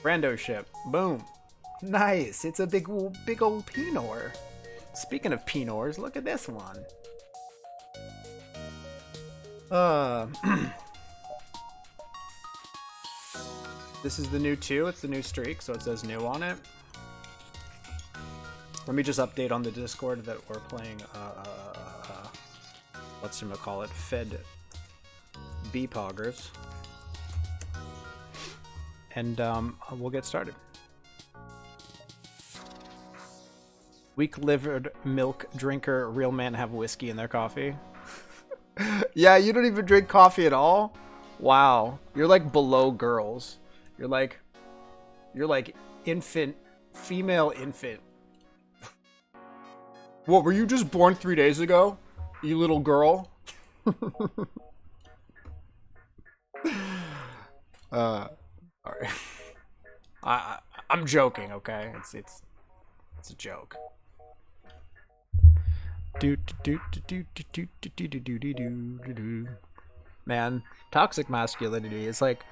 Rando ship. Boom. Nice. It's a big old Pinor. Speaking of Pinors, look at this one. This is the new 2. It's the new streak, so it says new on it. Let me just update on the Discord that we're playing, whatchamacallit, Fed B-Poggers. And, we'll get started. Weak-livered milk drinker, real men have whiskey in their coffee. Yeah, you don't even drink coffee at all? Wow. You're like below girls. You're like infant, female infant. What, were you just born 3 days ago? You little girl? Alright. I'm joking, okay? It's a joke. Man, toxic masculinity is like,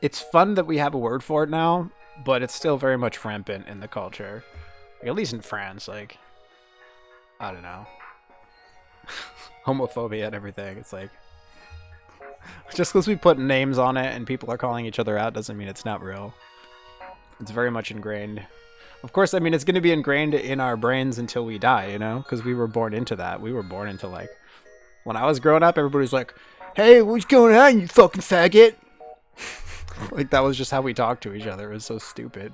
it's fun that we have a word for it now, but it's still very much rampant in the culture. Like, at least in France, like, I don't know. Homophobia and everything. It's like, just because we put names on it and people are calling each other out doesn't mean it's not real. It's very much ingrained. Of course, I mean, it's going to be ingrained in our brains until we die, you know? Because we were born into that. We were born into, like... When I was growing up, everybody's like, hey, what's going on, you fucking faggot? Like, that was just how we talked to each other. It was so stupid.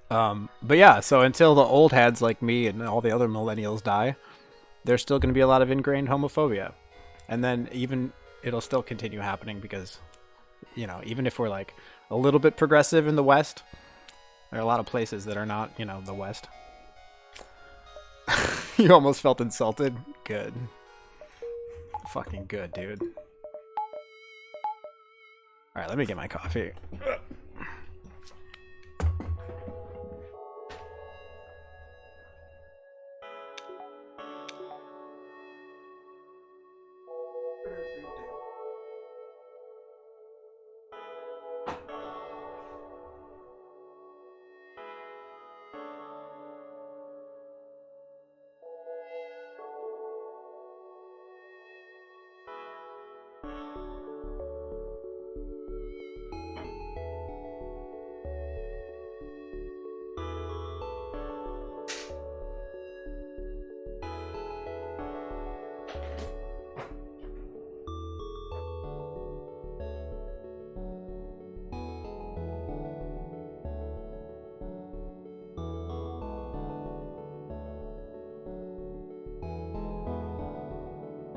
But yeah, so until the old heads like me and all the other millennials die, there's still going to be a lot of ingrained homophobia. And then even it'll still continue happening because, you know, even if we're like a little bit progressive in the West, there are a lot of places that are not, you know, the West. You almost felt insulted? Good. Fucking good, dude. Alright, let me get my coffee.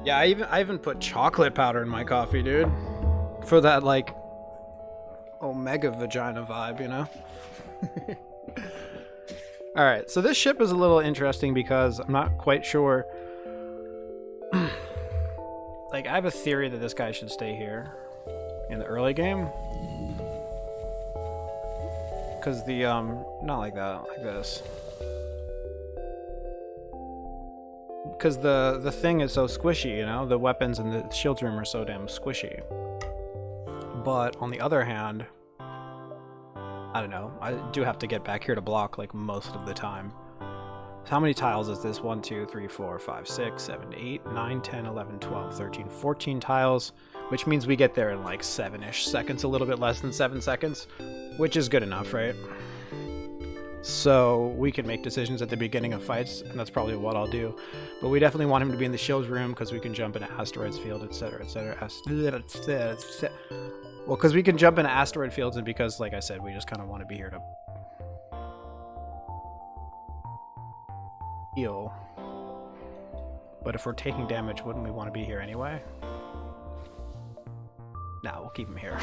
Yeah, I even put chocolate powder in my coffee, dude. For that, like, omega vagina vibe, you know? Alright, so this ship is a little interesting because I'm not quite sure. Like, I have a theory that this guy should stay here in the early game. Because the, not like that, like this. Because the thing is so squishy, you know? The weapons in the shield room are so damn squishy. But on the other hand, I don't know. I do have to get back here to block like most of the time. So how many tiles is this? 1, 2, 3, 4, 5, 6, 7, 8, 9, 10, 11, 12, 13, 14 tiles. Which means we get there in like 7-ish seconds, a little bit less than 7 seconds. Which is good enough, right? So we can make decisions at the beginning of fights, and that's probably what I'll do. But we definitely want him to be in the shields room because we can jump into asteroids field, etc., etc. Well, because we can jump into asteroid fields, and because, like I said, we just kind of want to be here to heal. But if we're taking damage, wouldn't we want to be here anyway? Nah, we'll keep him here.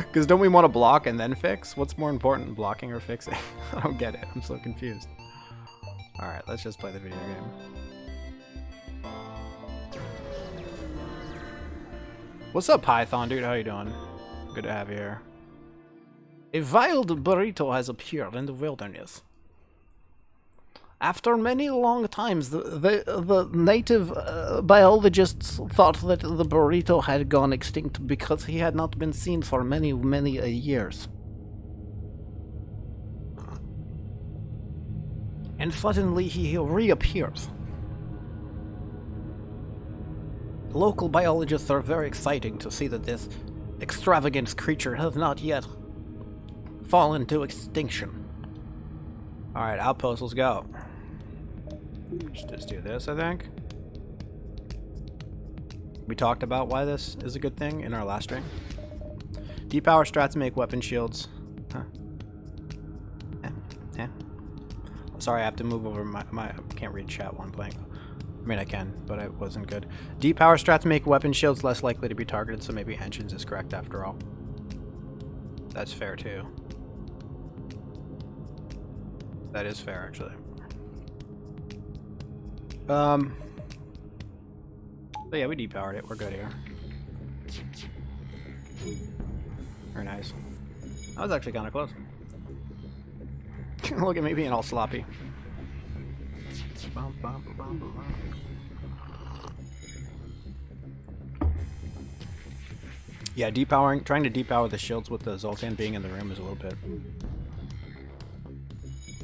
Because don't we want to block and then fix? What's more important, blocking or fixing? I don't get it. I'm so confused. Alright, let's just play the video game. What's up, Python, dude? How you doing? Good to have you here. A wild burrito has appeared in the wilderness. After many long times, the native biologists thought that the burrito had gone extinct because he had not been seen for many, many years. And suddenly he reappears. Local biologists are very excited to see that this extravagant creature has not yet fallen to extinction. Alright, outpost, let's go. Just do this, I think. We talked about why this is a good thing in our last stream. Depower strats make weapon shields. Huh. Yeah. Sorry, I have to move over my I can't read chat while I'm playing. I mean, I can, but it wasn't good. Depower strats make weapon shields less likely to be targeted, so maybe engines is correct after all. That's fair, too. That is fair, actually. But yeah, we depowered it. We're good here. Very nice. That was actually kind of close. Look at me being all sloppy. Yeah, trying to depower the shields with the Zoltan being in the room is a little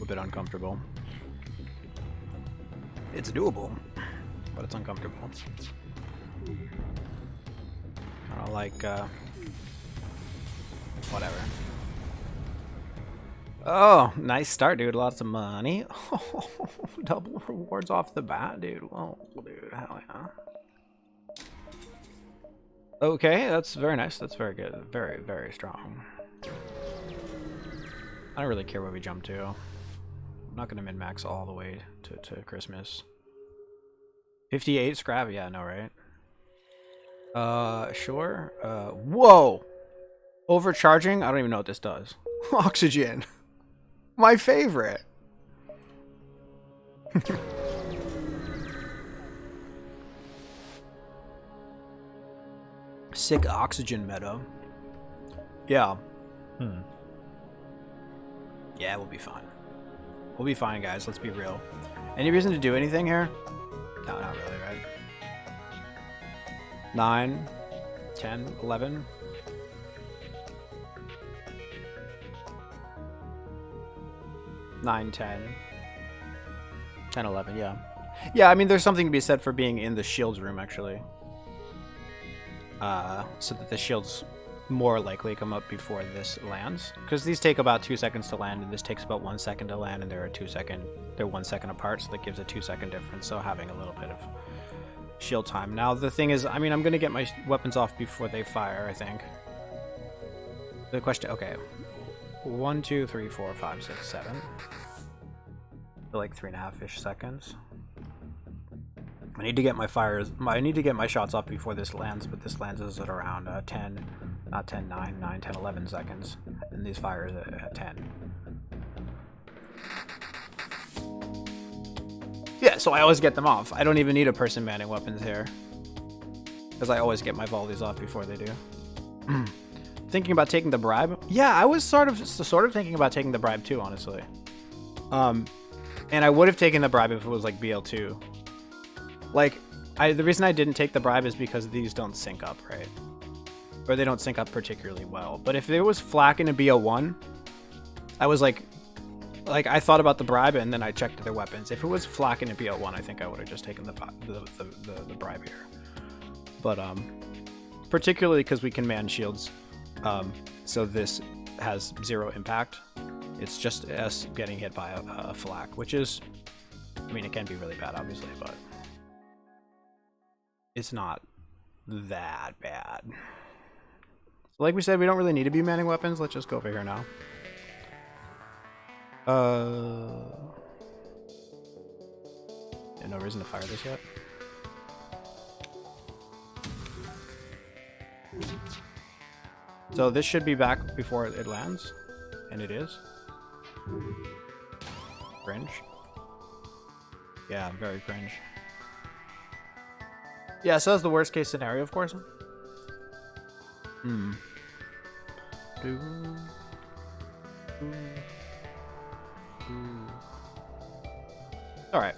bit uncomfortable. It's doable, but it's uncomfortable. I don't like, whatever. Oh, nice start, dude. Lots of money. Oh, double rewards off the bat, dude. Oh, dude, hell yeah. Okay, that's very nice. That's very good. Very, very strong. I don't really care where we jump to. I'm not going to min-max all the way to Christmas. 58 scrap? Yeah, no, right? Sure. Whoa! Overcharging? I don't even know what this does. Oxygen. My favorite. Sick oxygen meta. Yeah. Yeah, we'll be fine. We'll be fine, guys. Let's be real. Any reason to do anything here? No, not really, right? 9, 10, 11. 9, 10. 10, 11, yeah. Yeah, I mean, there's something to be said for being in the shields room, actually. So that the shields more likely come up before this lands. Because these take about 2 seconds to land, and this takes about 1 second to land, and they're 1 second apart, so that gives a 2 second difference, so having a little bit of shield time. Now, the thing is, I mean, I'm going to get my weapons off before they fire, I think. The question, okay. 1, 2, 3, 4, 5, 6, 7. For like 3.5-ish seconds. I need to get my shots off before this lands, but this lands is at around 10, not 10, 9, 9, 10, 11 seconds. And these fires at 10. Yeah, so I always get them off. I don't even need a person manning weapons here. Because I always get my volleys off before they do. Thinking about taking the bribe? Yeah, I was sort of thinking about taking the bribe too, honestly. And I would have taken the bribe if it was like BL2. Like, the reason I didn't take the bribe is because these don't sync up, right? Or they don't sync up particularly well. But if there was flak in a BL1, I was like I thought about the bribe and then I checked their weapons. If it was flak in a BL1, I think I would have just taken the bribe here. But particularly because we can man shields, so this has 0 impact. It's just us getting hit by a flak, which is, I mean, it can be really bad, obviously, but it's not that bad. So like we said, we don't really need to be manning weapons. Let's just go over here now. Yeah, no reason to fire this yet. So this should be back before it lands, and it is. Cringe. Yeah, very cringe. Yeah, so that's the worst case scenario, of course. Alright.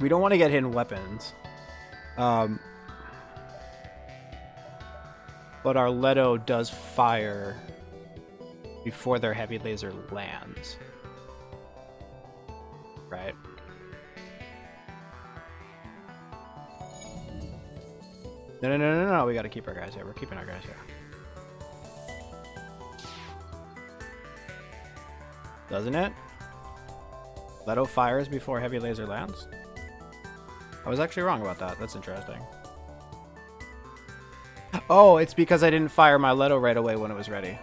We don't want to get hit in weapons. But our Leto does fire before their heavy laser lands. Right? No, we gotta keep our guys here. We're keeping our guys here. Doesn't it? Leto fires before heavy laser lands? I was actually wrong about that. That's interesting. Oh, it's because I didn't fire my Leto right away when it was ready.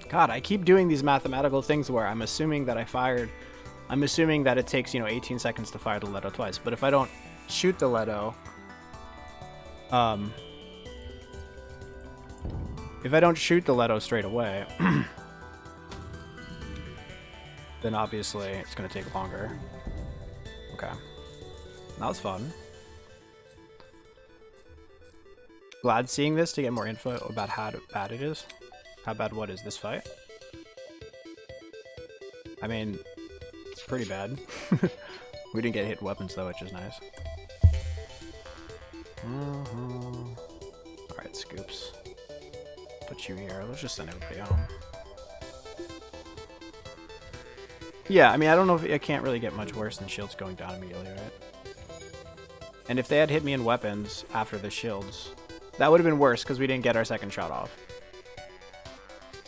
God, I keep doing these mathematical things where I'm assuming that I fired... I'm assuming that it takes, 18 seconds to fire the Leto twice. But if I don't shoot the Leto... if I don't shoot the Leto straight away... then obviously it's going to take longer. Okay. That was fun. Glad seeing this to get more info about how bad it is. How bad what is this fight? I mean, it's pretty bad. We didn't get hit weapons though, which is nice. Alright, Scoops. Put you here. Let's just send everybody home. Yeah, I mean, I don't know if it can't really get much worse than shields going down immediately, right? And if they had hit me in weapons after the shields, that would have been worse because we didn't get our second shot off.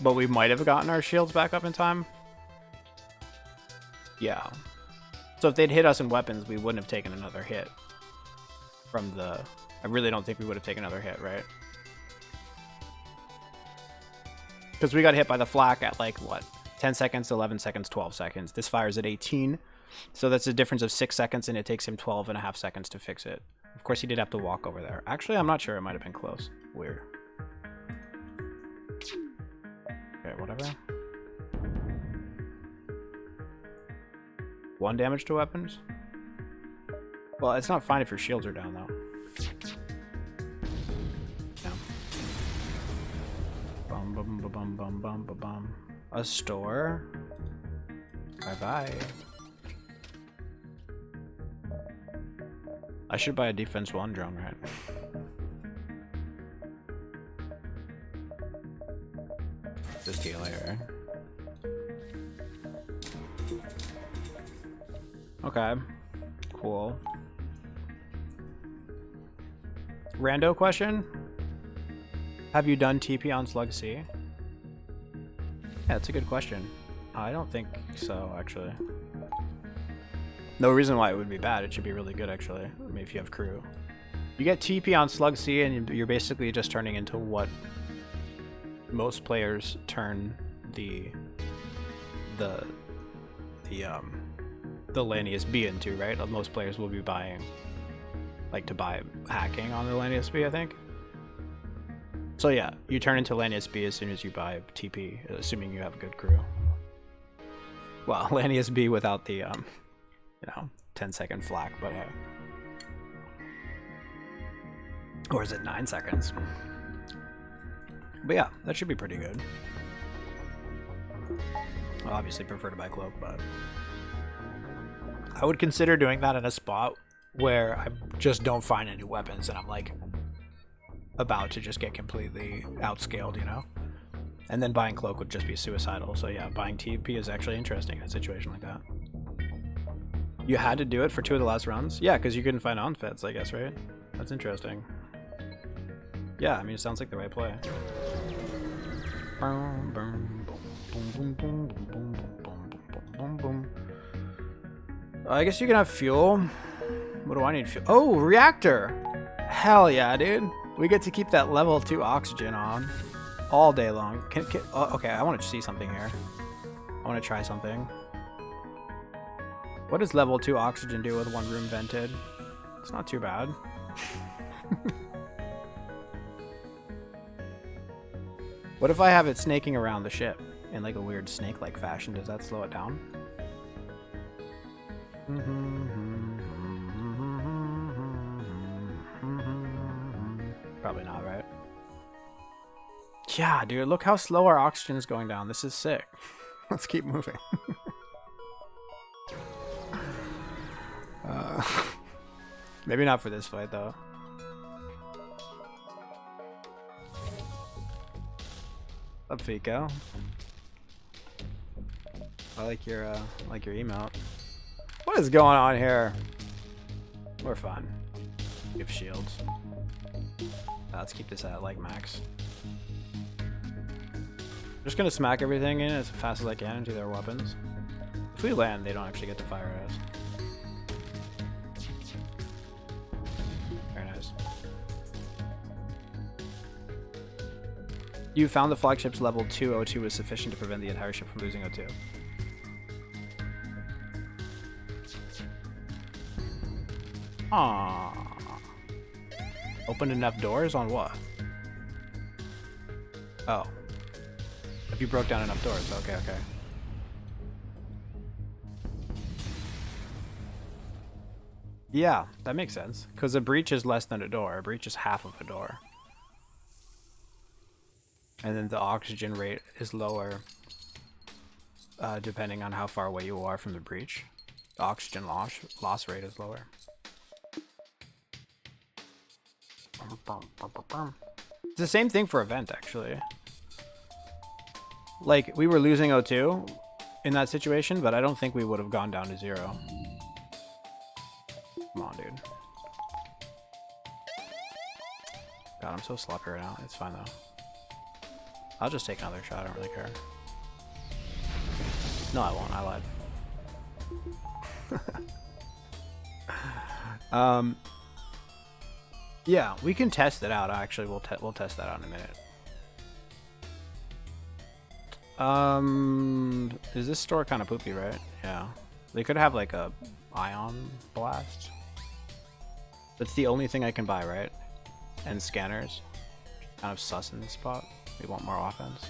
But we might have gotten our shields back up in time. Yeah. So if they'd hit us in weapons, we wouldn't have taken another hit from the... I really don't think we would have taken another hit, right? Because we got hit by the flak at like, what? 10 seconds, 11 seconds, 12 seconds. This fires at 18. So that's a difference of 6 seconds, and it takes him 12.5 seconds to fix it. Of course, he did have to walk over there. Actually, I'm not sure. It might have been close. Weird. Okay, whatever. 1 damage to weapons? Well, it's not fine if your shields are down, though. Yeah. Bum, bum, bum, bum, bum, bum, bum, bum. A store? Bye-bye. I should buy a defense 1 drone, right? This deal here. Okay. Cool. Rando question? Have you done TP on Slug C? Yeah, that's a good question. I don't think so, actually. No reason why it would be bad. It should be really good, actually. I mean, if you have crew. You get TP on Slug C, and you're basically just turning into what most players turn the Lanius B into, right? Most players will be buying, like, to buy hacking on the Lanius B, I think. So yeah, you turn into Lanius B as soon as you buy TP, assuming you have a good crew. Well, Lanius B without the, 10-second flak, but or is it 9 seconds? But yeah, that should be pretty good. I'll obviously prefer to buy cloak, but I would consider doing that in a spot where I just don't find any weapons and I'm like about to just get completely outscaled, And then buying cloak would just be suicidal. So yeah, buying TP is actually interesting in a situation like that. You had to do it for 2 of the last runs? Yeah, because you couldn't find on-feds, I guess, right? That's interesting. Yeah, I mean, it sounds like the right play. I guess you can have fuel. What do I need fuel? Oh, reactor! Hell yeah, dude. We get to keep that level 2 oxygen on all day long. Okay, I want to see something here. I want to try something. What does level 2 oxygen do with 1 room vented? It's not too bad. What if I have it snaking around the ship in like a weird snake-like fashion? Does that slow it down? Probably not, right? Yeah, dude, look how slow our oxygen is going down. This is sick. Let's keep moving. Maybe not for this fight though. Up, Fico. I like your emote. What is going on here? We're fine. We have shields. Let's keep this at like max. Just gonna smack everything in as fast as I can into their weapons. If we land, they don't actually get to fire at us. Very nice. You found the flagship's level 2 O2 was sufficient to prevent the entire ship from losing O2. Aww. Opened enough doors on what? Oh. If you broke down enough doors, okay, okay. Yeah, that makes sense. Because a breach is less than a door. A breach is half of a door. And then the oxygen rate is lower depending on how far away you are from the breach. The oxygen loss rate is lower. It's the same thing for a vent, actually. Like, we were losing O2 in that situation, but I don't think we would have gone down to 0. Come on, dude. God, I'm so sloppy right now. It's fine, though. I'll just take another shot. I don't really care. No, I won't. I lied. Yeah, we can test it out. Actually, we'll test that out in a minute. Is this store kind of poopy, right? Yeah. They could have like a ion blast. That's the only thing I can buy, right? And scanners. Kind of sus in this spot. We want more offense.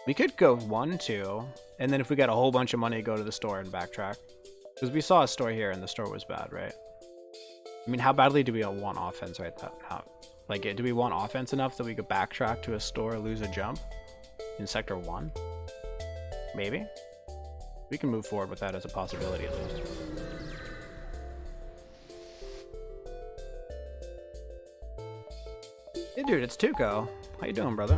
We could go 1, 2, and then if we got a whole bunch of money, go to the store and backtrack. Because we saw a store here and the store was bad, right? I mean, how badly do we want offense right now? Like, do we want offense enough that we could backtrack to a store, lose a jump in Sector 1? Maybe? We can move forward with that as a possibility at least. Hey dude, it's Tuco. How you doing, brother?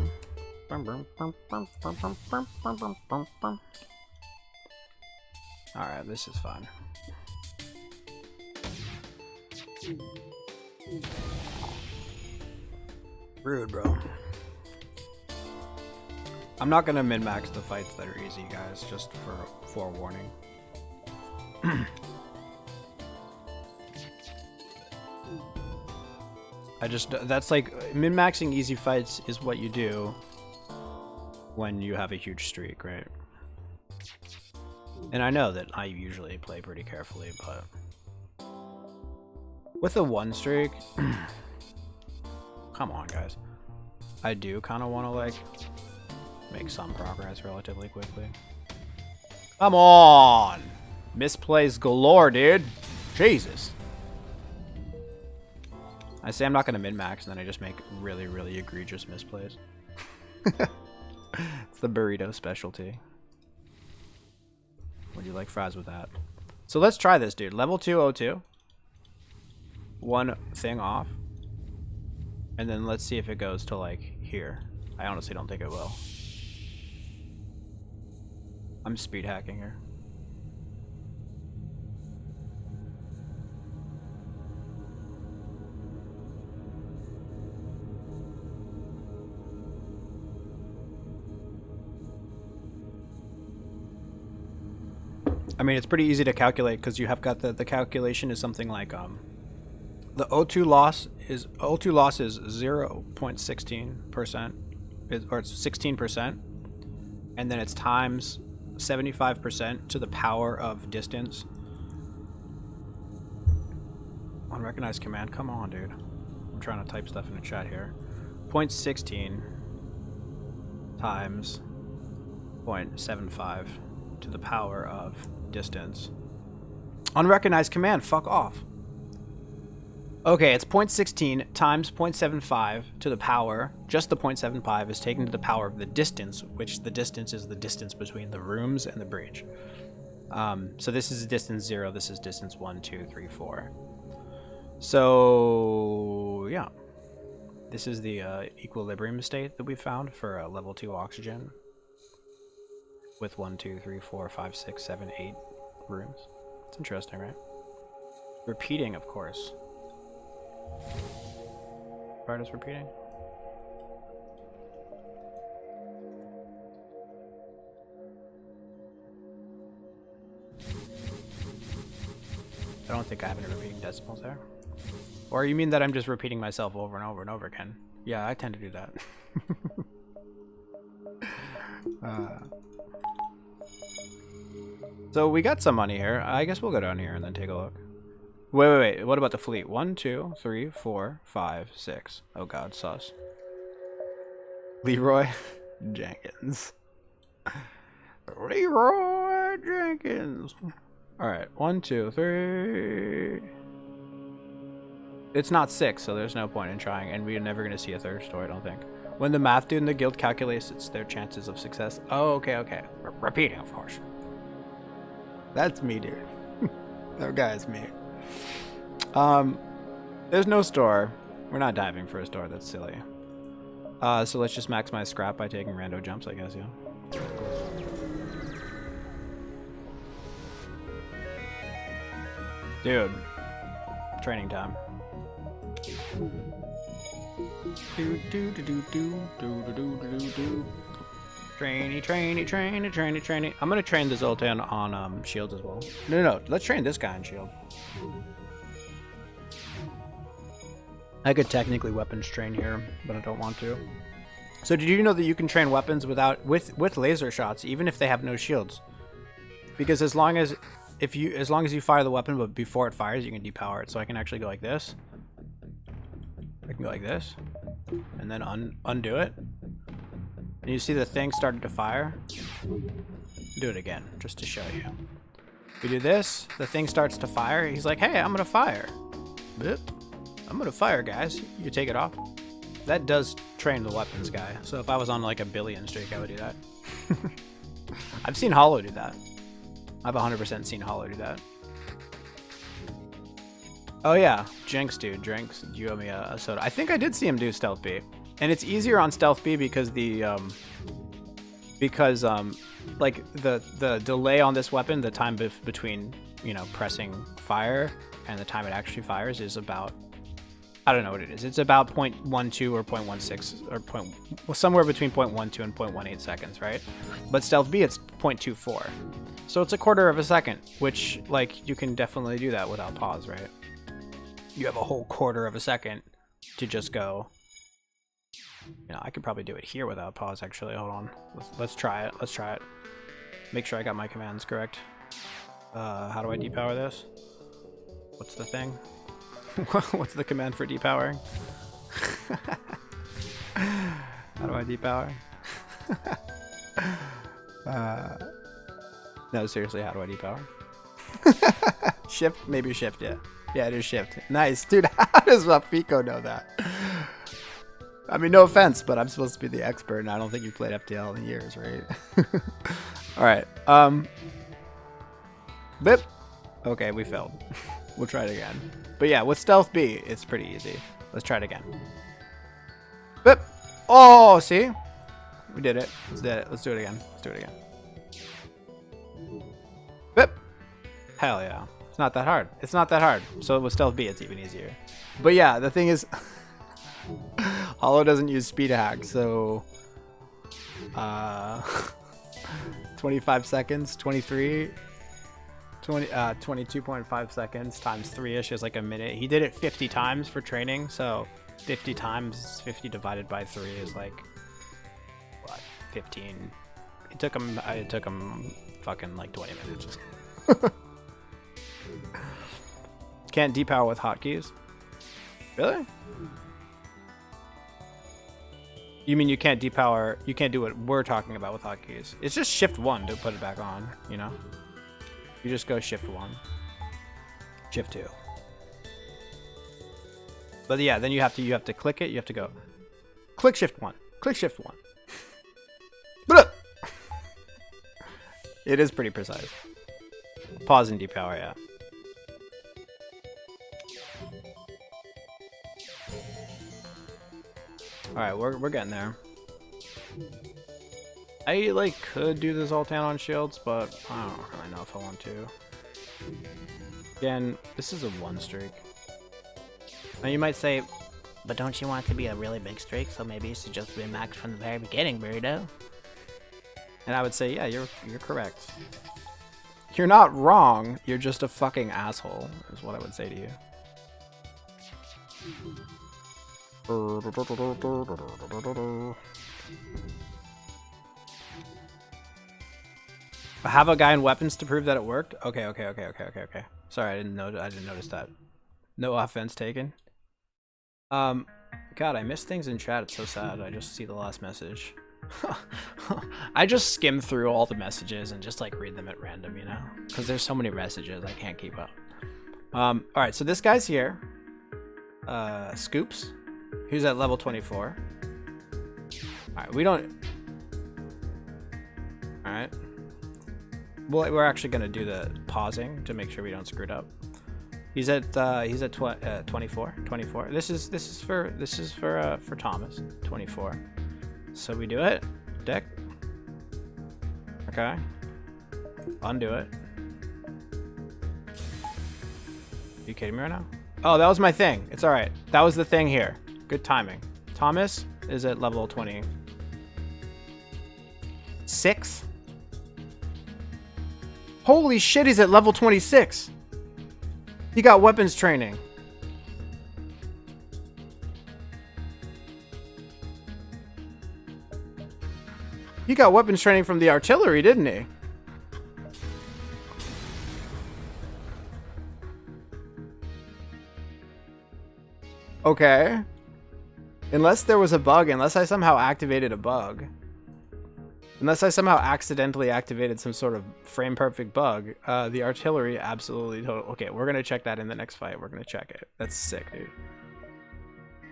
Alright, this is fine. Rude, bro. I'm not gonna min-max the fights that are easy, guys, just for forewarning. That's like, min-maxing easy fights is what you do when you have a huge streak, right? And I know that I usually play pretty carefully, but with a 1 streak, come on, guys. I do kind of want to, like, make some progress relatively quickly. Come on! Misplays galore, dude. Jesus. I say I'm not going to min-max, and then I just make really, really egregious misplays. It's the burrito specialty. Would you like fries with that? So let's try this, dude. Level 2 O2. 1 thing off. And then let's see if it goes to, like, here. I honestly don't think it will. I'm speed hacking here. I mean, it's pretty easy to calculate because you have got the calculation is something like the O2 loss is 0.16%, or it's 16%, and then it's times 75% to the power of distance. Unrecognized command, come on, dude. I'm trying to type stuff in the chat here. 0.16 times 0.75 to the power of distance. Unrecognized command, fuck off. Okay, it's 0.16 times 0.75 to the power, just the 0.75 is taken to the power of the distance, which the distance is the distance between the rooms and the breach. So this is distance 0, this is distance 1, 2, 3, 4. So yeah, this is the equilibrium state that we found for level 2 oxygen with 1, 2, 3, 4, 5, 6, 7, 8 rooms. It's interesting, right? Repeating, of course. Part is repeating. I don't think I have any repeating decimals there. Or you mean that I'm just repeating myself over and over and over again? Yeah, I tend to do that. So we got some money here. I guess we'll go down here and then take a look. Wait. What about the fleet? 1, 2, 3, 4, 5, 6. Oh god, sus. Leroy Jenkins. Leroy Jenkins. Alright, 1, 2, 3. It's not 6, so there's no point in trying, and we're never going to see a third store, I don't think. When the math dude in the guild calculates it's their chances of success. Oh, okay. Repeating, of course. That's me, dude. That guy's me. There's no store. We're not diving for a store, that's silly. So let's just maximize scrap by taking rando jumps, I guess, yeah. Dude. Training time. Trainy. I'm gonna train the Zoltan on shields as well. No. Let's train this guy on shield. I could technically weapons train here, but I don't want to. So did you know that you can train weapons with laser shots, even if they have no shields? Because as long as you fire the weapon, but before it fires, you can depower it. So I can actually go like this. I can go like this, and then undo it. And you see the thing started to fire. Do it again, just to show you. We do this, the thing starts to fire. He's like, hey, I'm gonna fire. Boop. I'm gonna fire, guys. You take it off. That does train the weapons guy. So if I was on like a billion streak, I would do that. I've seen Hollow do that. I've 100% seen Hollow do that. Oh yeah, Jinx dude, Jinx, you owe me a soda. I think I did see him do Stealth B. And it's easier on Stealth B because like the delay on this weapon, the time between, you know, pressing fire and the time it actually fires is about, I don't know what it is. It's about 0.12 or 0.16 or somewhere between 0.12 and 0.18 seconds, right? But Stealth B, it's 0.24. So it's a quarter of a second, which like you can definitely do that without pause, right? You have a whole quarter of a second to just go. You know, I could probably do it here without pause, actually. Hold on. Let's try it. Let's try it. Make sure I got my commands correct. How do I depower this? What's the thing? What's the command for depowering? How do I depower? No, seriously, how do I depower? Shift? Maybe shift, yeah. Yeah, it is shift. Nice. Dude, how does Fico know that? I mean, no offense, but I'm supposed to be the expert, and I don't think you've played FTL in years, right? Alright. Bip. Okay, we failed. We'll try it again. But yeah, with Stealth B, it's pretty easy. Let's try it again. Bip. Oh, see? We did it. Let's do it. Let's do it again. Let's do it again. Bip. Hell yeah. It's not that hard. It's not that hard. So with Stealth B, it's even easier. But yeah, the thing is, Hollow doesn't use speed hack, so 25 seconds, 23, 22.5 seconds times 3-ish is like a minute. He did it 50 times for training, so 50 times 50 divided by 3 is like, what, 15? It took him fucking like 20 minutes. Can't depower with hotkeys? Really? You mean you can't depower, you can't do what we're talking about with hotkeys? It's just shift 1 to put it back on, you know? You just go shift 1. Shift 2. But yeah, then you have to click it, you have to go click shift 1. Click shift 1. It is pretty precise. Pause and depower, yeah. Alright, we're getting there. I, like, could do this Zoltan on shields, but I don't really know if I want to. Again, this is a 1 streak. Now you might say, but don't you want it to be a really big streak, so maybe you should just be max from the very beginning, Burrito? and I would say, yeah, you're correct. You're not wrong, you're just a fucking asshole, is what I would say to you. Have a guy in weapons to prove that it worked? Okay. Sorry, I didn't notice that. No offense taken. God, I miss things in chat. It's so sad. I just see the last message. I just skim through all the messages and just like read them at random, you know? Because there's so many messages, I can't keep up. Alright, so this guy's here. Scoops. Who's at level 24. Alright, we don't... Alright. Well, we're actually gonna do the pausing to make sure we don't screw it up. He's at 24. This is for Thomas. 24. So we do it. Deck. Okay. Undo it. You kidding me right now? Oh, that was my thing. It's alright. That was the thing here. Good timing. Thomas is at level 26. Holy shit, he's at level 26. He got weapons training. He got weapons training from the artillery, didn't he? Okay. Unless there was a bug, unless I somehow activated a bug. Unless I somehow accidentally activated some sort of frame perfect bug, the artillery absolutely total. Okay, we're gonna check that in the next fight. We're gonna check it. That's sick, dude.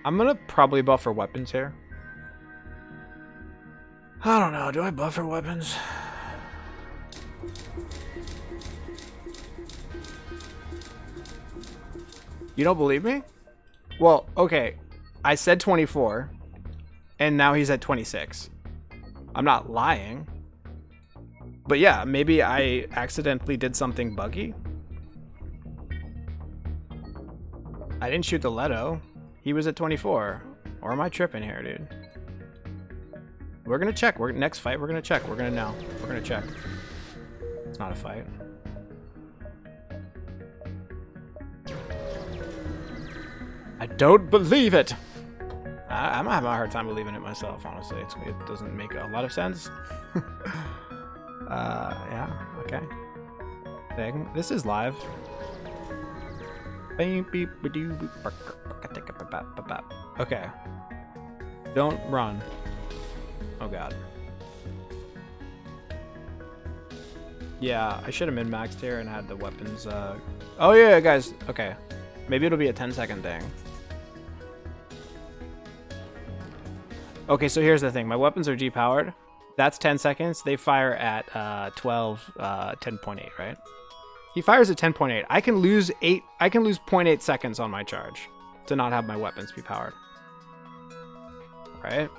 I'm gonna probably buffer weapons here. I don't know. Do I buffer weapons? You don't believe me? Well, okay. I said 24, and now he's at 26. I'm not lying. But yeah, maybe I accidentally did something buggy. I didn't shoot the Leto. He was at 24. Or am I tripping here, dude? We're gonna check. Next fight, we're gonna check. We're gonna know. We're gonna check. It's not a fight. I don't believe it! I'm having a hard time believing it myself, honestly. It doesn't make a lot of sense. Yeah, okay. Thing. This is live. Okay. Don't run. Oh god. Yeah, I should have min-maxed here and had the weapons, Oh yeah, guys. Okay. Maybe it'll be a 10-second thing. Okay, so here's the thing. My weapons are G-powered. That's 10 seconds. They fire at 10.8, right? He fires at 10.8. I can lose 0.8 seconds on my charge to not have my weapons be powered. Right?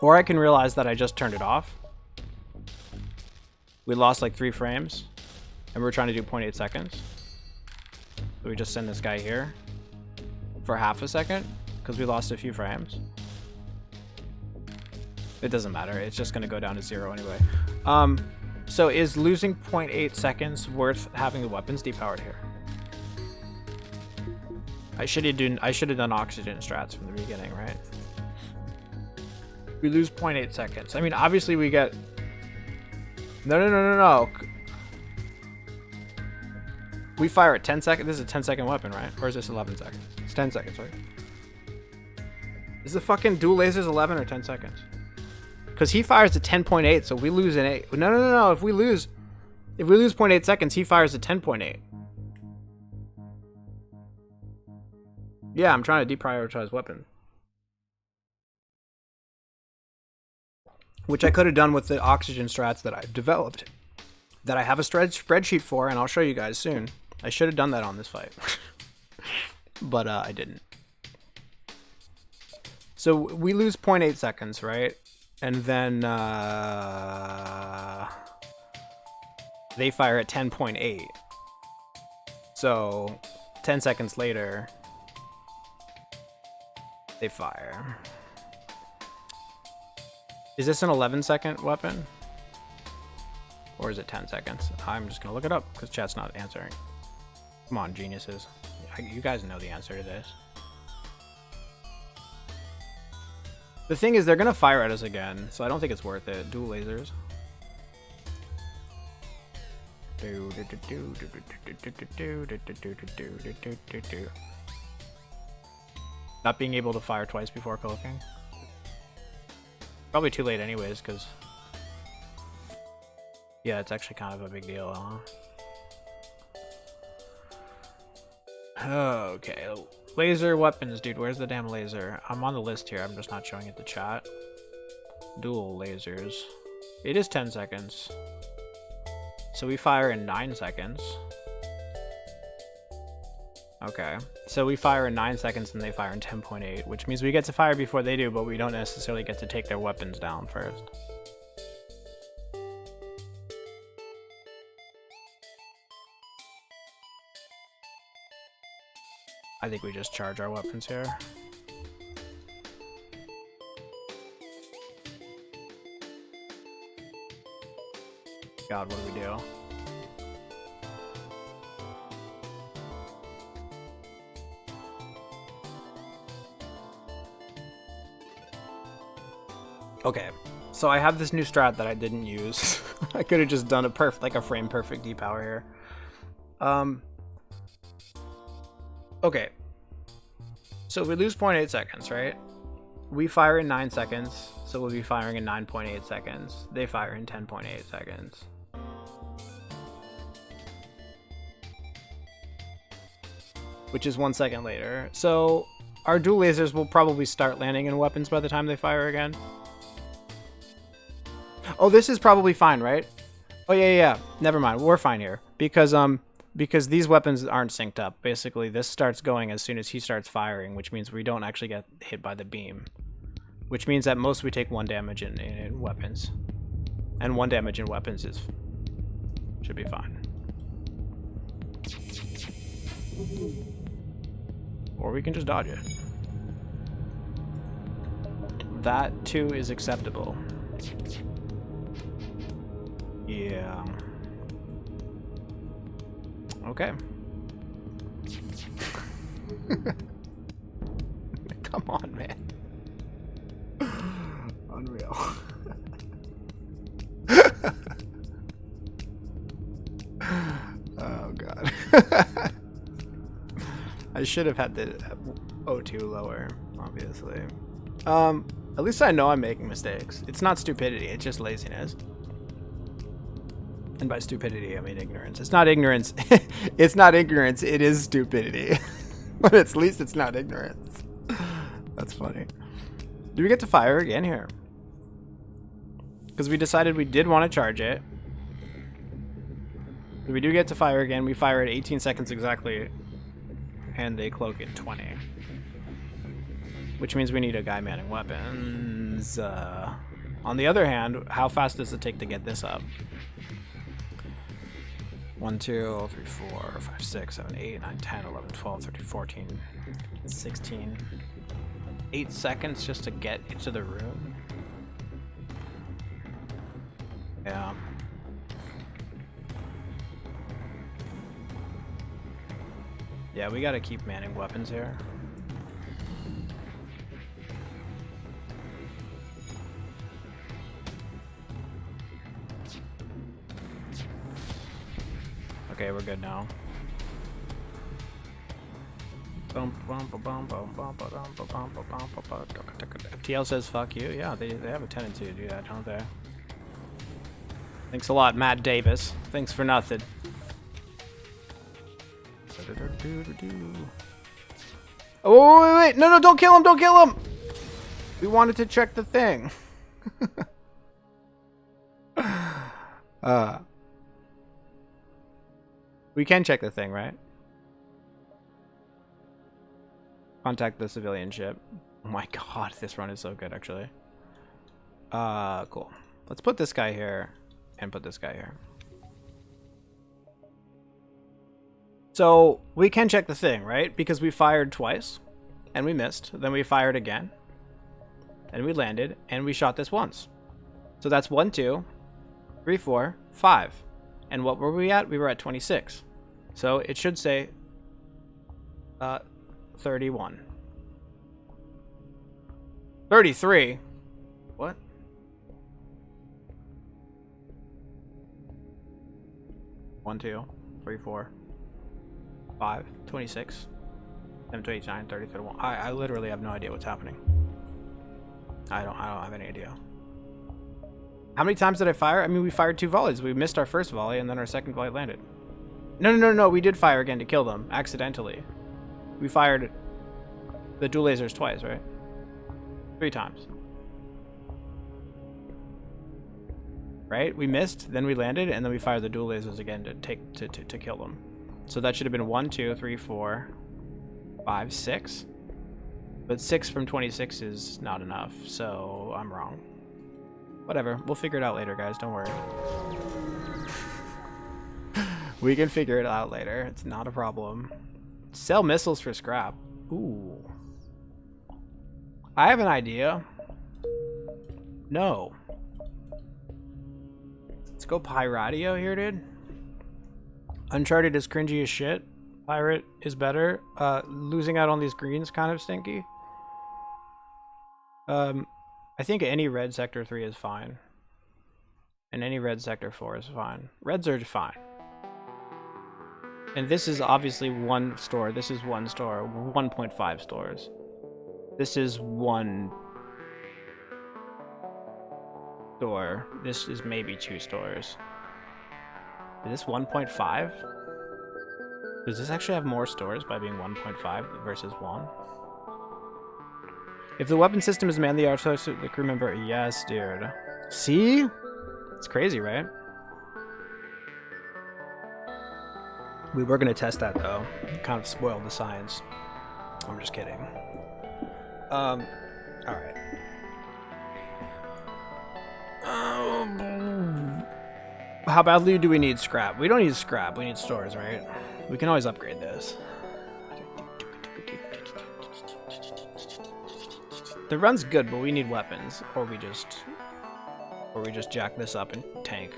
Or I can realize that I just turned it off. We lost like 3 frames and we're trying to do 0.8 seconds. So we just send this guy here for half a second because we lost a few frames. It doesn't matter. It's just going to go down to 0 anyway. So is losing 0.8 seconds worth having the weapons depowered here? I should have done oxygen strats from the beginning, right? We lose 0.8 seconds. I mean, obviously we get... No. We fire at 10 seconds. This is a 10-second weapon, right? Or is this 11 seconds? It's 10 seconds, right? Is the fucking dual lasers 11 or 10 seconds? Because he fires at 10.8, so we lose an 8. No. If we lose 0.8 seconds, he fires at 10.8. Yeah, I'm trying to deprioritize weapon. Which I could have done with the oxygen strats that I've developed. that I have a spreadsheet for, and I'll show you guys soon. I should have done that on this fight, but I didn't. So we lose 0.8 seconds, right? And then they fire at 10.8. So 10 seconds later, they fire. Is this an 11-second weapon? Or is it 10 seconds? I'm just gonna look it up because chat's not answering. Come on, geniuses. You guys know the answer to this. The thing is, they're gonna fire at us again, so I don't think it's worth it. Dual lasers. Not being able to fire twice before cloaking. Probably too late anyways, because... yeah, it's actually kind of a big deal, huh? Okay, laser weapons, dude. Where's the damn laser? I'm on the list here. I'm just not showing it to chat. Dual lasers. It is 10 seconds. So we fire in 9 seconds. Okay. So we fire in 9 seconds and they fire in 10.8, which means we get to fire before they do, but we don't necessarily get to take their weapons down first. I think we just charge our weapons here. God, what do we do? Okay, so I have this new strat that I didn't use. I could have just done a frame perfect depower here. Okay, so we lose 0.8 seconds, right? We fire in 9 seconds, so we'll be firing in 9.8 seconds. They fire in 10.8 seconds. Which is 1 second later. So our dual lasers will probably start landing in weapons by the time they fire again. Oh, this is probably fine, right? Oh yeah. Never mind, we're fine here because these weapons aren't synced up. Basically, this starts going as soon as he starts firing, which means we don't actually get hit by the beam. Which means at most we take 1 damage in weapons. And 1 damage in weapons should be fine. Or we can just dodge it. That too is acceptable. Yeah. Okay. Come on, man. Unreal. Oh god. I should have had the O2 lower, obviously. At least I know I'm making mistakes. It's not stupidity, it's just laziness. And by stupidity, I mean ignorance. It's not ignorance. It's not ignorance, it is stupidity. But at least it's not ignorance. That's funny. Do we get to fire again here? Because we decided we did want to charge it. We do get to fire again. We fire at 18 seconds exactly. And they cloak in 20. Which means we need a guy manning weapons. On the other hand, how fast does it take to get this up? 1, 2, 3, 4, 5, 6, 7, 8, 9, 10, 11, 12, 13, 14, 16. 8 seconds just to get into the room. Yeah. Yeah, we gotta keep manning weapons here. Okay, we're good now. FTL says fuck you. Yeah, they have a tendency to do that, don't they? Thanks a lot, Matt Davis. Thanks for nothing. Oh, wait. No, don't kill him. Don't kill him. We wanted to check the thing. We can check the thing, right? Contact the civilian ship. Oh my god, this run is so good, actually. Cool. Let's put this guy here and put this guy here. So we can check the thing, right? Because we fired twice and we missed. Then we fired again and we landed and we shot this once. So that's 1, 2, 3, 4, 5. And what were we at? We were at 26. So it should say 31. 33? What? One, 2, 3, 4, 5, 26, 7, 29, 30, 31. I literally have no idea what's happening. I don't have any idea. How many times did I fire? I mean, we fired 2 volleys. We missed our first volley and then our second volley landed. No. We did fire again to kill them accidentally. We fired the dual lasers twice, right? 3 times. Right? We missed, then we landed, and then we fired the dual lasers again to kill them. So that should have been 1, 2, 3, 4, 5, 6. But 6 from 26 is not enough, so I'm wrong. Whatever, we'll figure it out later, guys. Don't worry. We can figure it out later. It's not a problem. Sell missiles for scrap. Ooh. I have an idea. No. Let's go Piratio here, dude. Uncharted is cringy as shit. Pirate is better. Losing out on these greens kind of stinky. I think any red sector 3 is fine. And any red sector 4 is fine. Reds are fine. And this is obviously 1 store. This is 1 store. 1.5 stores. This is 1 store. This is maybe 2 stores. Is this 1.5? Does this actually have more stores by being 1.5 versus 1? If the weapon system is man the outsource the crew member, yes, dude. See? It's crazy, right? We were gonna test that though. Kind of spoiled the science. I'm just kidding. Alright. How badly do we need scrap? We don't need scrap, we need stores, right? We can always upgrade this. The run's good, but we need weapons, or we just jack this up and tank.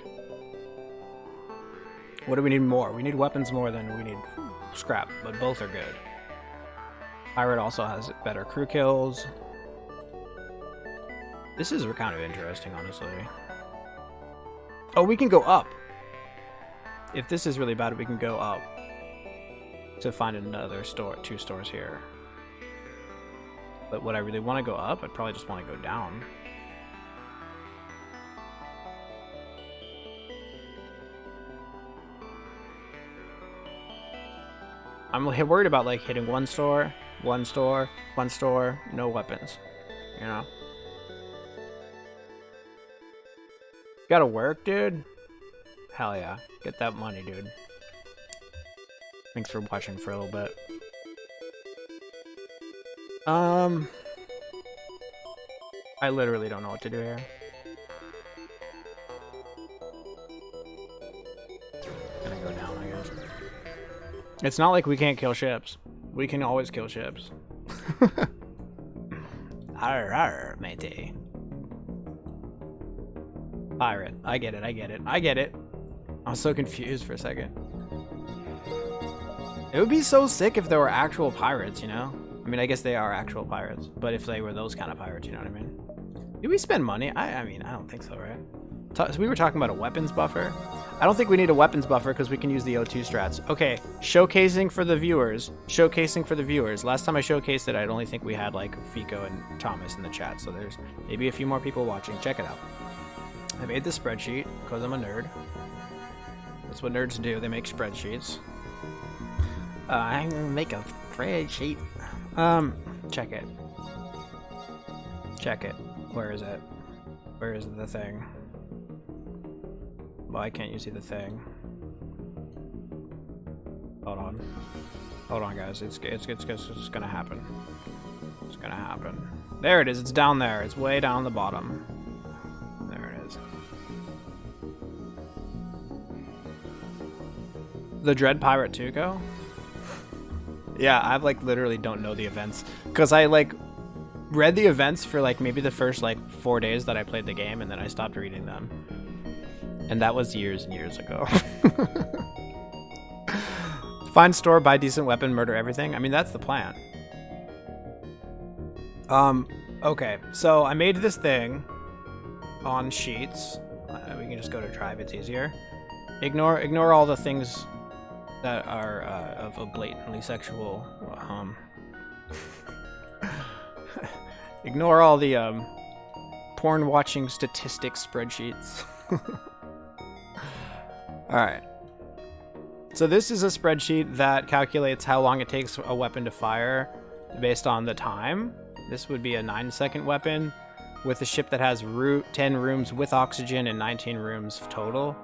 What do we need more? We need weapons more than we need scrap, but both are good. Pirate also has better crew kills. This is kind of interesting, honestly. Oh, we can go up. If this is really bad, we can go up to find another store, 2 stores here. But would I really want to go up? I'd probably just want to go down. I'm worried about like hitting 1 store, 1 store, 1 store, no weapons, you know? Gotta work, dude? Hell yeah. Get that money, dude. Thanks for watching for a little bit. I literally don't know what to do here. Gonna go down, I guess. It's not like we can't kill ships. We can always kill ships. Arr, arr, matey. Pirate. I get it. I was so confused for a second. It would be so sick if there were actual pirates, you know? I mean, I guess they are actual pirates, but if they were those kind of pirates, you know what I mean? Do we spend money? I mean, I don't think so, right? So we were talking about a weapons buffer. I don't think we need a weapons buffer because we can use the O2 strats. Okay, showcasing for the viewers. Last time I showcased it, I only think we had like Fico and Thomas in the chat, so there's maybe a few more people watching. Check it out. I made this spreadsheet because I'm a nerd. That's what nerds do. They make spreadsheets. I'm gonna make a spreadsheet. Check it. Check it. Where is it? Where is the thing? Why can't you see the thing? Hold on. Hold on, guys. It's gonna happen. It's gonna happen. There it is. It's down there. It's way down the bottom. There it is. The Dread Pirate 2 go? Yeah, I like literally don't know the events because I like read the events for like maybe the first like 4 days that I played the game, and then I stopped reading them. And that was years and years ago. Find store, buy decent weapon, murder everything. I mean, that's the plan. Okay, so I made this thing on Sheets. We can just go to Drive, it's easier. Ignore all the things that are of a blatantly sexual, ignore all the porn watching statistics spreadsheets. Alright. So this is a spreadsheet that calculates how long it takes a weapon to fire based on the time. This would be a 9-second weapon with a ship that has 10 rooms with oxygen and 19 rooms total.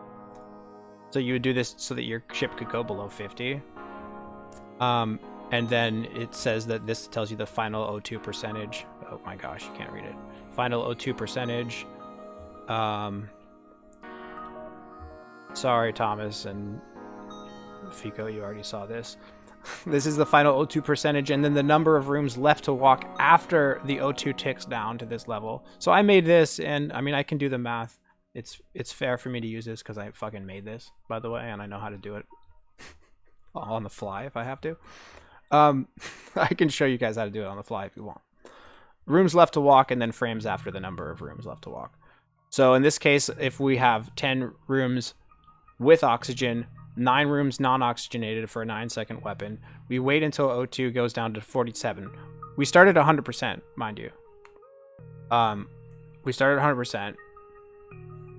So you would do this so that your ship could go below 50. And then it says that this tells you the final O2 percentage. Oh my gosh, you can't read it. Final O2 percentage. Sorry, Thomas and Fico, you already saw this. This is the final O2 percentage, and then the number of rooms left to walk after the O2 ticks down to this level. So I made this, and I mean, I can do the math. It's fair for me to use this because I fucking made this, by the way, and I know how to do it on the fly if I have to. I can show you guys how to do it on the fly if you want. Rooms left to walk, and then frames after the number of rooms left to walk. So in this case, if we have 10 rooms with oxygen, 9 rooms non-oxygenated for a 9-second weapon, we wait until O2 goes down to 47. We start at 100%, mind you. We start at 100%,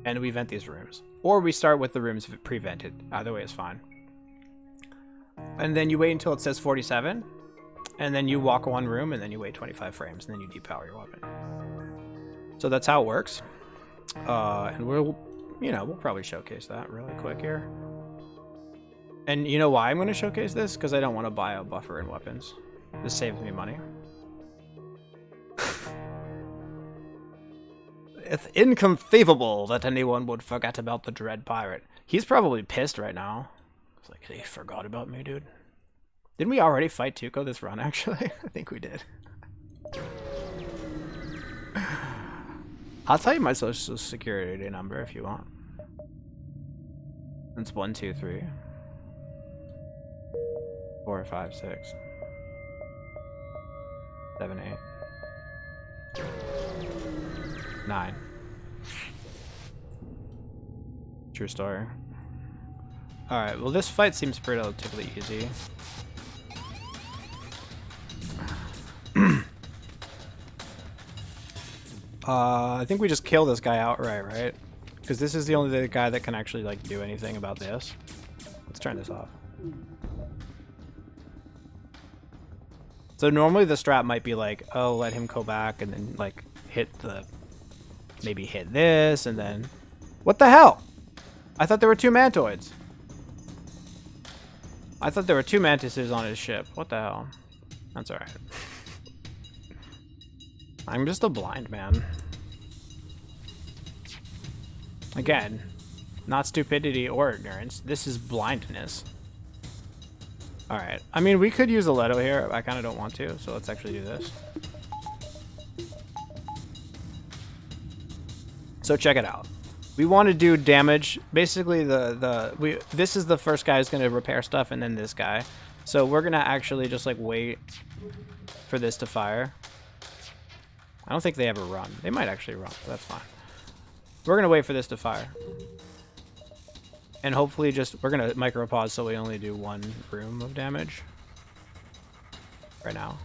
and we vent these rooms. Or we start with the rooms pre-vented. Either way is fine. And then you wait until it says 47, and then you walk one room, and then you wait 25 frames, and then you depower your weapon. So that's how it works. And we'll probably showcase that really quick here. And you know why I'm going to showcase this? Because I don't want to buy a buffer in weapons. This saves me money. It's inconceivable that anyone would forget about the Dread Pirate. He's probably pissed right now. It's like, he forgot about me, dude. Didn't we already fight Tuco this run, actually? I think we did. I'll tell you my social security number if you want. It's 1, 2, 3, 4, 5, 6, 7, 8, 9. True story. Alright, well this fight seems relatively easy. I think we just kill this guy outright, right? Because this is the only guy that can actually like do anything about this. Let's turn this off. So normally the strat might be like, oh, let him go back and then like maybe hit this and then... What the hell? I thought there were 2 mantoids. I thought there were 2 mantises on his ship. What the hell? That's alright. I'm just a blind man. Again, not stupidity or ignorance. This is blindness. Alright. I mean, we could use a Leto here. I kind of don't want to, so let's actually do this. So check it out. We want to do damage. Basically, this is the first guy who's going to repair stuff, and then this guy. So we're going to actually just like wait for this to fire. I don't think they ever run. They might actually run, but that's fine. We're going to wait for this to fire. And hopefully we're going to micro pause so we only do 1 room of damage. Right now.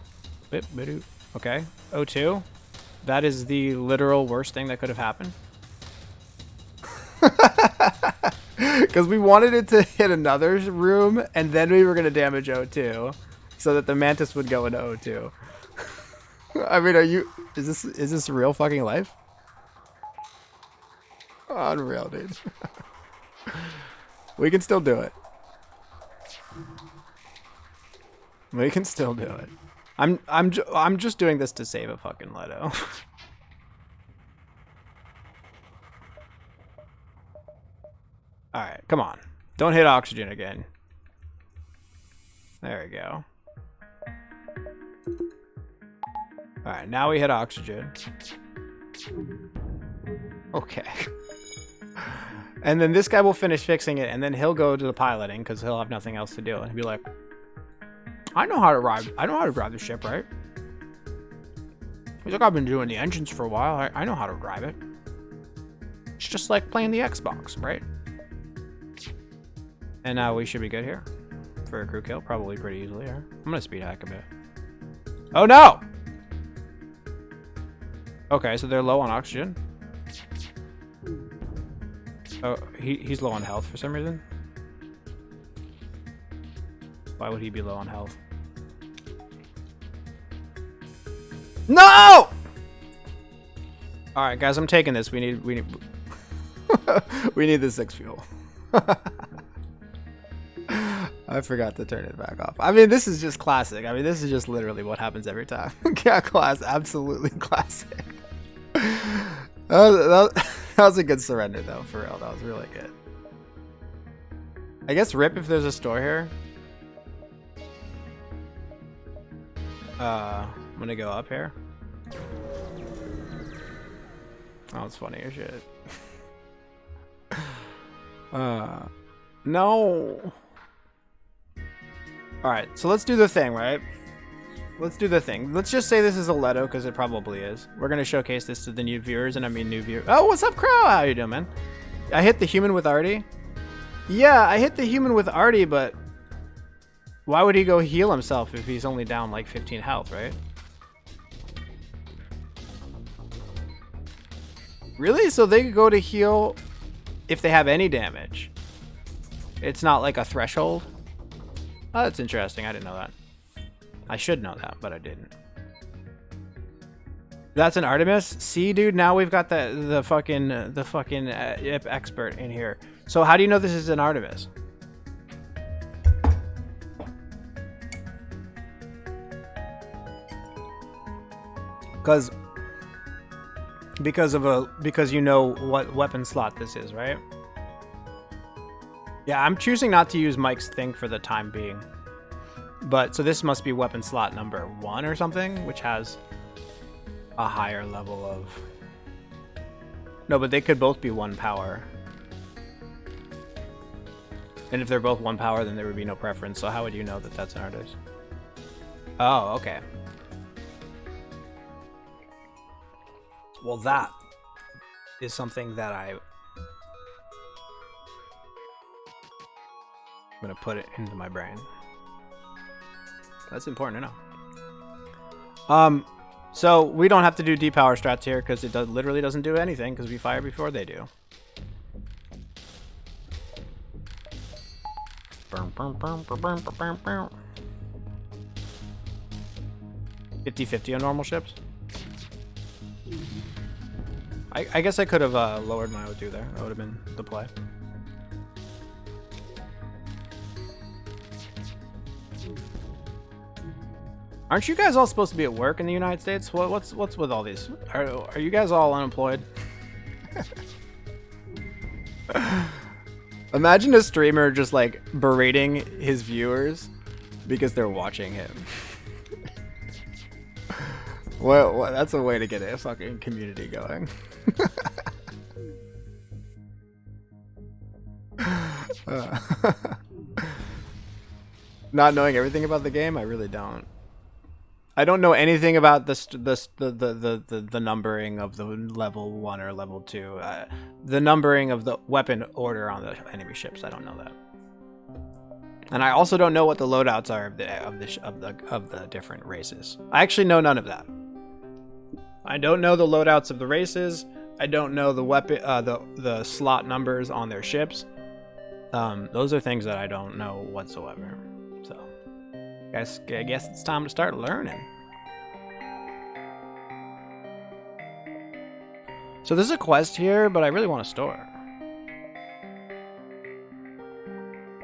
Okay. O2. That is the literal worst thing that could have happened. Because we wanted it to hit another room, and then we were going to damage O2. So that the Mantis would go into O2. I mean, is this real fucking life? Unreal, dude. We can still do it. We can still do it. I'm just doing this to save a fucking Leto. All right, come on. Don't hit oxygen again. There we go. All right, now we hit oxygen. Okay. And then this guy will finish fixing it, and then he'll go to the piloting because he'll have nothing else to do, and he'll be like, I know how to drive the ship, right? He's like, I've been doing the engines for a while. I know how to drive it. It's just like playing the Xbox, right? And now we should be good here for a crew kill, probably pretty easily here. I'm gonna speed hack a bit. Oh no! Okay, so they're low on oxygen. Oh, he's low on health for some reason. Why would he be low on health? No! All right, guys, I'm taking this. We need we need the 6 fuel. I forgot to turn it back off. I mean, this is just classic. I mean, this is just literally what happens every time. Yeah, absolutely classic. That was a good surrender, though, for real. That was really good. I guess rip if there's a store here. I'm gonna go up here. Oh, it's funny as shit. No. Alright, so let's do the thing, right? Let's do the thing. Let's just say this is a Leto, because it probably is. We're going to showcase this to the new viewers, and I mean new viewers. Oh, what's up, Crow? How you doing, man? I hit the human with Artie. Yeah, I hit the human with Artie, but why would he go heal himself if he's only down like 15 health, right? Really? So they go to heal if they have any damage. It's not like a threshold? Oh, that's interesting. I didn't know that. I should know that, but I didn't. That's an Artemis? See, dude, now we've got the fucking expert in here. So how do you know this is an Artemis? Because you know what weapon slot this is, right? Yeah, I'm choosing not to use Mike's thing for the time being. But so this must be weapon slot number 1 or something, which has a higher level of... No, but they could both be 1 power. And if they're both 1 power, then there would be no preference. So how would you know that that's an artist? Oh, okay. Well, that is something that I'm gonna put it into my brain. That's important to know. So we don't have to do depower strats here because it literally doesn't do anything because we fire before they do. 50-50 on normal ships. I guess I could have lowered my O2 there. That would have been the play. Aren't you guys all supposed to be at work in the United States? What's with all these? Are you guys all unemployed? Imagine a streamer just like berating his viewers because they're watching him. Well, that's a way to get a fucking community going. Not knowing everything about the game, I really don't. I don't know anything about the numbering of the level 1 or level 2. The numbering of the weapon order on the enemy ships. I don't know that. And I also don't know what the loadouts are of the different races. I actually know none of that. I don't know the loadouts of the races. I don't know the weapon, the slot numbers on their ships. Those are things that I don't know whatsoever. So, I guess it's time to start learning. So there's a quest here, but I really want a store.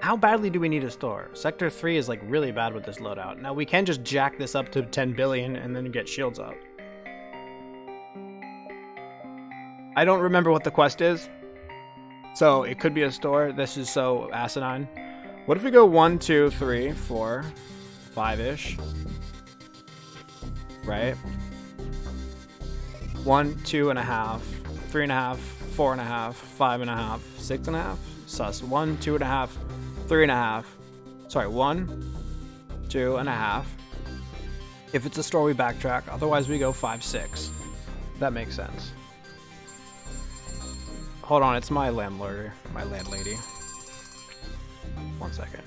How badly do we need a store? Sector 3 is like really bad with this loadout. Now we can just jack this up to 10 billion and then get shields up. I don't remember what the quest is. So it could be a store. This is so asinine. What if we go 1, 2, 3, 4, 5-ish? Right? 1, 2.5, 3.5, 4.5, 5.5, 6.5. Sus. 1, 2.5, 3.5. Sorry, 1, 2.5. If it's a store, we backtrack. Otherwise, we go 5, 6. That makes sense. Hold on, it's my landlord, my landlady. 1 second.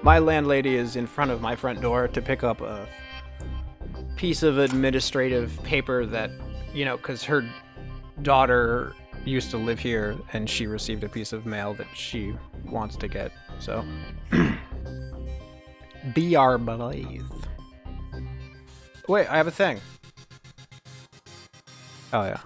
My landlady is in front of my front door to pick up a piece of administrative paper that, you know, because her daughter used to live here and she received a piece of mail that she wants to get. So, be our blade. Wait, I have a thing. Oh, yeah.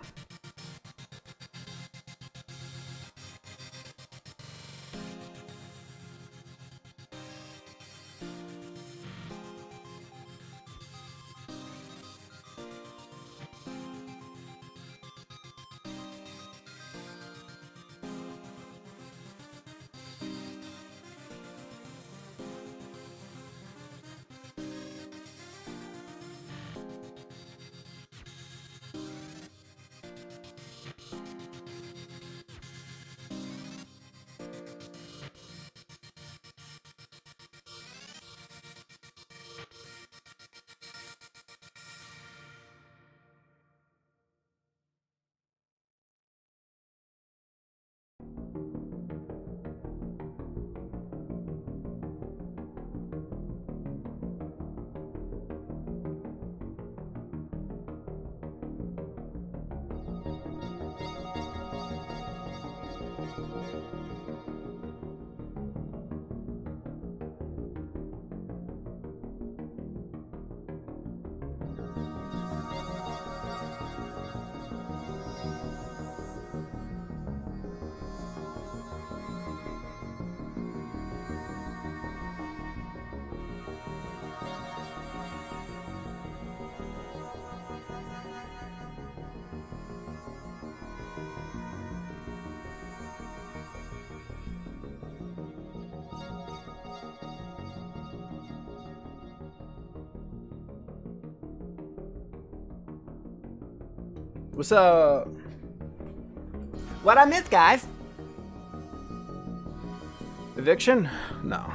What's up? What I missed, guys? Eviction? No.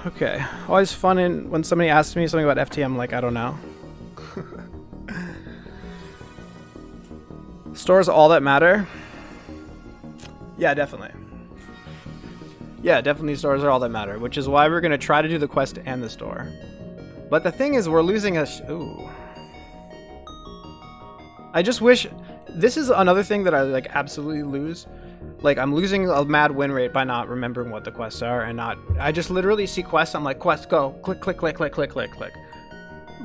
Okay. Always fun when somebody asks me something about FT, I'm like, I don't know. Stores all that matter? Yeah, definitely. Yeah, definitely stores are all that matter, which is why we're going to try to do the quest and the store. But the thing is, we're losing a... Ooh. I just wish... This is another thing that I, like, absolutely lose. Like, I'm losing a mad win rate by not remembering what the quests are and not... I just literally see quests, I'm like, quest, go. Click, click, click, click, click, click, click.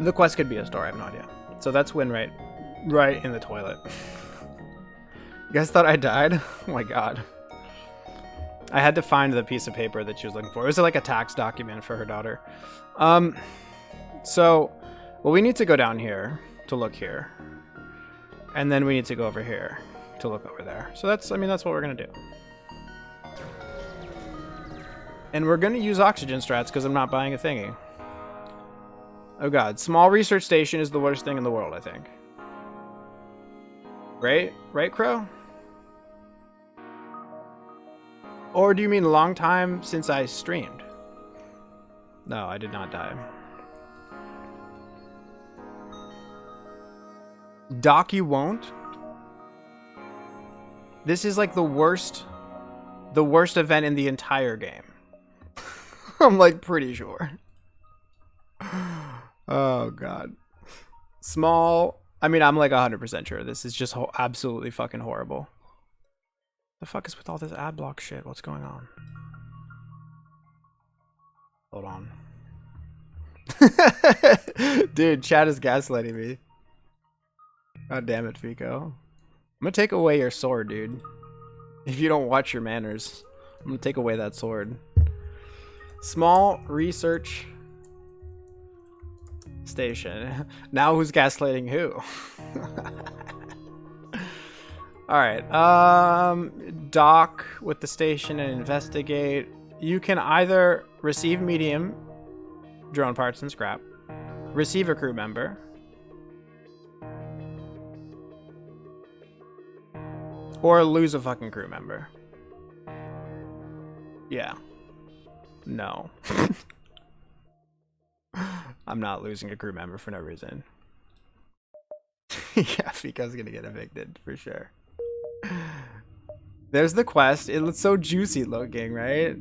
The quest could be a store, I have no idea. So that's win rate. Right in the toilet. You guys thought I died? Oh my god. I had to find the piece of paper that she was looking for. It was like a tax document for her daughter. So, well, we need to go down here to look here. And then we need to go over here to look over there. So that's, I mean, that's what we're going to do. And we're going to use oxygen strats because I'm not buying a thingy. Oh god, small research station is the worst thing in the world, I think. Right? Right, Crow? Or do you mean long time since I streamed? No, I did not die. Doc, you won't? This is like the worst event in the entire game. I'm like pretty sure. Oh god. Small. I mean, I'm like 100% sure this is just absolutely fucking horrible. The fuck is with all this ad block shit? What's going on? Hold on. Dude, chat is gaslighting me. God damn it, Fico. I'm gonna take away your sword, dude. If you don't watch your manners, I'm gonna take away that sword. Small research station. Now who's gaslighting who? Alright, dock with the station and investigate. You can either receive medium drone parts and scrap, receive a crew member, or lose a fucking crew member. Yeah. No. I'm not losing a crew member for no reason. Yeah, Fico's gonna get evicted for sure. There's the quest. It looks so juicy looking, right?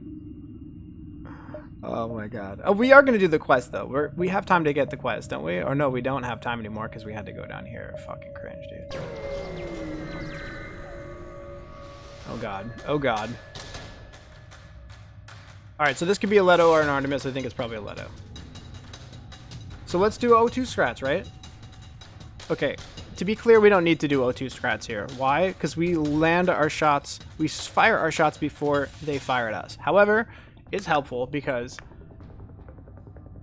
Oh my god. Oh, we are gonna do the quest though. We have time to get the quest, don't we? Or no, we don't have time anymore because we had to go down here. Fucking cringe, dude. Oh god. Oh god. Alright, so this could be a Leto or an Artemis. I think it's probably a Leto. So let's do O2 strats, right? Okay. To be clear, we don't need to do O2 strats here. Why? Because we land our shots, we fire our shots before they fire at us. However, it's helpful because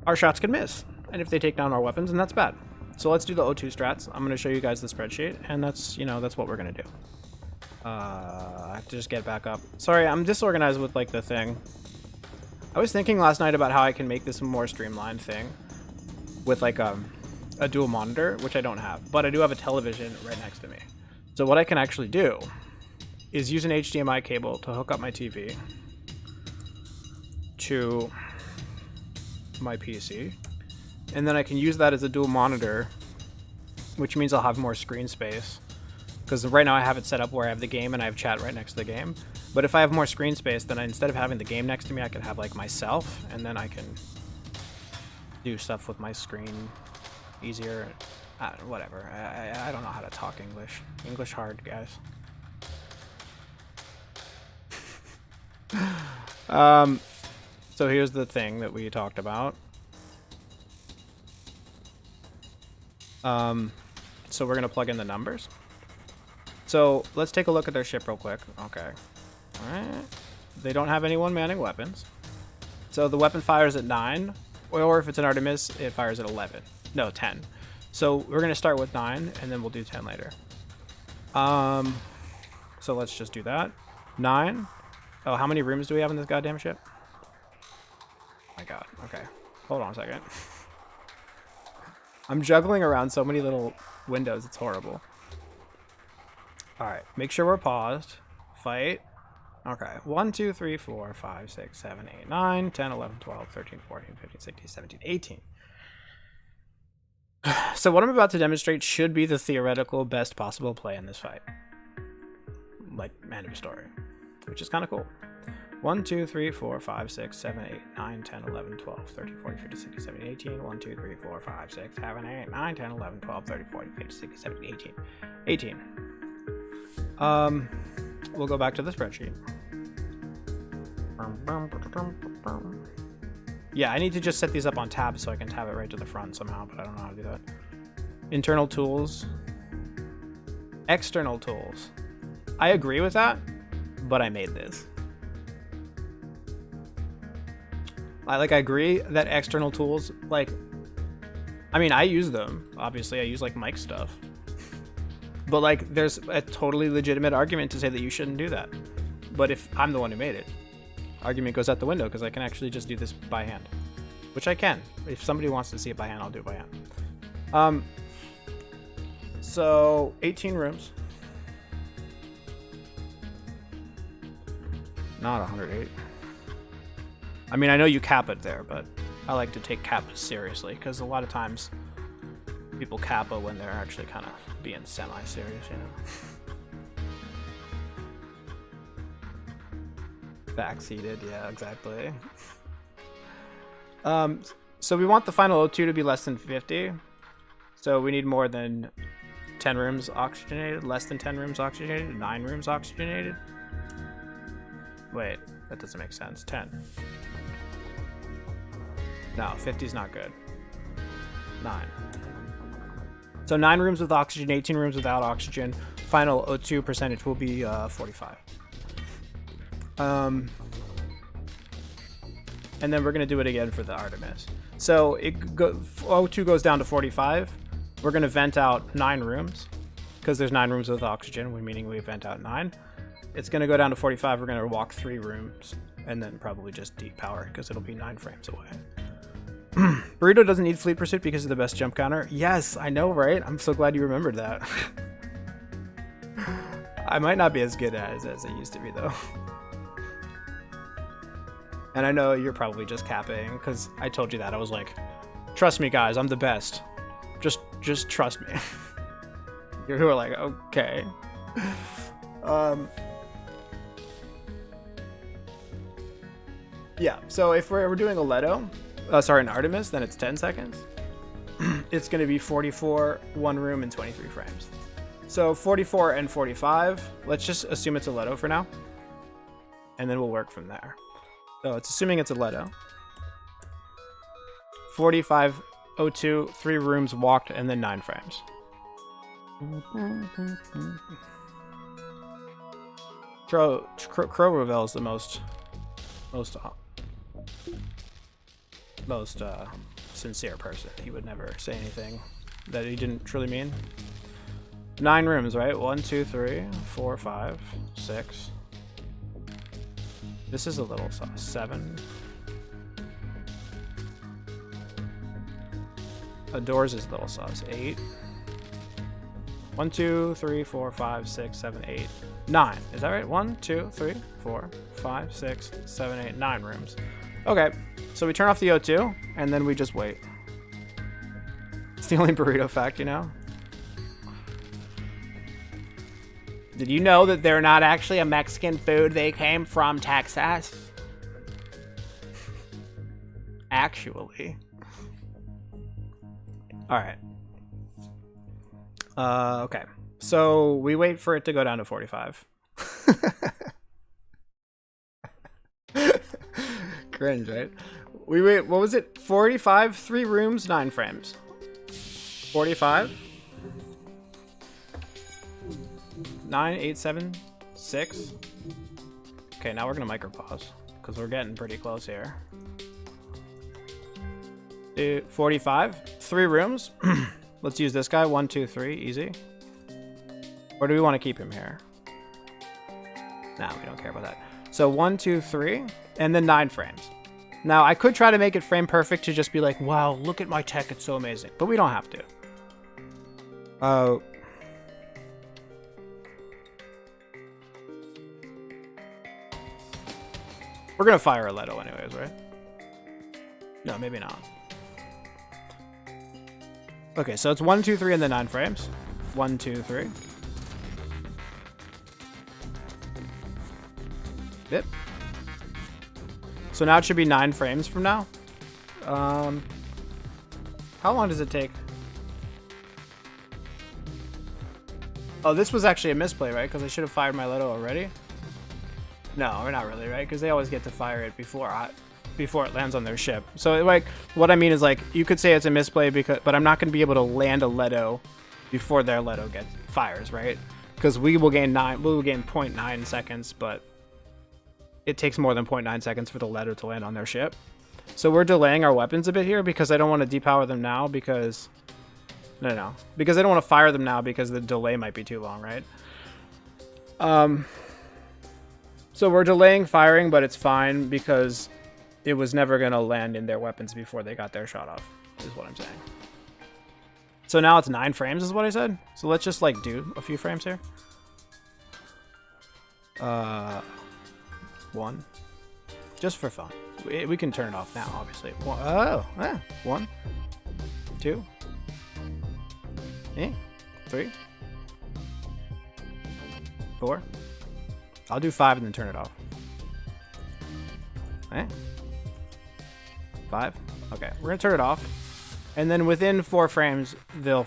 our shots can miss. And if they take down our weapons, then that's bad. So let's do the O2 strats. I'm going to show you guys the spreadsheet, and that's, you know, that's what we're going to do. I have to just get back up. Sorry, I'm disorganized with, like, the thing. I was thinking last night about how I can make this a more streamlined thing with, like, a dual monitor, which I don't have, but I do have a television right next to me. So what I can actually do is use an HDMI cable to hook up my TV to my PC, and then I can use that as a dual monitor, which means I'll have more screen space, because right now I have it set up where I have the game and I have chat right next to the game. But if I have more screen space, then instead of having the game next to me, I can have like myself, and then I can do stuff with my screen easier. Whatever. I don't know how to talk English. English hard, guys. So here's the thing that we talked about. So we're gonna plug in the numbers. So let's take a look at their ship real quick. Okay. Alright. They don't have anyone manning weapons. So the weapon fires at 9, or if it's an Artemis, it fires at 11. No, 10. So we're gonna start with 9, and then we'll do 10 later. So let's just do that. 9. Oh, how many rooms do we have in this goddamn ship? Oh my god. Okay. Hold on a second. I'm juggling around so many little windows, it's horrible. Alright, make sure we're paused. Fight. Okay. 1, 2, 3, 4, 5, 6, 7, 8, 9, 10, 11, 12, 13, 14, 15, 16, 17, 18. So what I'm about to demonstrate should be the theoretical best possible play in this fight. Like, end of story. Which is kind of cool. 1, 2, 3, 4, 5, 6, 7, 8, 9, 10, 11, 12, 13, 14, 15, 16, 17, 18. 1, 2, 3, 4, 5, 6, 7, 8, 9, 10, 11, 12, 13, 14, 15, 16, 17, 18. 18. We'll go back to the spreadsheet. Yeah, I need to just set these up on tabs so I can tab it right to the front somehow, but I don't know how to do that. Internal tools. External tools. I agree with that, but I made this. I agree that external tools, like, I mean, I use them. Obviously, I use, like, mic stuff. But, like, there's a totally legitimate argument to say that you shouldn't do that. But if I'm the one who made it, argument goes out the window because I can actually just do this by hand. Which I can. If somebody wants to see it by hand, I'll do it by hand. So, 18 rooms. Not 108. I mean, I know you cap it there, but I like to take cap seriously because a lot of times people kappa when they're actually kind of being semi-serious, you know. Backseated, yeah, exactly. So we want the final O2 to be less than 50. So we need more than 10 rooms oxygenated, less than 10 rooms oxygenated, 9 rooms oxygenated. Wait, that doesn't make sense. 10. No, 50 is not good. 9. So 9 rooms with oxygen, 18 rooms without oxygen. Final O2 percentage will be 45. And then we're going to do it again for the Artemis. So O2 goes down to 45. We're going to vent out 9 rooms because there's 9 rooms with oxygen, meaning we vent out 9. It's going to go down to 45. We're going to walk 3 rooms and then probably just deep power because it'll be 9 frames away. Burrito doesn't need Fleet Pursuit because of the best jump counter. Yes, I know, right? I'm so glad you remembered that. I might not be as good as I used to be, though. And I know you're probably just capping because I told you that. I was like, trust me, guys, I'm the best. Just trust me. You were like, okay. Yeah, so if we're doing a Leto, an Artemis, then it's 10 seconds. It's going to be 44, 1 room, and 23 frames. So 44 and 45, let's just assume it's a Leto for now. And then we'll work from there. So it's assuming it's a Leto. 45, O2, 3 rooms walked, and then 9 frames. Crow Revel is the most sincere person. He would never say anything that he didn't truly mean. 9 rooms, right? 1, 2, 3, 4, 5, 6. This is a little sauce. 7. Doors is little sauce. 8. 1, 2, 3, 4, 5, 6, 7, 8, 9. Is that right? 1, 2, 3, 4, 5, 6, 7, 8, 9 rooms. Okay, so we turn off the O2 and then we just wait. It's the only burrito fact, you know? Did you know that they're not actually a Mexican food? They came from Texas. Actually. Alright. Okay. So we wait for it to go down to 45. Cringe, right? We wait, what was it? 45, 3 rooms, 9 frames. 45. 9, 8, 7, 6. Okay, now we're gonna micro pause because we're getting pretty close here. 45, 3 rooms. Let's use this guy. 1, 2, 3, easy. Or do we want to keep him here? Nah, we don't care about that. So 1, 2, 3, and then 9 frames. Now I could try to make it frame perfect to just be like, wow, look at my tech, it's so amazing. But we don't have to. We're gonna fire a Leto anyways, right? No, maybe not. Okay, so it's 1, 2, 3, and then 9 frames. 1, 2, 3. Yep. So now it should be 9 frames from now. How long does it take? Oh, this was actually a misplay, right? Because I should have fired my Leto already. No, we're not really, right? Because they always get to fire it before it lands on their ship. So like, what I mean is like, you could say it's a misplay but I'm not going to be able to land a Leto before their Leto fires, right? Because we will gain 0.9 seconds, but it takes more than 0.9 seconds for the Leto to land on their ship. So we're delaying our weapons a bit here because I don't want to depower them now because because I don't want to fire them now because the delay might be too long, right? So we're delaying firing, but it's fine because it was never going to land in their weapons before they got their shot off, is what I'm saying. So now it's 9 frames is what I said. So let's just like do a few frames here. 1. Just for fun. We can turn it off now, obviously. 1, 2, 3, 4. I'll do 5 and then turn it off. 5. Okay, we're gonna turn it off, and then within 4 frames, they'll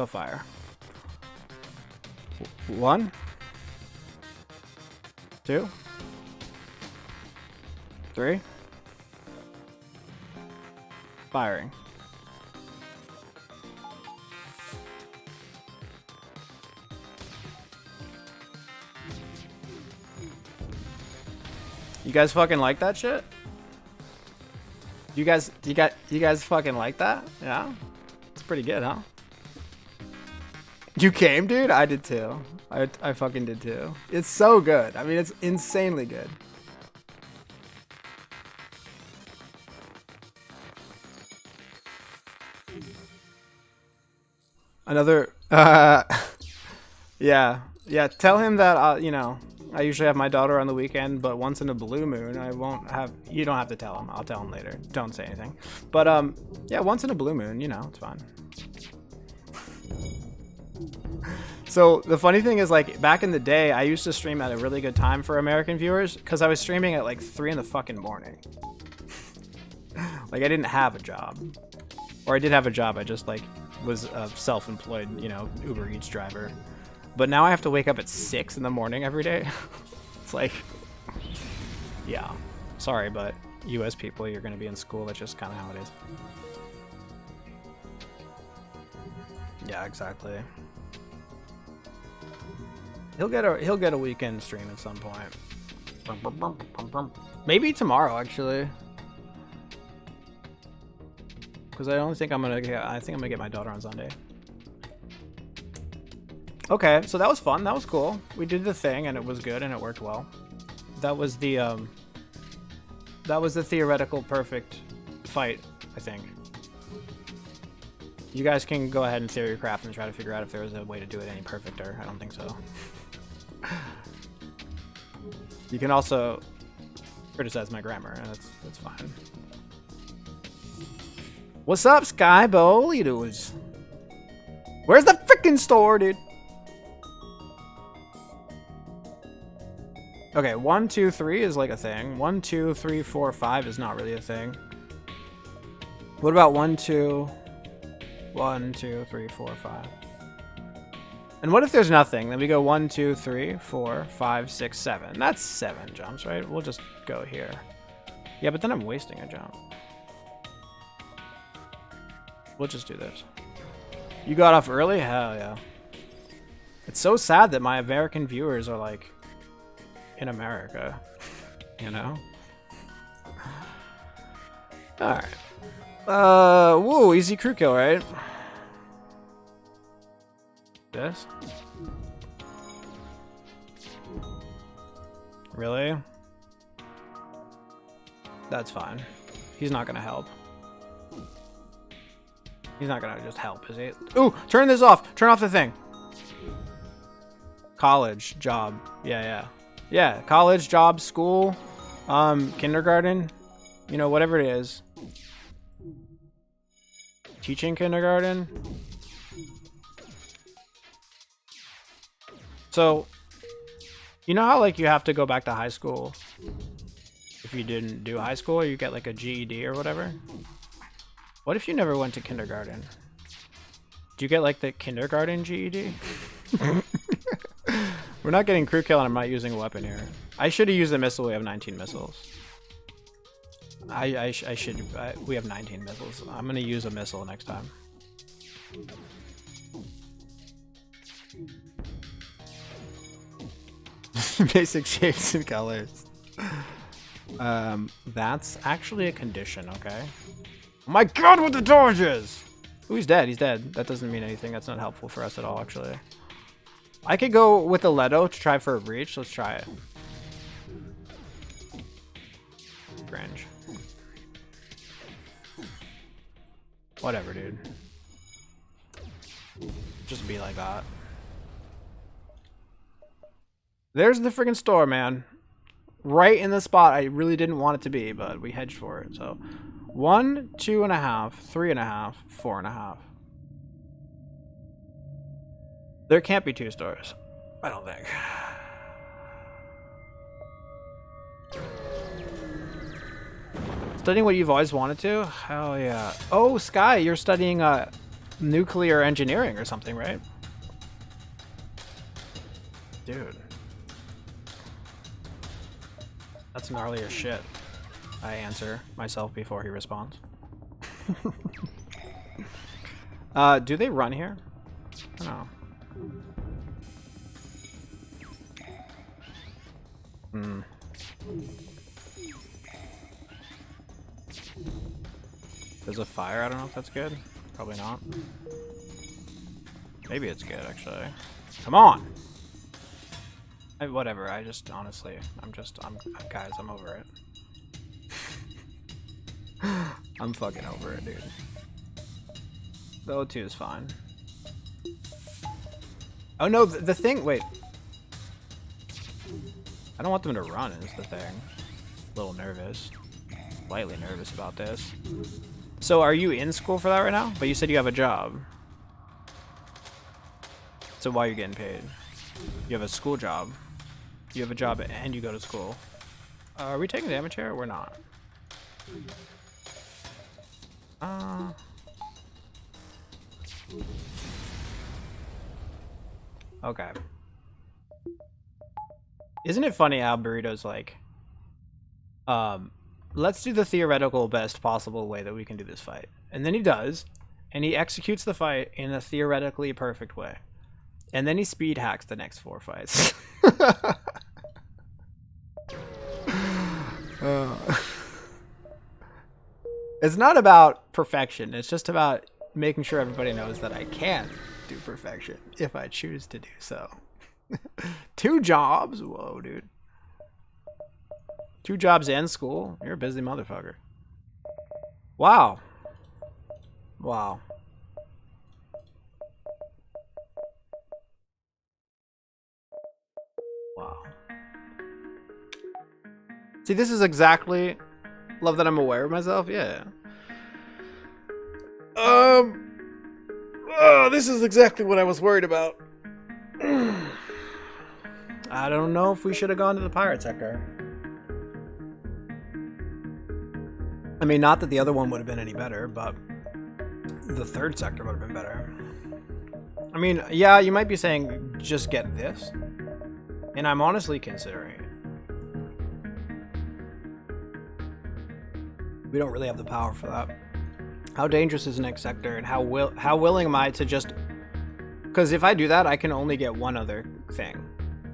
fire. 1, 2, 3. Firing. You guys fucking like that shit? You guys fucking like that? Yeah? It's pretty good, huh? You came, dude? I did too. I fucking did too. It's so good. I mean, it's insanely good. Another, yeah, tell him that, you know, I usually have my daughter on the weekend, but once in a blue moon, I won't have, you don't have to tell him, I'll tell him later, don't say anything. But, yeah, once in a blue moon, you know, it's fine. So, the funny thing is, like, back in the day, I used to stream at a really good time for American viewers, because I was streaming at, like, 3 in the fucking morning. Like, I didn't have a job. Or I did have a job, I just, like, was a self-employed, you know, Uber Eats driver. But now I have to wake up at 6 in the morning every day. It's like, yeah, sorry, but US people, you're gonna be in school. That's just kind of how it is. Yeah, exactly. He'll get a weekend stream at some point. Maybe tomorrow, actually. Because I don't think I'm gonna get. I think I'm gonna get my daughter on Sunday. Okay, so that was fun. That was cool. We did the thing, and it was good, and it worked well. That was the theoretical perfect fight, I think. You guys can go ahead and theorycraft and try to figure out if there was a way to do it any perfecter. I don't think so. You can also criticize my grammar, and that's fine. What's up, Skybo? What are you doing? Where's the freaking store, dude? Okay, 1, 2, 3 is like a thing. 1, 2, 3, 4, 5 is not really a thing. What about 1, 2, 1, 2, 3, 4, 5? And what if there's nothing? Then we go 1, 2, 3, 4, 5, 6, 7. That's 7 jumps, right? We'll just go here. Yeah, but then I'm wasting a jump. We'll just do this. You got off early? Hell yeah. It's so sad that my American viewers are like in America, you know? Alright. Whoa, easy crew kill, right? This? Really? That's fine. He's not gonna help. He's not gonna just help, is he? Ooh, turn this off! Turn off the thing! College, job. Yeah. Yeah, college, job, school, kindergarten. You know, whatever it is. Teaching kindergarten. So, you know how, like, you have to go back to high school if you didn't do high school, or you get, like, a GED or whatever? What if you never went to kindergarten? Do you get, like, the kindergarten GED? We're not getting crew kill and I'm not using a weapon here. I should have used a missile. We have 19 missiles. I should. We have 19 missiles. I'm going to use a missile next time. Basic shapes and colors. That's actually a condition, okay? Oh my god, what the dodges! Ooh, he's dead. He's dead. That doesn't mean anything. That's not helpful for us at all, actually. I could go with a Leto to try for a breach. Let's try it. Cringe. Whatever, dude. Just be like that. There's the freaking store, man. Right in the spot I really didn't want it to be, but we hedged for it. So 1, 2.5, 3.5, 4.5. There can't be 2 stores. I don't think. Studying what you've always wanted to? Hell yeah. Oh, Sky, you're studying nuclear engineering or something, right? Dude. That's gnarly as shit. I answer myself before he responds. Do they run here? I don't know. Hmm. There's a fire. I don't know if that's good. Probably not. Maybe it's good, actually. Come on! Whatever. I just, honestly, guys, I'm over it. I'm fucking over it, dude. The O2 is fine. Oh no, the thing, wait. I don't want them to run, is the thing. A little nervous. Slightly nervous about this. So are you in school for that right now? But you said you have a job. So why are you getting paid? You have a school job. You have a job and you go to school. Are we taking damage here or we're not? Okay. Isn't it funny how Burrito's like, let's do the theoretical best possible way that we can do this fight. And then he does, and he executes the fight in a theoretically perfect way. And then he speed hacks the next 4 fights. It's not about perfection. It's just about making sure everybody knows that I can do perfection if I choose to do so. 2 jobs? Whoa, dude. 2 jobs and school? You're a busy motherfucker. Wow. Wow. Wow. See, this is exactly... Love that I'm aware of myself? Yeah. Oh, this is exactly what I was worried about. I don't know if we should have gone to the pirate sector. I mean, not that the other one would have been any better, but the 3rd sector would have been better. I mean, yeah, you might be saying just get this, and I'm honestly considering it. We don't really have the power for that. How dangerous is the next sector, and how willing am I to just... Because if I do that, I can only get one other thing.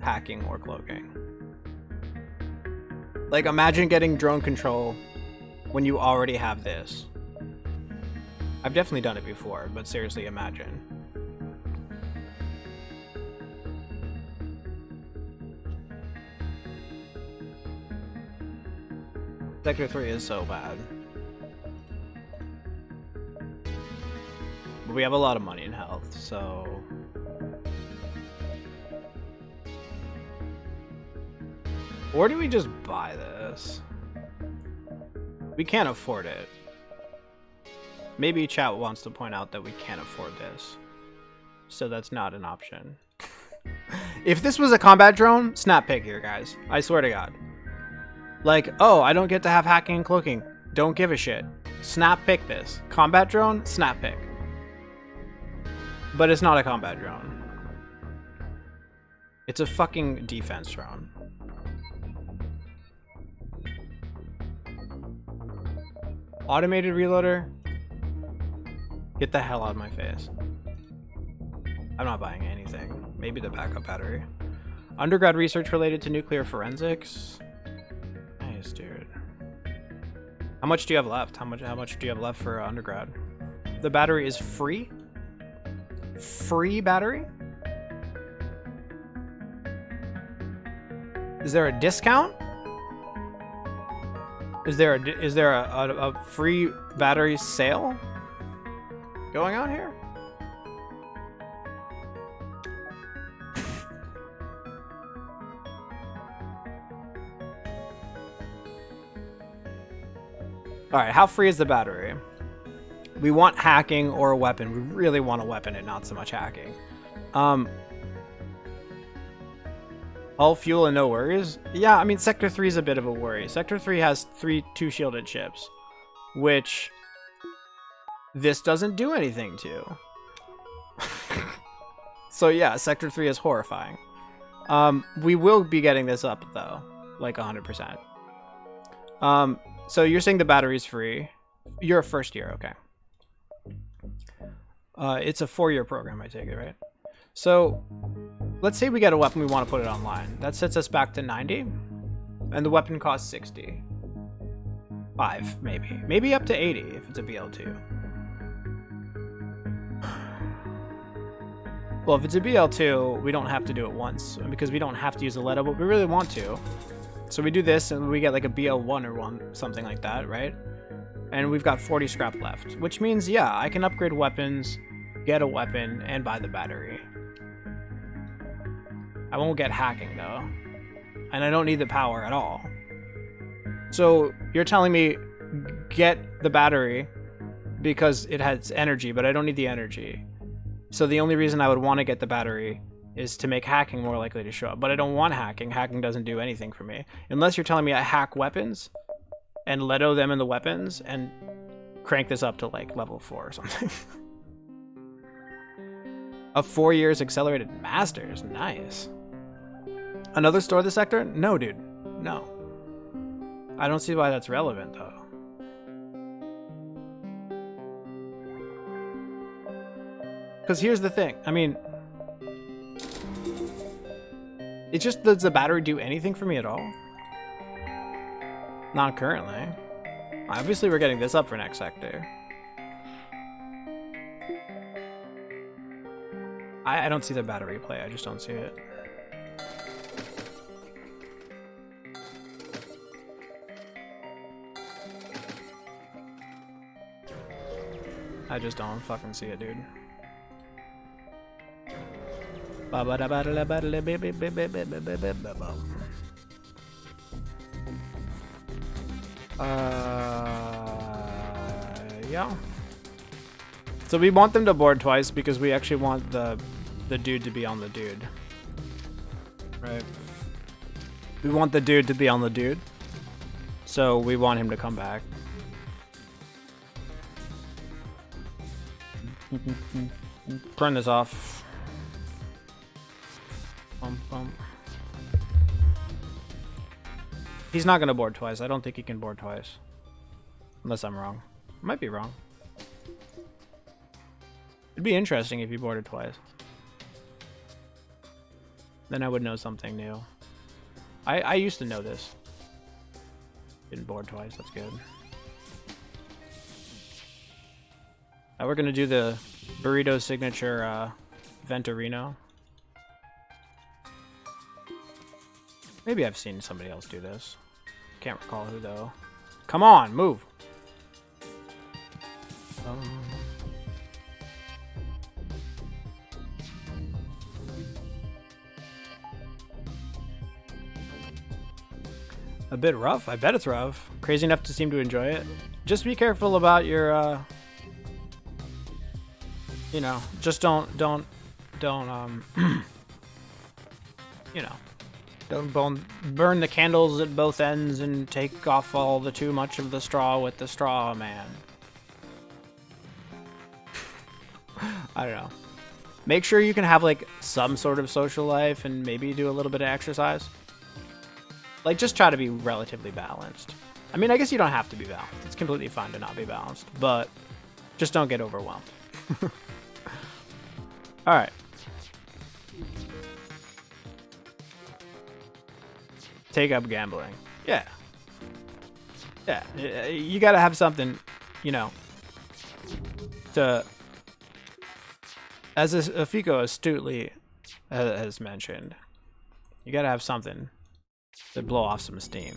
Hacking or cloaking. Like, imagine getting drone control when you already have this. I've definitely done it before, but seriously, imagine. Sector 3 is so bad. But we have a lot of money in health, so... Or do we just buy this? We can't afford it. Maybe chat wants to point out that we can't afford this. So that's not an option. If this was a combat drone, snap pick here, guys. I swear to God. Like, oh, I don't get to have hacking and cloaking. Don't give a shit. Snap pick this. Combat drone, snap pick. But it's not a combat drone. It's a fucking defense drone. Automated reloader? Get the hell out of my face. I'm not buying anything. Maybe the backup battery. Undergrad research related to nuclear forensics? Nice, dude. How much do you have left? How much do you have left for undergrad? The battery is free? Free battery? Is there a discount? Is there a free battery sale going on here? Alright, how free is the battery? We want hacking or a weapon. We really want a weapon and not so much hacking. All fuel and no worries? Yeah, I mean, Sector 3 is a bit of a worry. Sector 3 has two shielded ships, which this doesn't do anything to. So yeah, Sector 3 is horrifying. We will be getting this up, though, like 100%. So you're saying the battery's free. You're a first year, okay. It's a 4-year program, I take it, right? So let's say we get a weapon, we want to put it online. That sets us back to 90, and the weapon costs 60. 5, maybe. Maybe up to 80 if it's a BL2. Well, if it's a BL2, we don't have to do it once, because we don't have to use the Leto, but we really want to. So we do this, and we get like a BL1 or something like that, right? And we've got 40 scrap left, which means, yeah, I can upgrade weapons, get a weapon, and buy the battery. I won't get hacking, though. And I don't need the power at all. So you're telling me get the battery because it has energy, but I don't need the energy. So the only reason I would want to get the battery is to make hacking more likely to show up. But I don't want hacking. Hacking doesn't do anything for me. Unless you're telling me I hack weapons and Leto them in the weapons and crank this up to like level 4 or something. A 4 years accelerated masters. Nice. Another store the sector? No, dude. No. I don't see why that's relevant, though. Because here's the thing. I mean, it just, does the battery do anything for me at all? Not currently. Obviously, we're getting this up for next sector. I don't see the battery play. I just don't see it. I just don't fucking see it, dude. Yeah. So we want them to board twice because we actually want the dude to be on the dude. Right. We want the dude to be on the dude. So we want him to come back. Turn this off. He's not gonna board twice. I don't think he can board twice. Unless I'm wrong. I might be wrong. It'd be interesting if he boarded twice. Then I would know something new. I used to know this. Didn't board twice, that's good. Now we're gonna do the burrito signature Venturino. Maybe I've seen somebody else do this. Can't recall who though. Come on, move. A bit rough? I bet it's rough. Crazy enough to seem to enjoy it. Just be careful about your you know, just don't you know, don't burn the candles at both ends and take off all the too much of the straw with the straw, man. I don't know. Make sure you can have like some sort of social life and maybe do a little bit of exercise. Like, just try to be relatively balanced. I mean, I guess you don't have to be balanced. It's completely fine to not be balanced, but just don't get overwhelmed. All right. Take up gambling. Yeah. Yeah. You gotta have something, you know, to, as Afiko astutely has mentioned, you gotta have something to blow off some steam.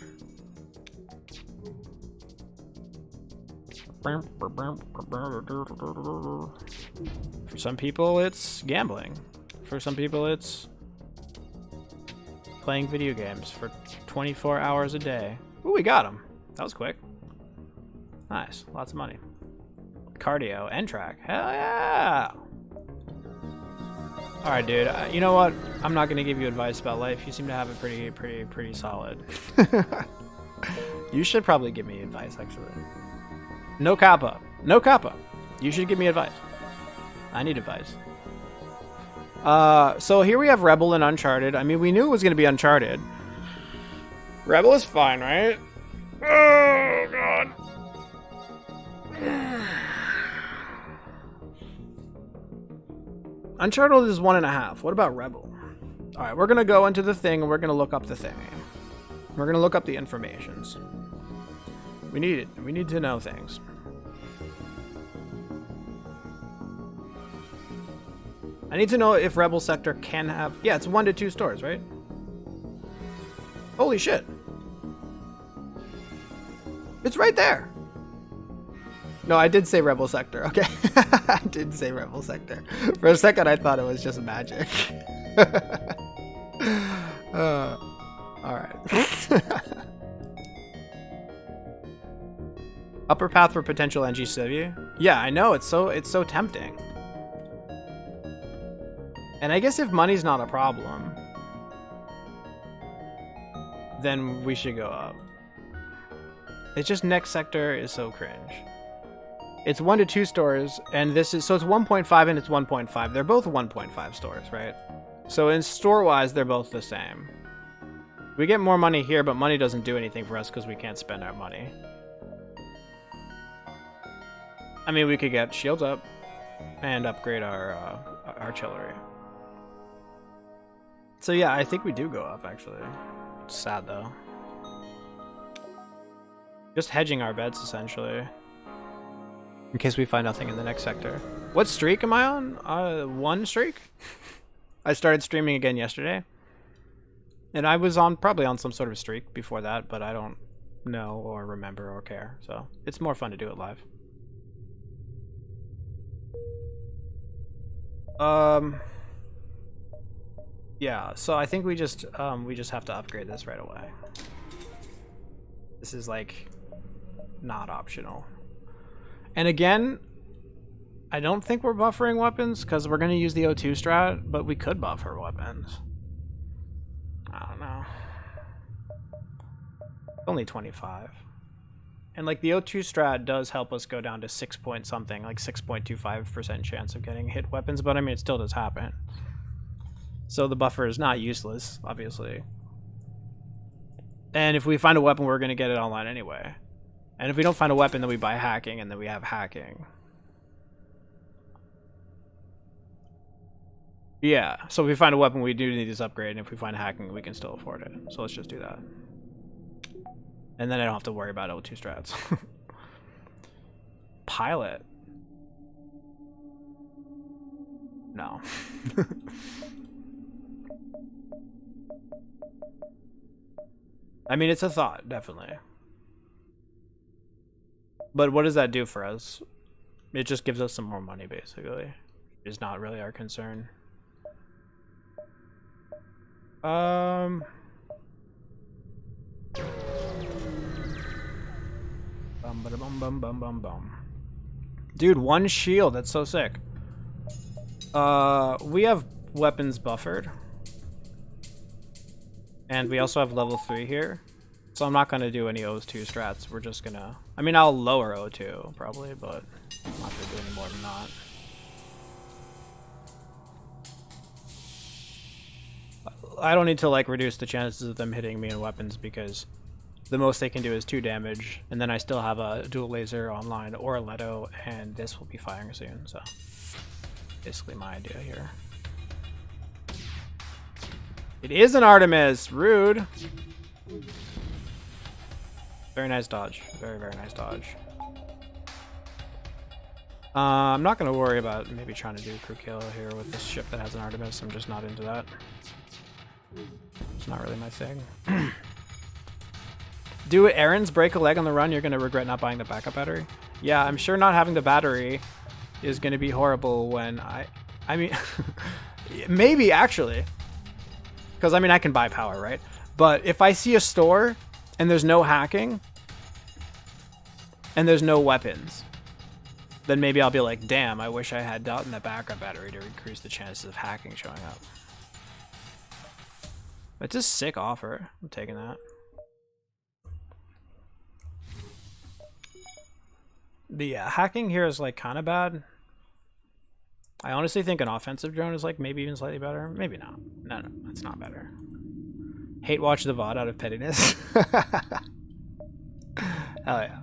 For some people, it's gambling. For some people, it's playing video games for 24 hours a day. Ooh, we got him. That was quick. Nice. Lots of money. Cardio and track. Hell yeah! All right, dude. You know what? I'm not gonna give you advice about life. You seem to have it pretty solid. You should probably give me advice, actually. No kappa. No kappa. You should give me advice. I need advice. So here we have Rebel and Uncharted. I mean, we knew it was gonna be Uncharted. Rebel is fine, right? Oh god. Uncharted is 1.5. What about Rebel? Alright, we're gonna go into the thing and we're gonna look up the thing. We're gonna look up the informations. We need it. We need to know things. I need to know if Rebel Sector can have... Yeah, it's 1 to 2 stores, right? Holy shit. It's right there. No, I did say Rebel Sector. Okay. I did say Rebel Sector. For a second, I thought it was just magic. Alright. Upper path for potential NG Civvy? Yeah, I know. It's so tempting. And I guess if money's not a problem, then we should go up. It's just next sector is so cringe. It's 1 to 2 stores, and this is, so it's 1.5 and it's 1.5. They're both 1.5 stores, right? So in store-wise, they're both the same. We get more money here, but money doesn't do anything for us because we can't spend our money. I mean, we could get shields up and upgrade our artillery. So yeah, I think we do go up, actually. It's sad, though. Just hedging our bets, essentially. In case we find nothing in the next sector. What streak am I on? 1 streak? I started streaming again yesterday. And I was probably on some sort of streak before that, but I don't know or remember or care. So it's more fun to do it live. Yeah, so I think we just have to upgrade this right away. This is like not optional. And again, I don't think we're buffering weapons because we're going to use the O2 strat, but we could buffer weapons. I don't know. Only 25. And like the O2 strat does help us go down to 6 point something, like 6.25% chance of getting hit weapons, but I mean, it still does happen. So the buffer is not useless, obviously. And if we find a weapon, we're going to get it online anyway. And if we don't find a weapon, then we buy hacking, and then we have hacking. Yeah, so if we find a weapon, we do need this upgrade, and if we find hacking, we can still afford it. So let's just do that. And then I don't have to worry about O2 strats. Pilot. No. I mean, it's a thought, definitely. But what does that do for us? It just gives us some more money, basically. It's not really our concern. Bum, bum, bum, bum, bum, bum. Dude, 1 shield. That's so sick. We have weapons buffered. And we also have level 3 here. So I'm not going to do any O2 strats. We're just going to... I mean, I'll lower O2, probably, but I'm not going to do any more than that. I don't need to, like, reduce the chances of them hitting me in weapons because the most they can do is 2 damage. And then I still have a dual laser online or a Leto, and this will be firing soon. So, basically my idea here. It is an Artemis! Rude! Very nice dodge. Very, very nice dodge. I'm not going to worry about maybe trying to do crew kill here with this ship that has an Artemis. I'm just not into that. It's not really my thing. Do errands, break a leg on the run, you're going to regret not buying the backup battery? Yeah, I'm sure not having the battery is going to be horrible when I mean, maybe actually. Because, I mean, I can buy power, right? But if I see a store and there's no hacking and there's no weapons, then maybe I'll be like, damn, I wish I had gotten that backup battery to increase the chances of hacking showing up. It's a sick offer. I'm taking that. The hacking here is like kind of bad. I honestly think an offensive drone is like maybe even slightly better. Maybe not. No, it's not better. Hate watch the VOD out of pettiness. Hell yeah.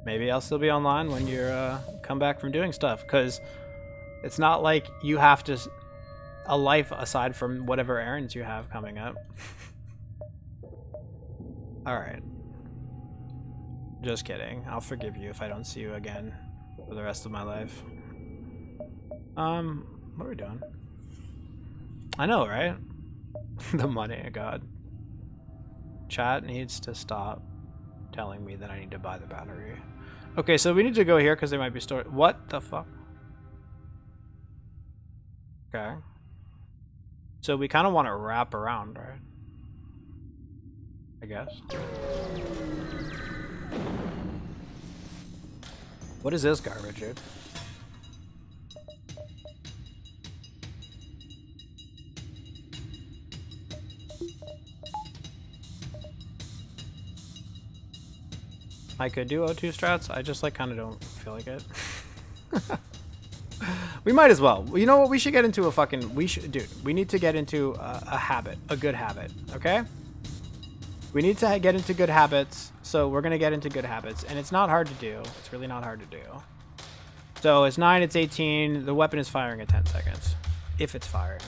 Maybe I'll still be online when you're come back from doing stuff, because it's not like you have to a life aside from whatever errands you have coming up. All right. Just kidding. I'll forgive you if I don't see you again for the rest of my life. What are we doing? I know, right? The money, God. Chat needs to stop telling me that I need to buy the battery. Okay, so we need to go here because they might be stored. What the fuck? Okay. So we kind of want to wrap around, right? I guess. What is this garbage, dude? I could do O2 strats. I just like kind of don't feel like it. We might as well. You know what? We should get into a fucking. Dude. We need to get into a habit, a good habit. Okay. We need to get into good habits. So we're gonna get into good habits, and it's not hard to do. It's really not hard to do. So it's 9. It's 18. The weapon is firing at 10 seconds, if it's firing.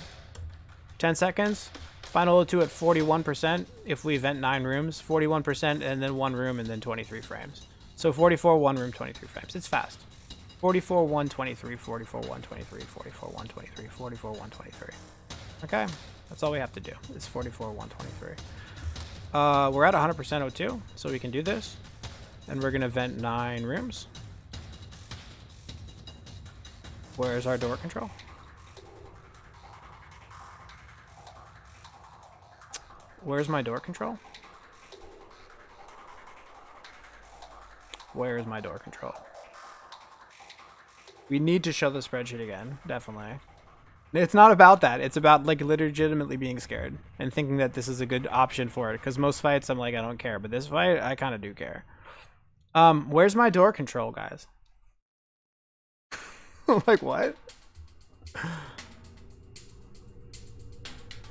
10 seconds. Final O2 at 41% if we vent 9 rooms, 41% and then 1 room and then 23 frames. So 44, 1 room, 23 frames. It's fast. 44, 1, 23, 44, 1, 23, 44, 1, 23, 44, 1, 23. Okay, that's all we have to do. It's 44, 1, 23. We're at 100% O2, so we can do this. And we're gonna vent 9 rooms. Where's our door control? Where's my door control? Where's my door control? We need to show the spreadsheet again, definitely. It's not about that. It's about like legitimately being scared and thinking that this is a good option for it. Because most fights I'm like, I don't care. But this fight, I kind of do care. Where's my door control, guys? Like what?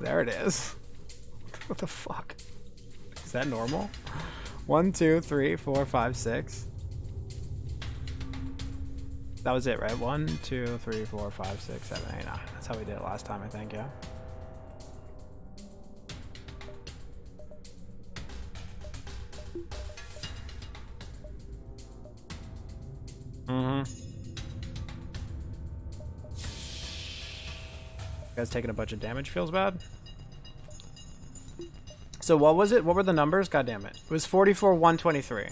There it is. What the fuck? Is that normal? 1, 2, 3, 4, 5, 6. That was it, right? 1, 2, 3, 4, 5, 6, 7, 8, 9. That's how we did it last time, I think, yeah. Mm-hmm. You guys taking a bunch of damage feels bad. So what was it? What were the numbers? God damn it. It was 44, 123.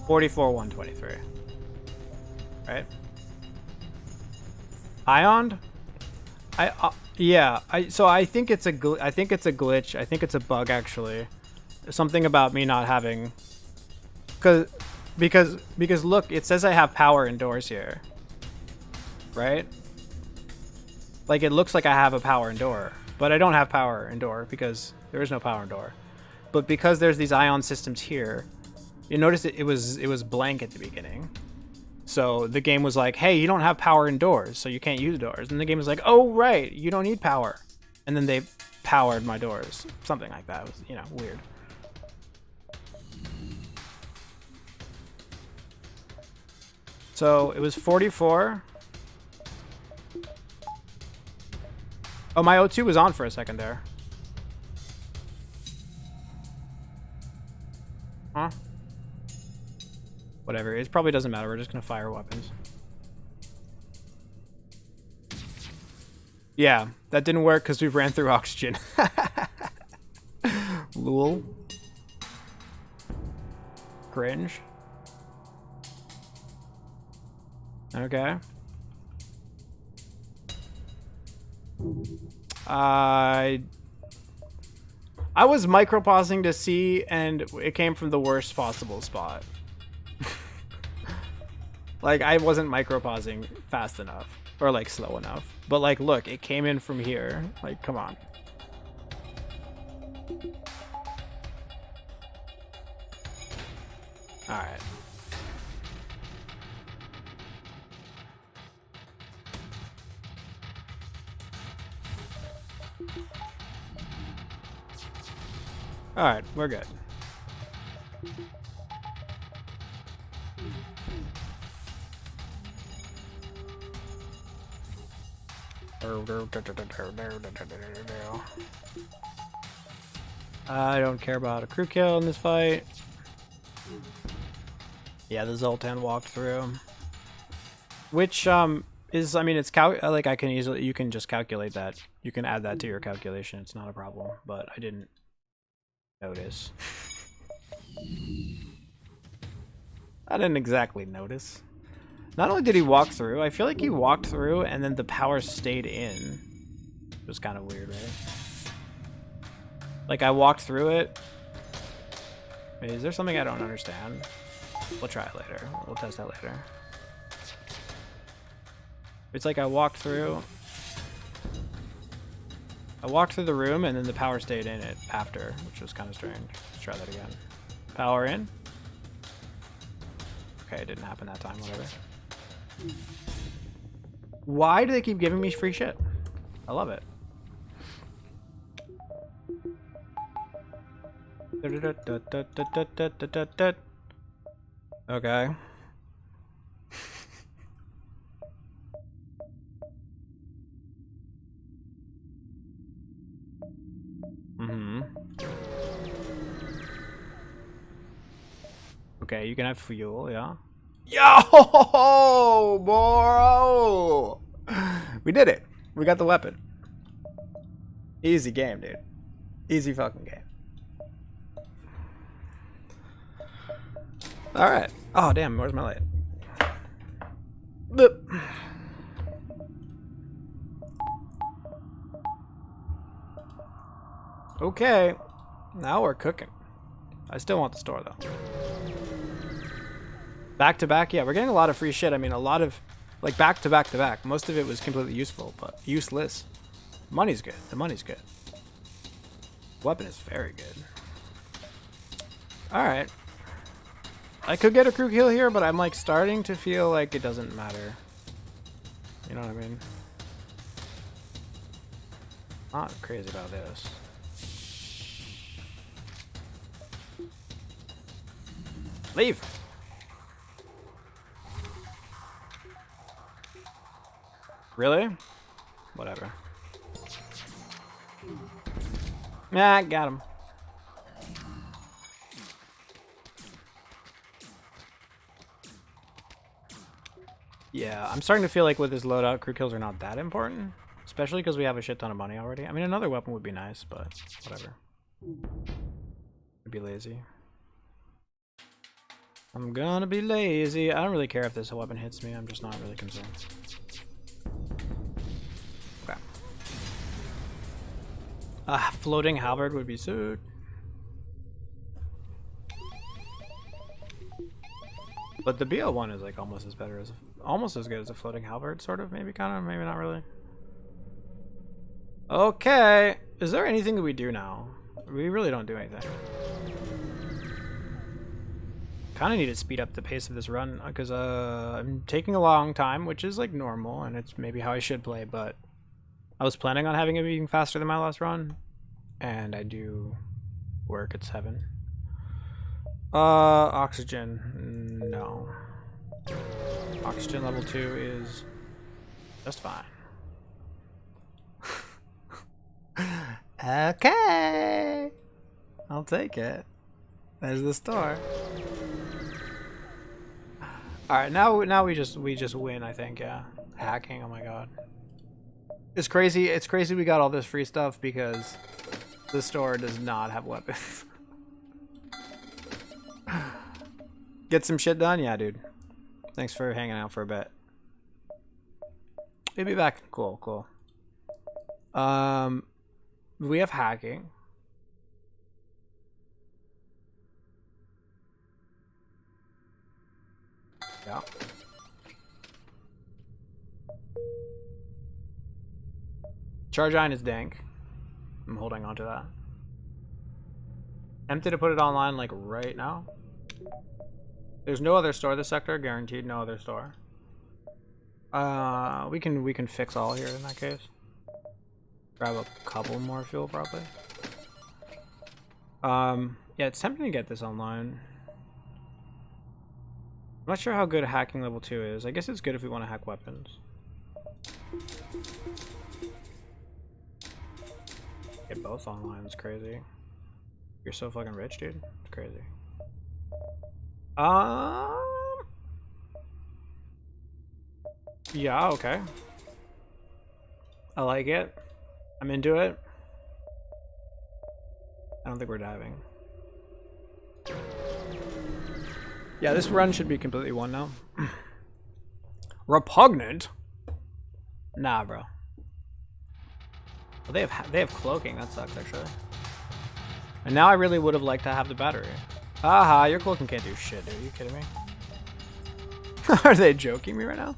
44, 123. Right? Ioned? Yeah. So I think it's a glitch. I think it's a bug actually. Something about me not having because look, it says I have power indoors here. Right? Like it looks like I have a power indoor, but I don't have power indoor because there is no power indoor. But because there's these ion systems here, you notice it was blank at the beginning. So the game was like, hey, you don't have power indoors, so you can't use doors. And the game was like, oh right, you don't need power. And then they powered my doors. Something like that. It was, you know, weird. So it was 44. Oh, my O2 was on for a second there. Huh? Whatever. It probably doesn't matter. We're just going to fire weapons. Yeah, that didn't work because we ran through oxygen. Lul. Cringe. Okay. I was micropausing to see, and it came from the worst possible spot. Like, I wasn't micropausing fast enough. Or, like, slow enough. But, like, look, it came in from here. Like, come on. Alright. Alright, we're good. I don't care about a crew kill in this fight. Yeah, the Zoltan walked through. Which, is, I mean, it's like, I can easily, you can just calculate that. You can add that to your calculation. It's not a problem, but I didn't notice. I didn't exactly notice. Not only did he walk through, I feel like he walked through and then the power stayed in. It was kind of weird, right? Like, I walked through it. Wait, is there something I don't understand? We'll try it later. We'll test that later. It's like I walked through the room and then the power stayed in it after, which was kind of strange. Let's try that again. Power in. Okay, it didn't happen that time, whatever. Why do they keep giving me free shit? I love it. Okay. Okay, you can have fuel, yeah. Yo, bro! We did it. We got the weapon. Easy game, dude. Easy fucking game. Alright. Oh, damn, where's my light? Boop. Okay. Now we're cooking. I still want the store, though. Back to back, yeah, we're getting a lot of free shit. I mean, a lot of, like, back to back to back. Most of it was completely useful, but useless. Money's good. The money's good. Weapon is very good. Alright. I could get a crew kill here, but I'm, like, starting to feel like it doesn't matter. You know what I mean? Not crazy about this. Leave! Really? Whatever. Nah, got him. Yeah, I'm starting to feel like with this loadout, crew kills are not that important. Especially because we have a shit ton of money already. I mean, another weapon would be nice, but whatever. I'd be lazy. I'm gonna be lazy. I don't really care if this weapon hits me. I'm just not really concerned. Floating halberd would be sick. But the BL1 is like almost as better as almost as good as a floating halberd, sort of, maybe, kind of, maybe not really. Okay, is there anything that we do now? We really don't do anything. Kind of need to speed up the pace of this run because I'm taking a long time, which is like normal, and it's maybe how I should play, but I was planning on having it being faster than my last run, and I do work at 7. Oxygen, no. Oxygen level 2 is just fine. Okay, I'll take it. There's the store. All right, now we just win, I think. Yeah, hacking. Oh my god. It's crazy. It's crazy we got all this free stuff because the store does not have weapons. Get some shit done? Yeah, dude. Thanks for hanging out for a bit. We'll be back. Cool, cool. We have hacking. Yeah. Charge Iron is dank. I'm holding on to that. Tempted to put it online like right now. There's no other store this sector, guaranteed no other store. We can fix all here in that case. Grab a couple more fuel probably. Yeah, it's tempting to get this online. I'm not sure how good hacking level 2 is. I guess it's good if we want to hack weapons. Get both online, it's crazy. You're so fucking rich, dude. It's crazy. Yeah, okay. I like it. I'm into it. I don't think we're diving. Yeah, this run should be completely won now. Repugnant? Nah, bro. Well, they have cloaking. That sucks, actually. And now I really would have liked to have the battery. Haha, your cloaking can't do shit, dude. Are you kidding me? Are they joking me right now?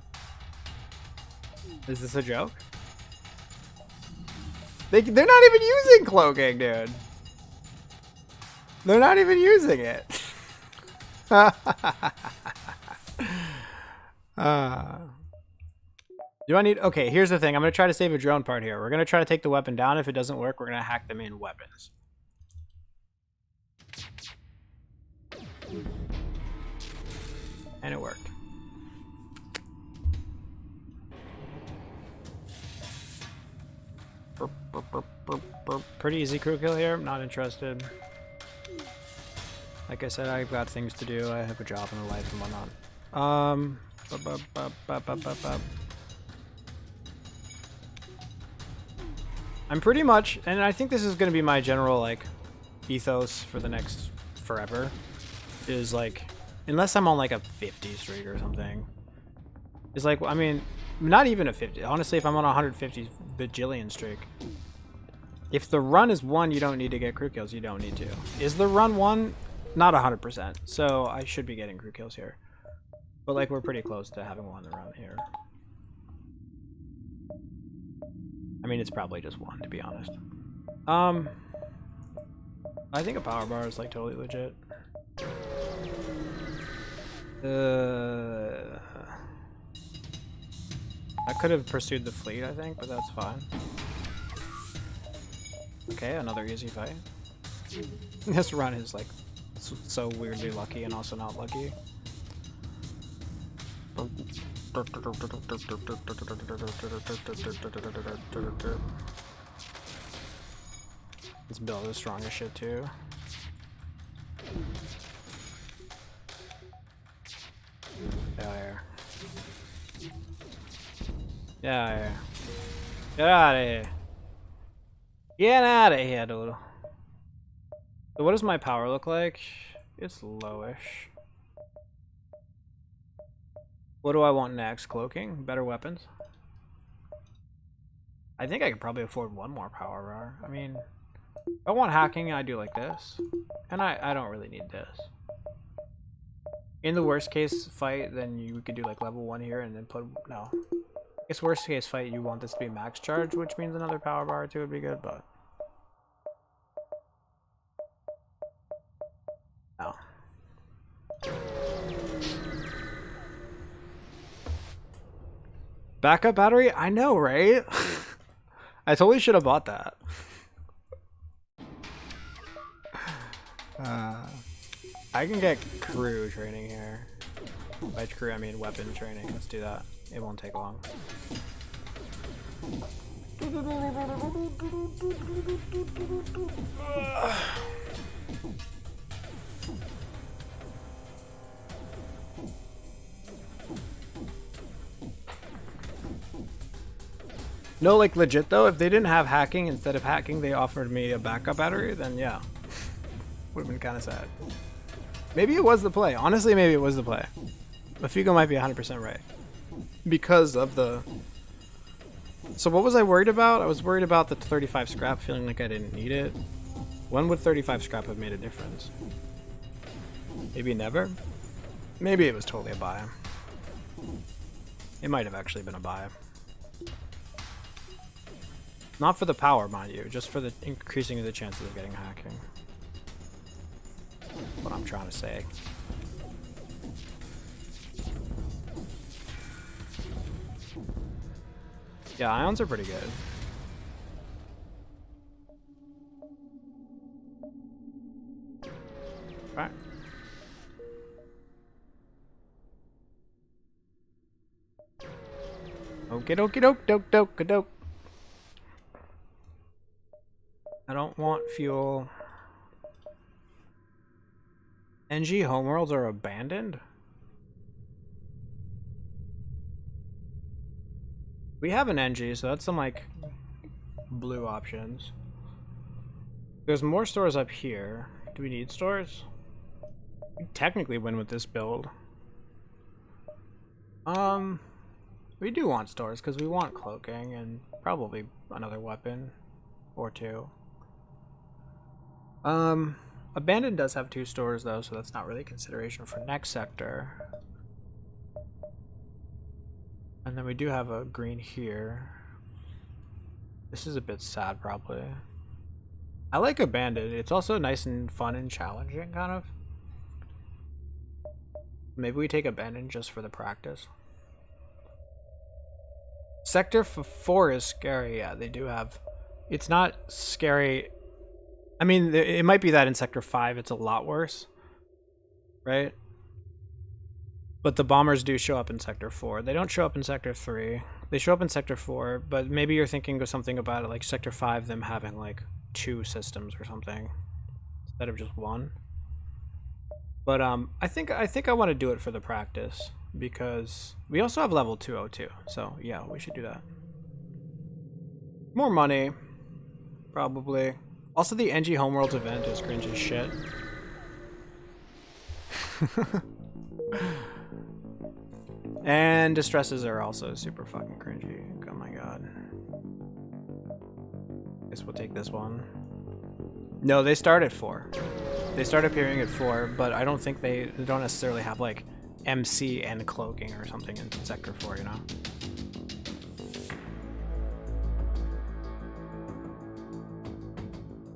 Is this a joke? They're not even using cloaking, dude. They're not even using it. Do I need... Okay, here's the thing. I'm going to try to save a drone part here. We're going to try to take the weapon down. If it doesn't work, we're going to hack the main weapons. And it worked. Pretty easy crew kill here. Not interested. Like I said, I've got things to do. I have a job and a life and whatnot. I'm pretty much, and I think this is going to be my general like ethos for the next forever, is like, unless I'm on like a 50 streak or something, is like, I mean, not even a 50. Honestly, if I'm on a 150 bajillion streak, if the run is 1, you don't need to get crew kills. You don't need to. Is the run 1? Not 100%. So I should be getting crew kills here. But like, we're pretty close to having 1 around here. I mean, it's probably just 1, to be honest. I think a power bar is like totally legit. I could have pursued the fleet, I think, but that's fine. Okay, another easy fight. This run is like so weirdly lucky and also not lucky. This build is strong as shit too. Get out of here. Get out of here. Get out of here. Get out of here, dude. So what does my power look like? It's lowish. What do I want next? Cloaking? Better weapons? I think I could probably afford 1 more power bar. I mean, if I want hacking, I do like this. And I don't really need this. In the worst case fight, then you could do like level 1 here and then put... No. I guess worst case fight, you want this to be max charge, which means another power bar or 2 would be good, but... No. Backup battery? I know, right? I totally should have bought that. I can get crew training here. By crew, I mean weapon training. Let's do that. It won't take long. No, like legit though, if they didn't have hacking, instead of hacking, they offered me a backup battery, then yeah. Would have been kind of sad. Maybe it was the play. Honestly, maybe it was the play. But Figo might be 100% right. Because of the... So what was I worried about? I was worried about the 35 scrap, feeling like I didn't need it. When would 35 scrap have made a difference? Maybe never? Maybe it was totally a buy. It might have actually been a buy. Not for the power, mind you, just for the increasing the chances of getting hacking. That's what I'm trying to say. Yeah, ions are pretty good. Right. Okie dokie doke doke doke doke. I don't want fuel. NG homeworlds are abandoned? We have an NG, so that's some like blue options. There's more stores up here. Do we need stores? We technically win with this build. We do want stores because we want cloaking and probably another weapon or two. Abandoned does have 2 stores though, so that's not really a consideration for next sector. And then we do have a green here. This is a bit sad, probably. I like abandoned. It's also nice and fun and challenging, kind of. Maybe we take abandoned just for the practice. Sector 4 is scary. Yeah, they do have... It's not scary... I mean, it might be that in Sector 5 it's a lot worse. Right? But the bombers do show up in Sector 4. They don't show up in Sector 3. They show up in Sector 4, but maybe you're thinking of something about it, like Sector 5, them having like 2 systems or something instead of just 1. But I think I want to do it for the practice because we also have level 202. So yeah, we should do that. More money, probably. Also, the NG Homeworlds event is cringe as shit. And distresses are also super fucking cringy. Oh my god. Guess we'll take this one. No, they start at 4. They start appearing at 4, but I don't think they don't necessarily have like MC and cloaking or something in Sector 4, you know?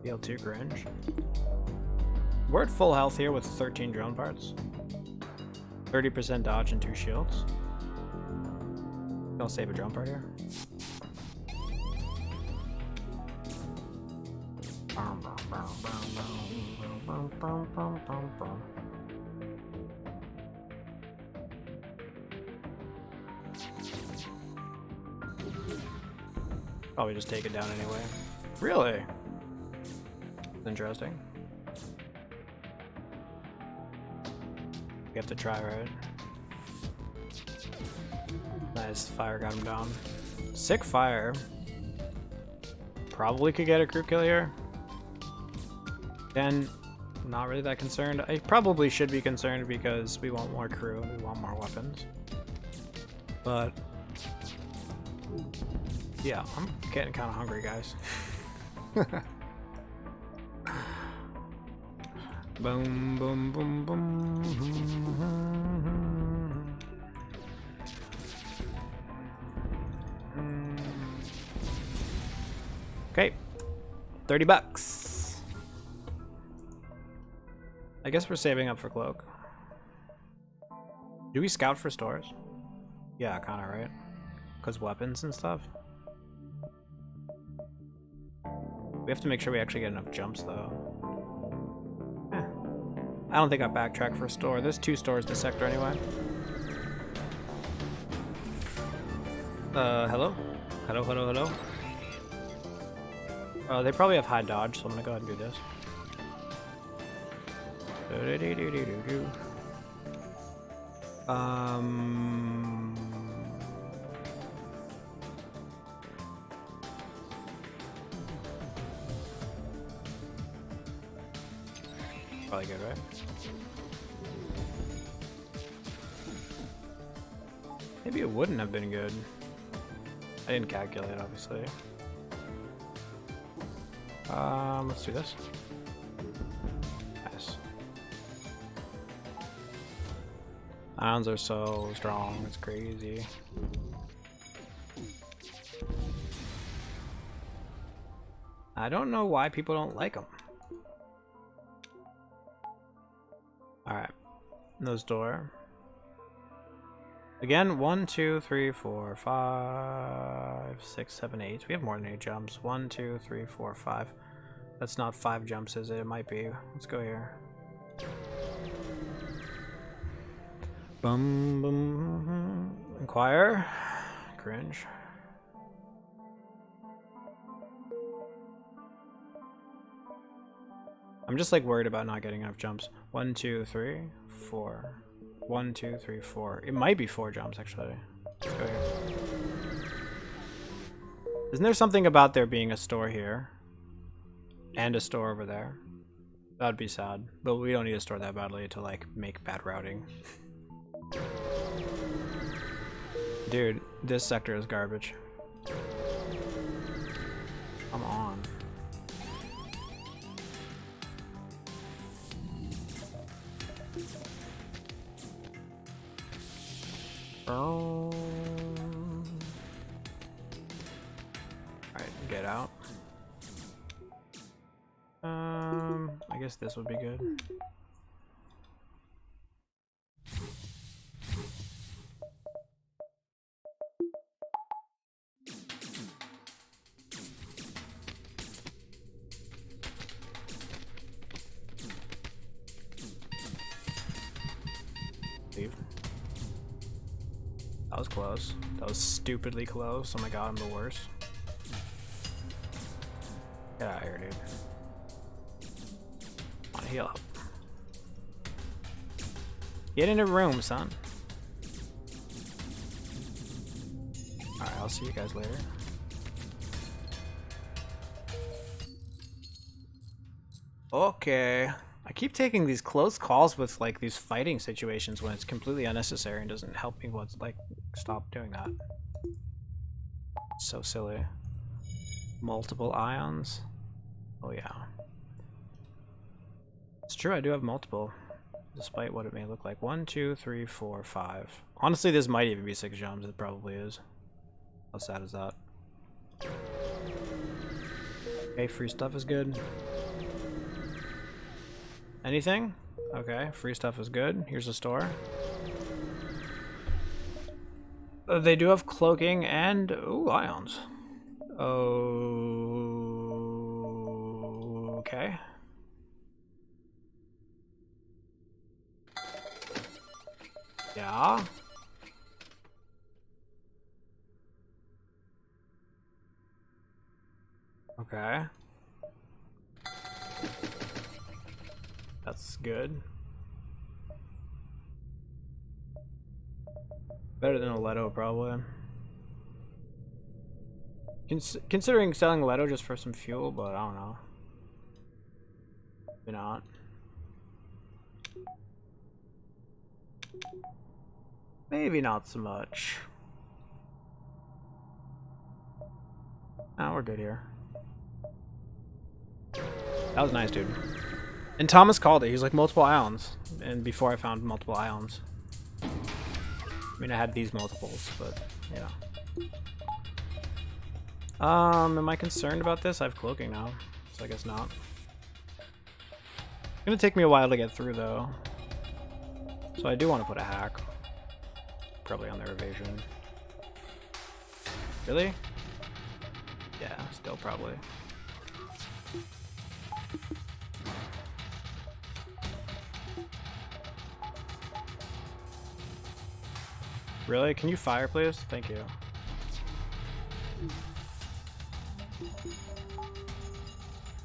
BL2 cringe. We're at full health here with 13 drone parts. 30% dodge and 2 shields. I'll save a drone part here. Probably just take it down anyway. Really? Interesting. We have to try, right? Nice, fire got him down. Sick fire. Probably could get a crew kill here. Then, not really that concerned. I probably should be concerned because we want more crew and we want more weapons. But, yeah, I'm getting kind of hungry, guys. Boom, boom, boom, boom. Okay, 30 bucks. I guess we're saving up for cloak. Do we scout for stores? Yeah, kind of, right? Because weapons and stuff. We have to make sure we actually get enough jumps, though. I don't think I backtrack for a store. There's 2 stores this sector anyway. Hello? Hello, hello, hello? They probably have high dodge, so I'm gonna go ahead and do this. Probably good, right? Maybe it wouldn't have been good. I didn't calculate, obviously. Let's do this. Nice. Ions are so strong, it's crazy. I don't know why people don't like them. Alright. Nose door. Again, 1, 2, 3, 4, 5, 6, 7, 8. We have more than 8 jumps. 1, 2, 3, 4, 5. That's not 5 jumps, is it? It might be. Let's go here. Bum, bum. Inquire. Cringe. I'm just like worried about not getting enough jumps. 1, 2, 3, 4. 1, 2, 3, 4. It might be 4 jumps actually. Let's go here. Isn't there something about there being a store here? And a store over there? That would be sad. But we don't need a store that badly to like make bad routing. Dude, this sector is garbage. Come on. Oh. Alright, get out. I guess this would be good. Leave. That was close. That was stupidly close. Oh my god, I'm the worst. Get out of here, dude. I wanna heal up. Get in a room, son. Alright, I'll see you guys later. Okay. I keep taking these close calls with like these fighting situations when it's completely unnecessary and doesn't help me. What's like, stop doing that. So silly. Multiple ions. Oh yeah. It's true, I do have multiple, despite what it may look like. 1, 2, 3, 4, 5. Honestly, this might even be 6 jumps. It probably is. How sad is that? Okay, free stuff is good. Anything? Okay, free stuff is good. Here's a store. They do have cloaking and ooh, ions. Okay. Yeah. Okay. That's good. Better than a Leto, probably. Considering selling Leto just for some fuel, but I don't know. Maybe not. Maybe not so much. Ah, we're good here. That was nice, dude. And Thomas called it. He's like, multiple ions. And before I found multiple ions. I mean, I had these multiples, but, yeah. Am I concerned about this? I have cloaking now, so I guess not. It's gonna take me a while to get through, though. So I do want to put a hack. Probably on their evasion. Really? Yeah, still probably. Really? Can you fire, please? Thank you.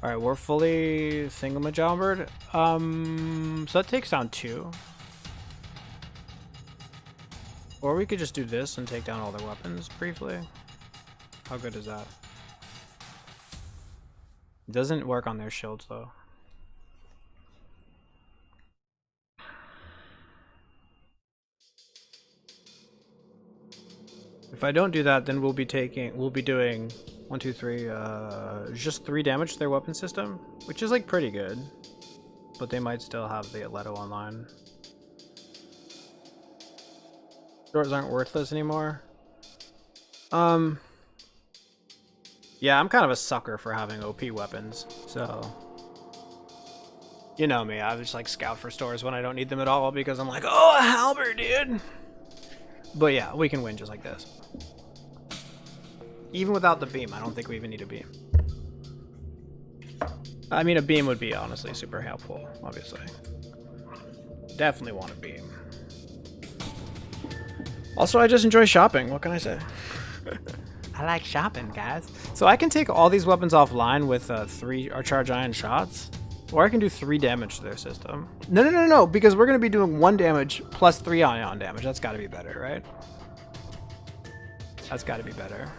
Alright, we're fully thingamajambered. So that takes down 2. Or we could just do this and take down all their weapons briefly. How good is that? It doesn't work on their shields, though. If I don't do that, then we'll be doing 1, 2, 3, just 3 damage to their weapon system, which is like pretty good. But they might still have the Leto online. Doors aren't worthless anymore. Yeah, I'm kind of a sucker for having OP weapons, so... You know me, I just like scout for stores when I don't need them at all because I'm like, oh, a halberd, dude! But yeah, we can win just like this. Even without the beam, I don't think we even need a beam. I mean, a beam would be honestly super helpful, obviously. Definitely want a beam. Also, I just enjoy shopping, what can I say? I like shopping, guys. So I can take all these weapons offline with 3 or charge ion shots, or I can do 3 damage to their system. No, because we're going to be doing 1 damage plus 3 ion damage. That's got to be better, right? That's got to be better.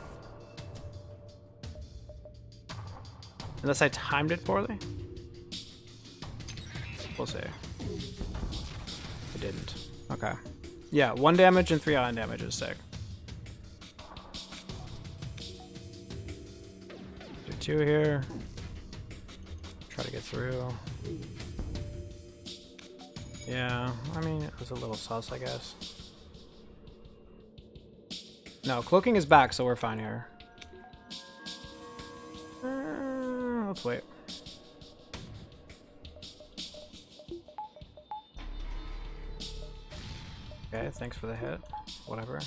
Unless I timed it poorly? We'll see. I didn't. Okay. Yeah, 1 damage and 3 ion damage is sick. Do 2 here. Try to get through. Yeah, I mean, it was a little sus, I guess. No, cloaking is back, so we're fine here. Let's wait. Okay, thanks for the hit. Whatever.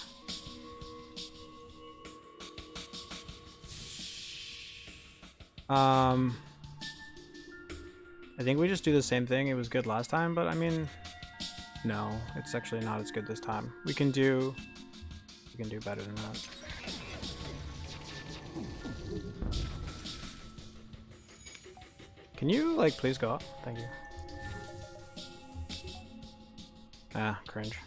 I think we just do the same thing. It was good last time, but I mean, no, it's actually not as good this time. We can do better than that. Can you, like, please go up? Thank you. Ah, cringe.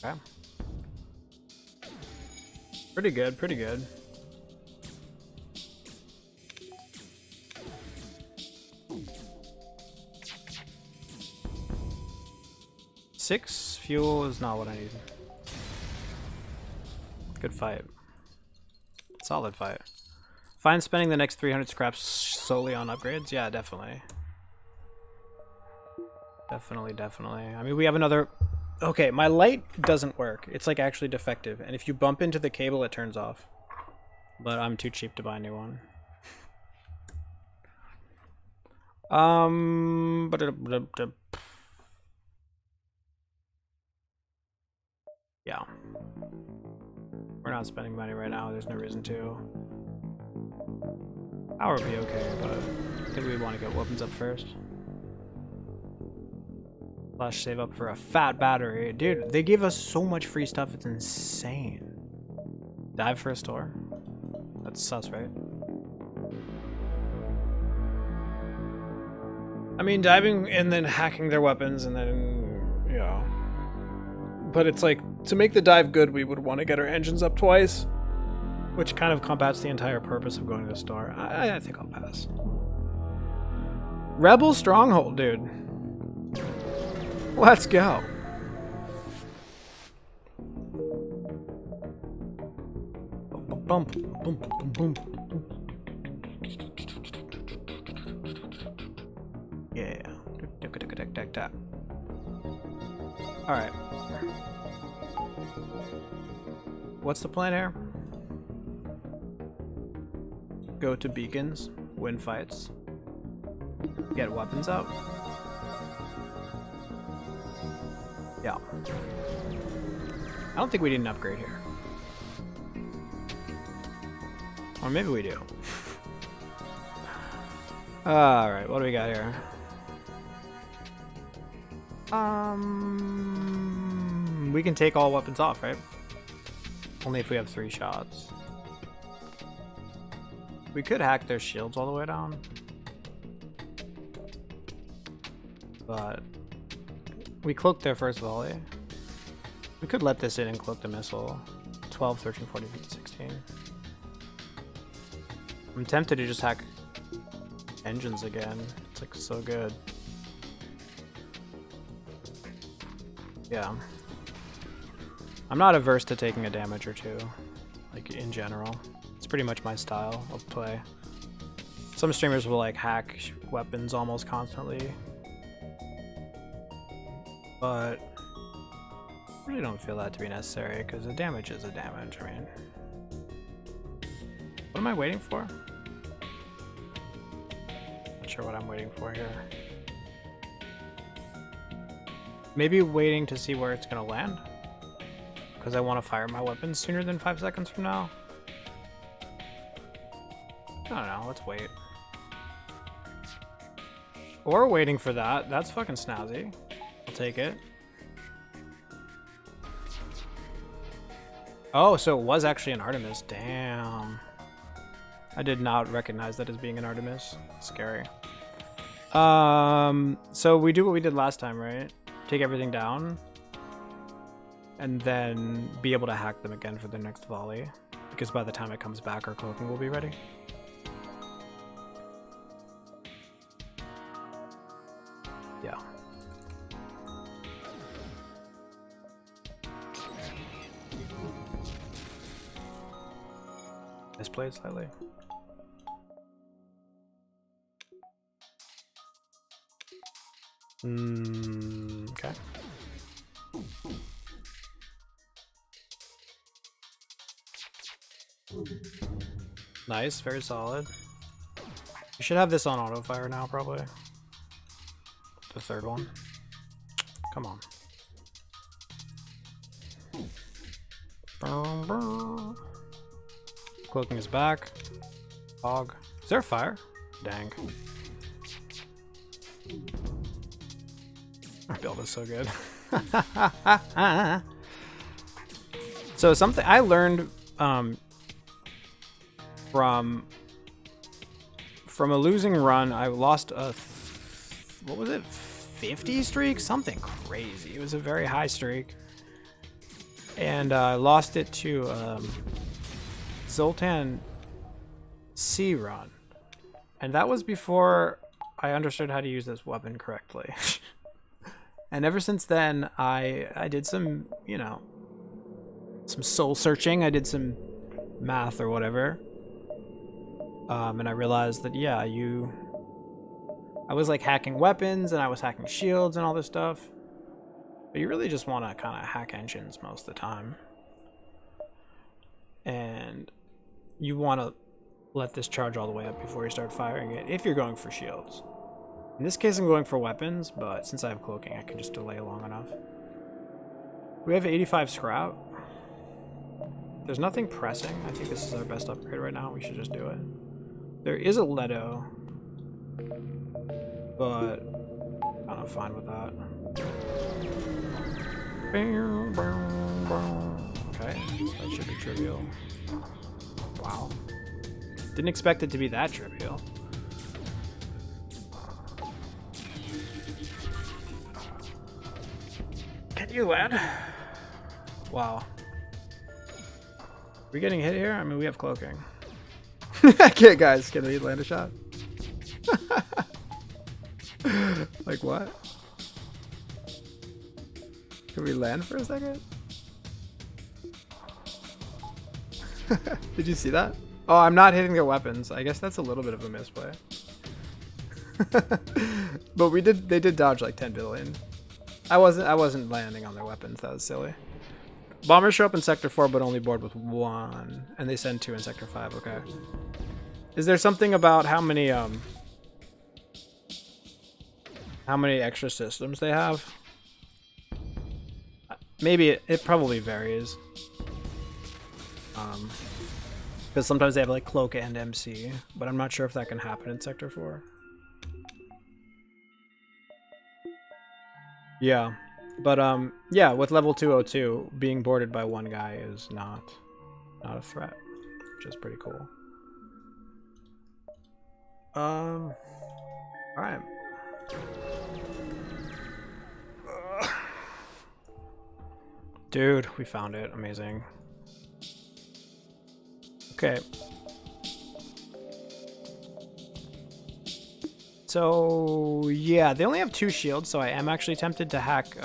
Okay. Pretty good, pretty good. Six fuel is not what I need. Good fight. Solid fight. Fine spending the next 300 scraps solely on upgrades? Yeah, definitely. Definitely. I mean, we have another... Okay, my light doesn't work. It's like actually defective. And if you bump into the cable, it turns off. But I'm too cheap to buy a new one. Yeah. We're not spending money right now. There's no reason to. Power would be okay, but I think we want to get weapons up first. Slash save up for a fat battery. Dude, they give us so much free stuff, it's insane. Dive for a store? That's sus, right? I mean, diving and then hacking their weapons and then, you know. But it's like, to make the dive good, we would want to get our engines up twice. Which kind of combats the entire purpose of going to the store. I think I'll pass. Rebel Stronghold, dude. Let's go. Bump, bump, bump. Yeah. All right. What's the plan here? Go to beacons, win fights, get weapons up. Yeah. I don't think we need an upgrade here. Or maybe we do. Alright, what do we got here? We can take all weapons off, right? Only if we have 3 shots. We could hack their shields all the way down. But we cloaked their first volley. We could let this in and cloak the missile. 12, 13, 14, 15, 16. I'm tempted to just hack engines again. It's like so good. Yeah. I'm not averse to taking a damage or 2, like in general. It's pretty much my style of play. Some streamers will like hack weapons almost constantly. But Really don't feel that to be necessary, because the damage is the damage, I mean. What am I waiting for? Not sure what I'm waiting for here. Maybe waiting to see where it's gonna land? Because I want to fire my weapons sooner than 5 seconds from now? I don't know, let's wait. Or waiting for that. That's fucking snazzy. I'll take it. Oh, so it was actually an Artemis. Damn. I did not recognize that as being an Artemis. Scary. So we do what we did last time, right? Take everything down. And then be able to hack them again for the next volley. Because by the time it comes back, our cloaking will be ready. Yeah. Misplayed slightly. Okay. Nice, very solid. You should have this on auto fire now, probably. The third one. Come on. Cloaking is back. Hog. Is there a fire? Dang. Our build is so good. So something I learned from a losing run, I lost a what was it, 50 streak? Something crazy. It was a very high streak, and I lost it to Zoltan C run, and that was before I understood how to use this weapon correctly. And ever since then, I did some, you know, some soul searching. I did some math or whatever. And I realized that, yeah, I was like hacking weapons and I was hacking shields and all this stuff. But you really just want to kind of hack engines most of the time. And you want to let this charge all the way up before you start firing it, if you're going for shields. In this case, I'm going for weapons, but since I have cloaking, I can just delay long enough. We have 85 scrap. There's nothing pressing. I think this is our best upgrade right now. We should just do it. There is a Leto, but I'm fine with that. Okay, that should be trivial. Wow. Didn't expect it to be that trivial. Can you land? Wow. We getting hit here? I mean, we have cloaking. Okay, guys, can we land a shot? Like what? Can we land for a second? Did you see that? Oh, I'm not hitting their weapons. I guess that's a little bit of a misplay. But they did dodge like 10 billion. I wasn't landing on their weapons. That was silly. Bombers show up in Sector 4, but only board with 1. And they send 2 in Sector 5, okay. Is there something about how many extra systems they have? Maybe it probably varies. Because sometimes they have like Cloak and MC, but I'm not sure if that can happen in Sector 4. Yeah. But yeah, with level 202, being boarded by one guy is not a threat, which is pretty cool. All right. Dude, we found it. Amazing. Okay. So, yeah, they only have 2 shields, so I am actually tempted to hack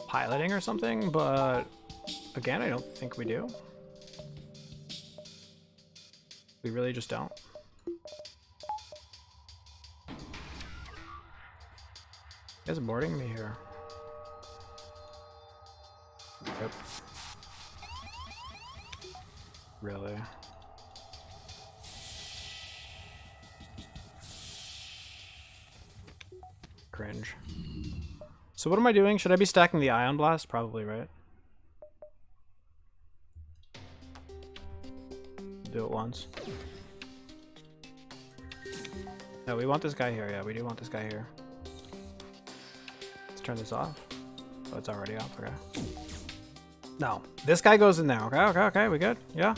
piloting or something, but again, I don't think we do. We really just don't. You guys are boarding me here. Yep. Really? Cringe. So what am I doing? Should I be stacking the Ion Blast? Probably, right? Do it once. No, we want this guy here. Yeah, we do want this guy here. Let's turn this off. Oh, it's already off. Okay. No, this guy goes in there. Okay, okay, okay. We good? Yeah.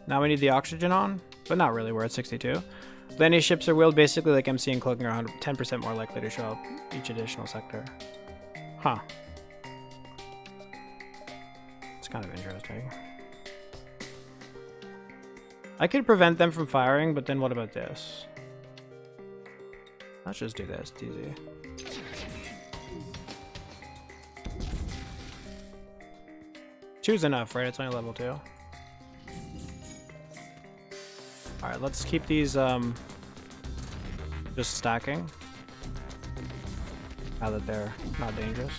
Now we need the oxygen on, but not really. We're at 62. Landing ships are wheeled basically like MC and cloaking are 10% more likely to show up each additional sector. Huh. It's kind of interesting. I could prevent them from firing, but then what about this? Let's just do this. It's easy. Two's enough, right? It's only level 2. Alright, let's keep these just stacking. Now that they're not dangerous.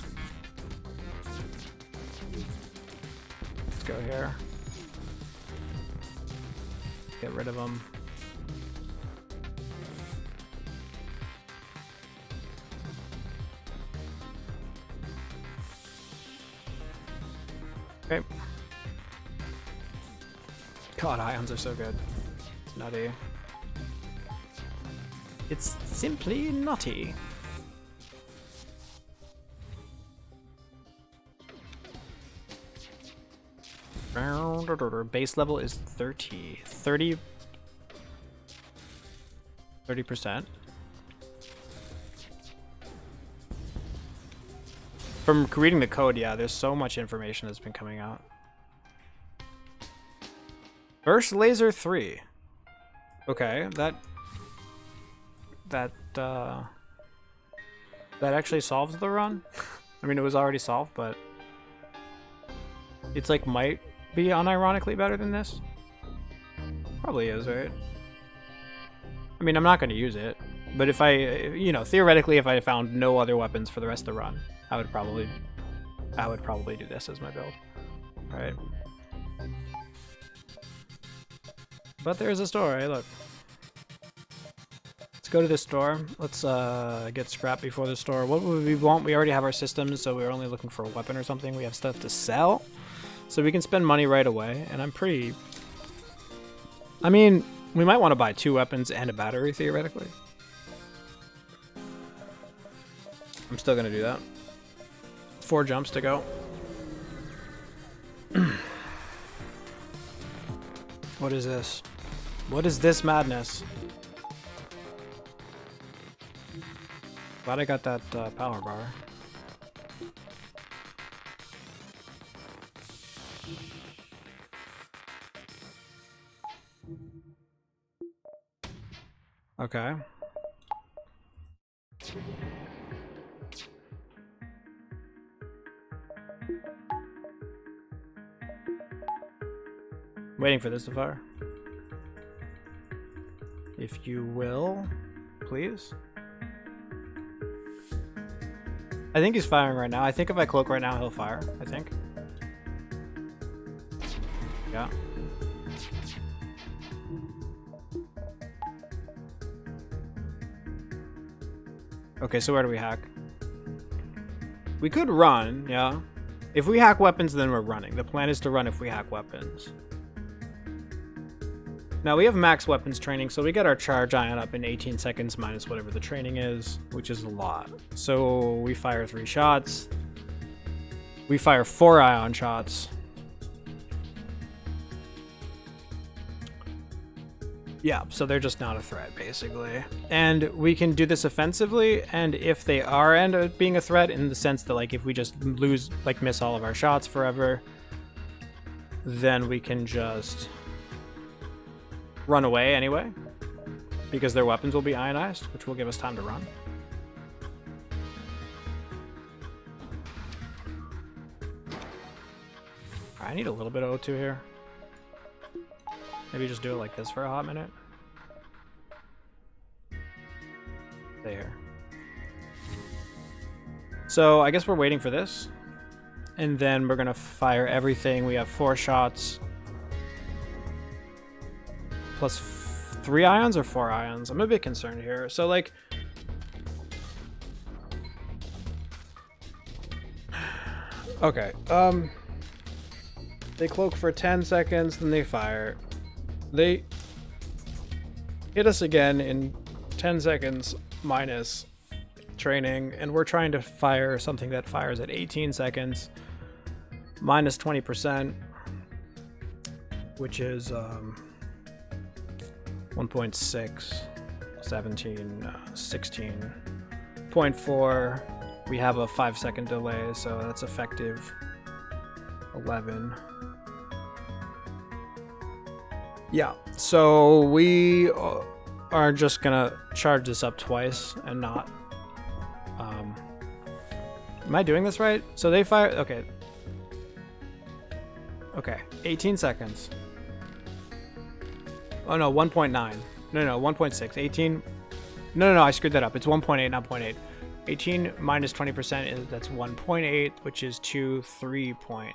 Let's go here. Get rid of them. Okay. God, ions are so good. It's nutty. It's simply nutty. Base level is 30%. From reading the code, yeah, there's so much information that's been coming out. Burst laser 3. Okay, that actually solves the run. I mean, it was already solved, but it's like might be unironically better than this. Probably is, right? I mean, I'm not going to use it, but if I, you know, theoretically, if I found no other weapons for the rest of the run, I would probably do this as my build, right? But there's a store. Hey, look. Let's go to this store. Let's get scrap before the store. What would we want? We already have our systems, so we're only looking for a weapon or something. We have stuff to sell, so we can spend money right away. And I'm pretty... I mean, we might want to buy 2 weapons and a battery, theoretically. I'm still going to do that. 4 jumps to go. What is this? What is this madness? Glad I got that power bar. Okay. Waiting for this to fire. If you will, please. I think he's firing right now. I think if I cloak right now, he'll fire. I think. Yeah. Okay, so where do we hack? We could run, yeah. If we hack weapons, then we're running. The plan is to run if we hack weapons. Now we have max weapons training, so we get our charge ion up in 18 seconds minus whatever the training is, which is a lot. So we fire 3 shots. We fire 4 ion shots. Yeah, so they're just not a threat, basically. And we can do this offensively, and if they are end up being a threat, in the sense that, like, if we just lose, like, miss all of our shots forever, then we can just run away anyway, because their weapons will be ionized, which will give us time to run. I need a little bit of O2 here. Maybe just do it like this for a hot minute. There. So I guess we're waiting for this. And then we're gonna fire everything. We have 4 shots. Plus 3 ions or 4 ions? I'm a bit concerned here. So like... Okay, they cloak for 10 seconds, then they fire. They hit us again in 10 seconds minus training, and we're trying to fire something that fires at 18 seconds minus 20%, which is 1.6, 17, 16.4. We have a 5-second delay, so that's effective 11. Yeah, so we are just gonna charge this up twice and not... am I doing this right? So they fire... Okay. Okay, 18 seconds. Oh no, 1.9. No, 1.6. 18... No, I screwed that up. It's 1.8, not 0.8. 18 minus 20% is... That's 1.8, which is 3.6.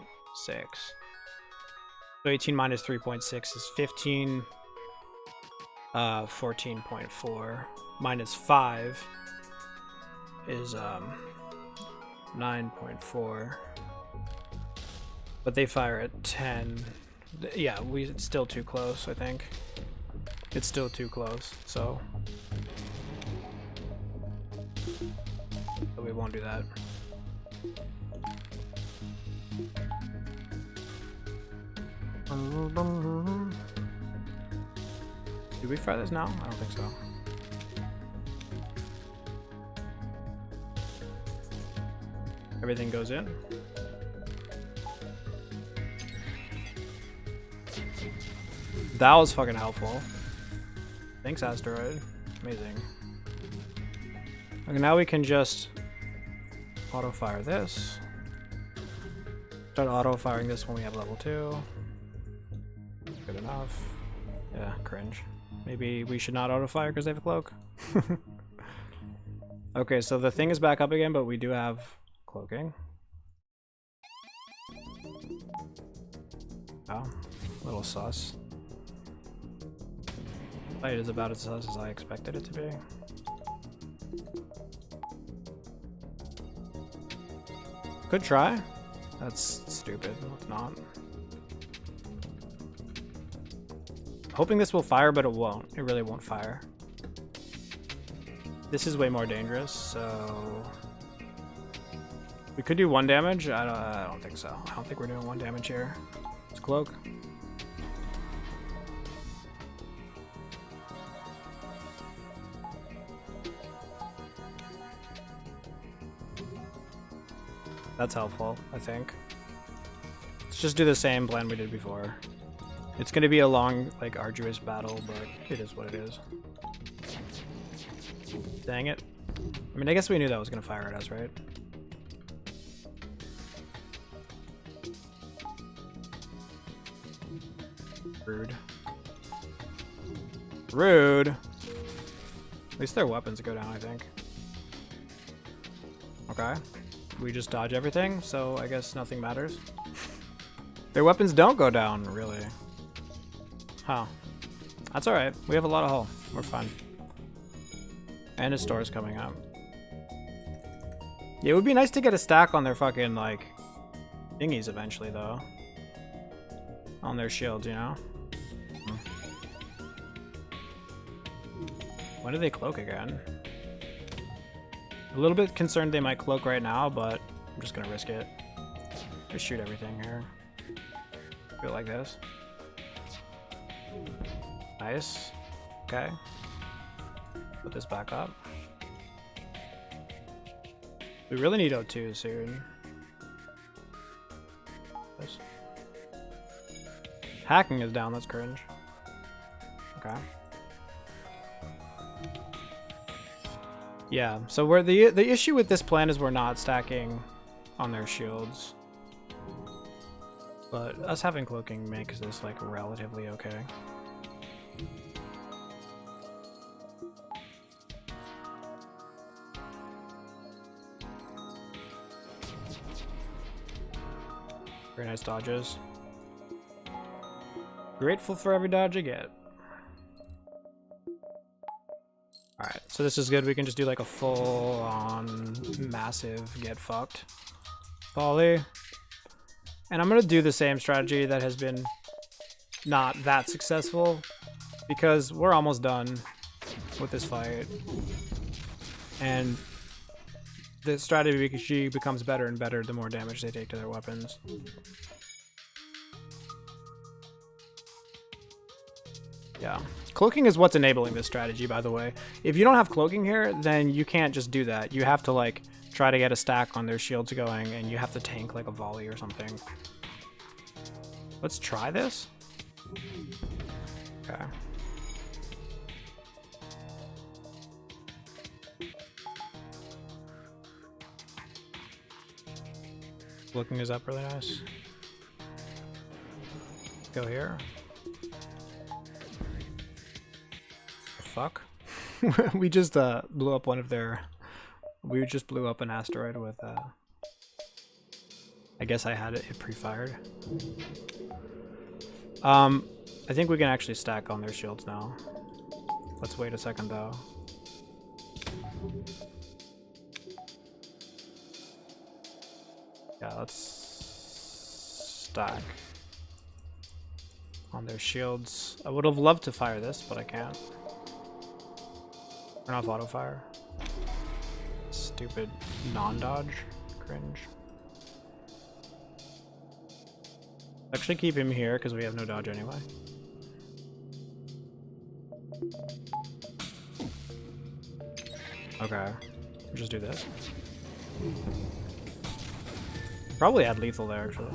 So 18 minus 3.6 is 15. 14.4 minus 5 is 9.4. But they fire at 10. Yeah, it's still too close, I think. It's still too close, so we won't do that. Do we fire this now? I don't think so. Everything goes in. That was fucking helpful. Thanks, Asteroid. Amazing. Okay, now we can just auto-fire this. Start auto-firing this when we have level 2. Good enough. Yeah, cringe. Maybe we should not auto-fire because they have a cloak. Okay, so the thing is back up again, but we do have cloaking. Oh, a little sus. Fight is about as sus as I expected it to be. Good try. That's stupid. It's not. Hoping this will fire, but it won't. It really won't fire. This is way more dangerous, so... We could do 1 damage. I don't think so. I don't think we're doing 1 damage here. It's cloak. That's helpful, I think. Let's just do the same plan we did before. It's gonna be a long, like, arduous battle, but it is what it is. Dang it. I mean, I guess we knew that was gonna fire at us, right? Rude. Rude! At least their weapons go down, I think. Okay. We just dodge everything, so I guess nothing matters. Their weapons don't go down, really. Huh. That's alright. We have a lot of hull. We're fine. And his store is coming up. Yeah, it would be nice to get a stack on their fucking, like, thingies eventually, though. On their shields, you know? When do they cloak again? A little bit concerned they might cloak right now, but I'm just gonna risk it. Just shoot everything here. Do it like this. Nice. Okay. Put this back up. We really need O2 soon. This. Hacking is down, that's cringe. Okay. Yeah, so we're the issue with this plan is we're not stacking on their shields. But us having cloaking makes this like relatively okay. nice dodges. Grateful for every dodge I get. Alright, so this is good. We can just do like a full-on massive get fucked volley. And I'm gonna do the same strategy that has been not that successful because we're almost done with this fight. And the strategy becomes better and better the more damage they take to their weapons. Yeah. Cloaking is what's enabling this strategy, by the way. If you don't have cloaking here, then you can't just do that. You have to, like, try to get a stack on their shields going, and you have to tank, like, a volley or something. Let's try this. Okay. Cloaking is up really nice. Go here. Fuck. We just blew up one of their... We just blew up an asteroid with... I guess I had it pre-fired. I think we can actually stack on their shields now. Let's wait a second though. Yeah, let's stack on their shields. I would have loved to fire this, but I can't. Turn off auto fire. Stupid non-dodge. Cringe. Actually keep him here because we have no dodge anyway. Okay. Just do this. Probably add lethal there actually.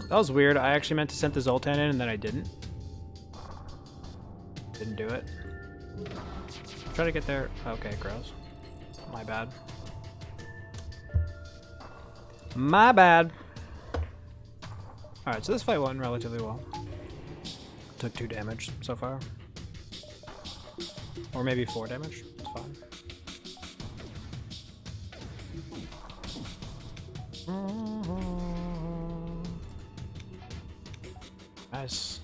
That was weird. I actually meant to send the Zoltan in and then I didn't. Didn't do it. Try to get there. Okay, gross. My bad. My bad. Alright, so this fight went relatively well. Took 2 damage so far. Or maybe 4 damage. It's fine. Nice.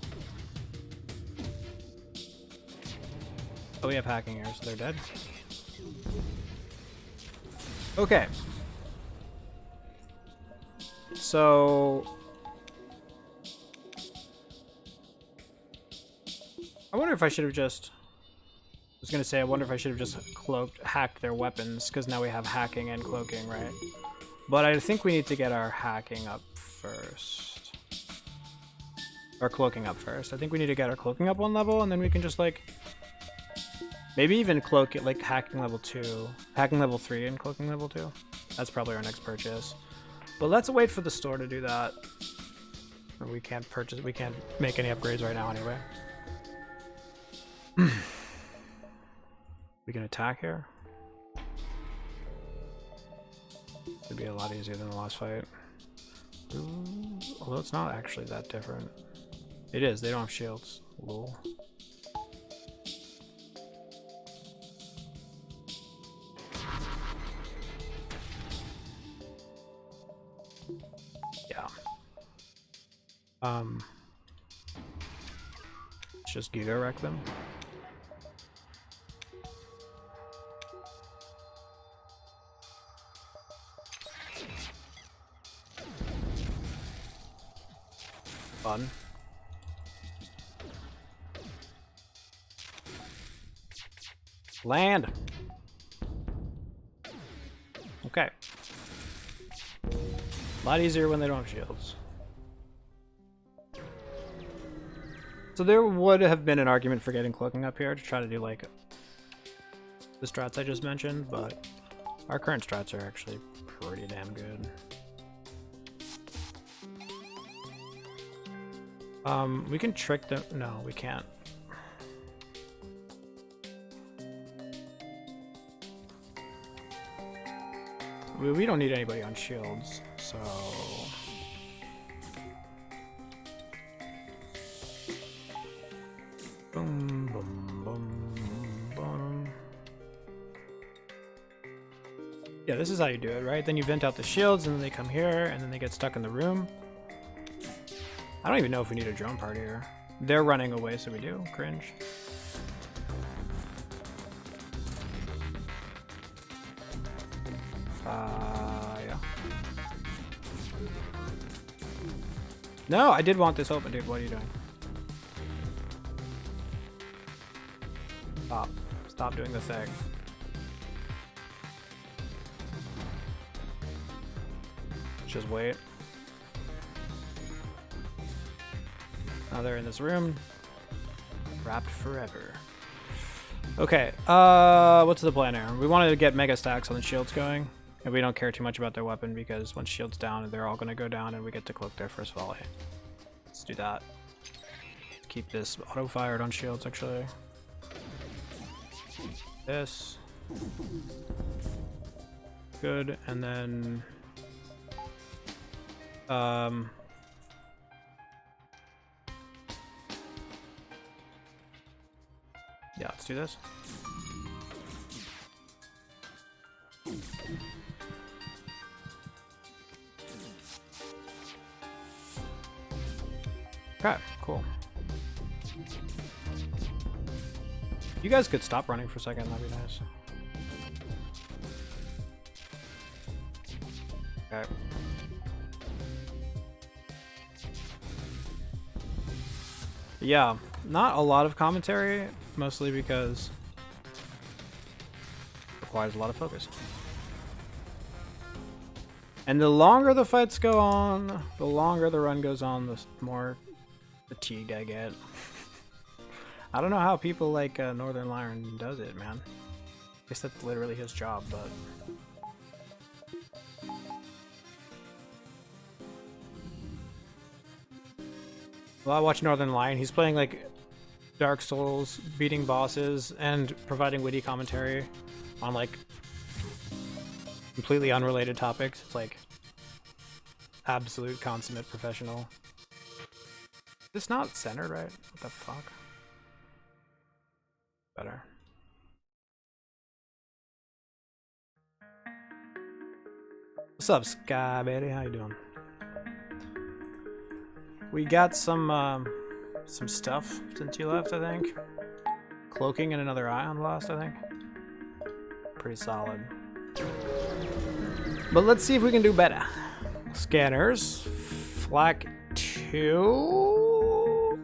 Oh, we have hacking here, so they're dead. Okay. So... I wonder if I should have just... I was gonna say, I wonder if I should have just hacked their weapons, because now we have hacking and cloaking, right? But I think we need to get our hacking up first. Or cloaking up first. I think we need to get our cloaking up 1 level, and then we can just, like... Maybe even cloak it, like, hacking level 2. Hacking level 3 and cloaking level 2. That's probably our next purchase. But let's wait for the store to do that. Or we can't purchase, we can't make any upgrades right now anyway. We can attack here. It'd be a lot easier than the last fight. Ooh, although it's not actually that different. It is, they don't have shields. Lol. Yeah. Let's just Giga wreck them. Fun. Land. Okay. A lot easier when they don't have shields. So there would have been an argument for getting cloaking up here to try to do like the strats I just mentioned, but our current strats are actually pretty damn good. We can trick them. No, we can't. We don't need anybody on shields, so... Boom, boom, boom, boom. Yeah, Yeah, this is how you do it, right? Then you vent out the shields, and then they come here, and then they get stuck in the room. I don't even know if we need a drone part here. They're running away, so we do. Cringe. Yeah. No, I did want this open, dude. What are you doing? Stop. Stop doing the thing. Just wait. Now they're in this room. Wrapped forever. Okay, what's the plan here? We wanted to get mega stacks on the shields going, and we don't care too much about their weapon because once shield's down, they're all gonna go down and we get to cloak their first volley. Let's do that. Keep this auto-fired on shields, actually. This. Good, and then... yeah, let's do this. Okay, cool. You guys could stop running for a second, that'd be nice. Okay. Yeah, not a lot of commentary, mostly because it requires a lot of focus. And the longer the fights go on, the longer the run goes on, the more fatigued I get. I don't know how people like Northern Lion does it, man. I guess that's literally his job, but... Well, I watch Northern Lion. He's playing like Dark Souls, beating bosses, and providing witty commentary on like completely unrelated topics. It's like absolute consummate professional. It's not centered, right? What the fuck? Better. What's up, Sky Baby? How you doing? We got some stuff since you left, I think. Cloaking and another ion lost, I think. Pretty solid. But let's see if we can do better. Scanners. Flak 2.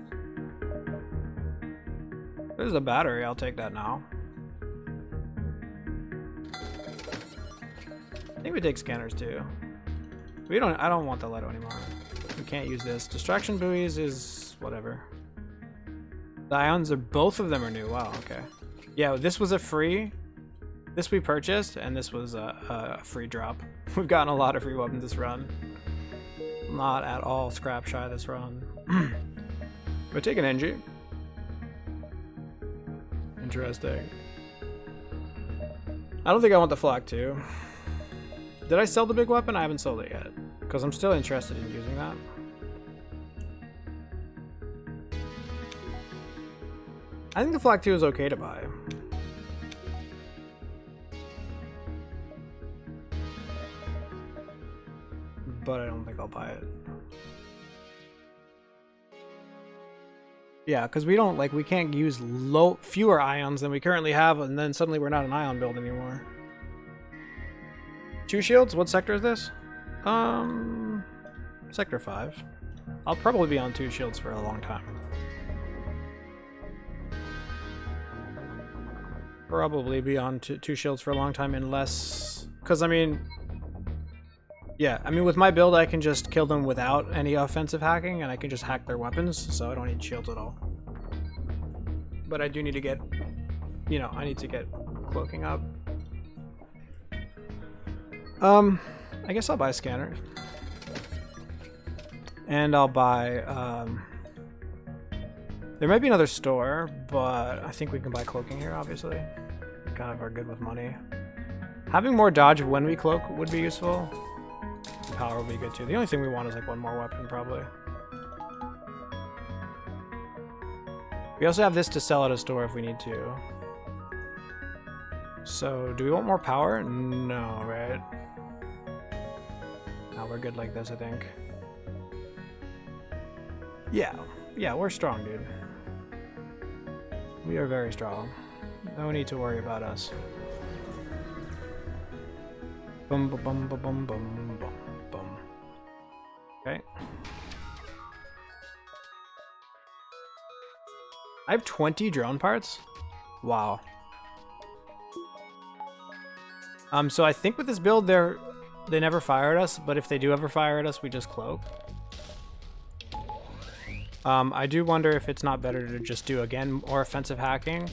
There's a battery, I'll take that now. I think we take scanners too. I don't want the Leto anymore. We can't use this. Distraction buoys is whatever. The ions are, both of them are new. Wow, okay. Yeah, this was a free. This we purchased, and this was a free drop. We've gotten a lot of free weapons this run. Not at all scrap shy this run. We're taking NG. Interesting. I don't think I want the flak 2. Did I sell the big weapon? I haven't sold it yet. Because I'm still interested in using that. I think the flak 2 is okay to buy. But I don't think I'll buy it. Yeah, because we can't use fewer ions than we currently have, and then suddenly we're not an ion build anymore. 2 shields? What sector is this? Sector 5. I'll probably be on 2 shields for a long time. Probably be on 2 shields for a long time unless... Because, I mean... Yeah, I mean, with my build, I can just kill them without any offensive hacking, and I can just hack their weapons, so I don't need shields at all. But I do need to get... You know, I need to get cloaking up. I guess I'll buy scanners. And I'll buy, there might be another store, but I think we can buy cloaking here, obviously. We kind of are good with money. Having more dodge when we cloak would be useful. Power would be good too. The only thing we want is like one more weapon, probably. We also have this to sell at a store if we need to. So, do we want more power? No, right? No, we're good like this, I think. Yeah. Yeah, we're strong, dude. We are very strong. No need to worry about us. Bum bum bum bum bum bum bum bum. Okay. I have 20 drone parts? Wow. So I think with this build they never fire at us, but if they do ever fire at us, we just cloak. I do wonder if it's not better to just do, again, more offensive hacking.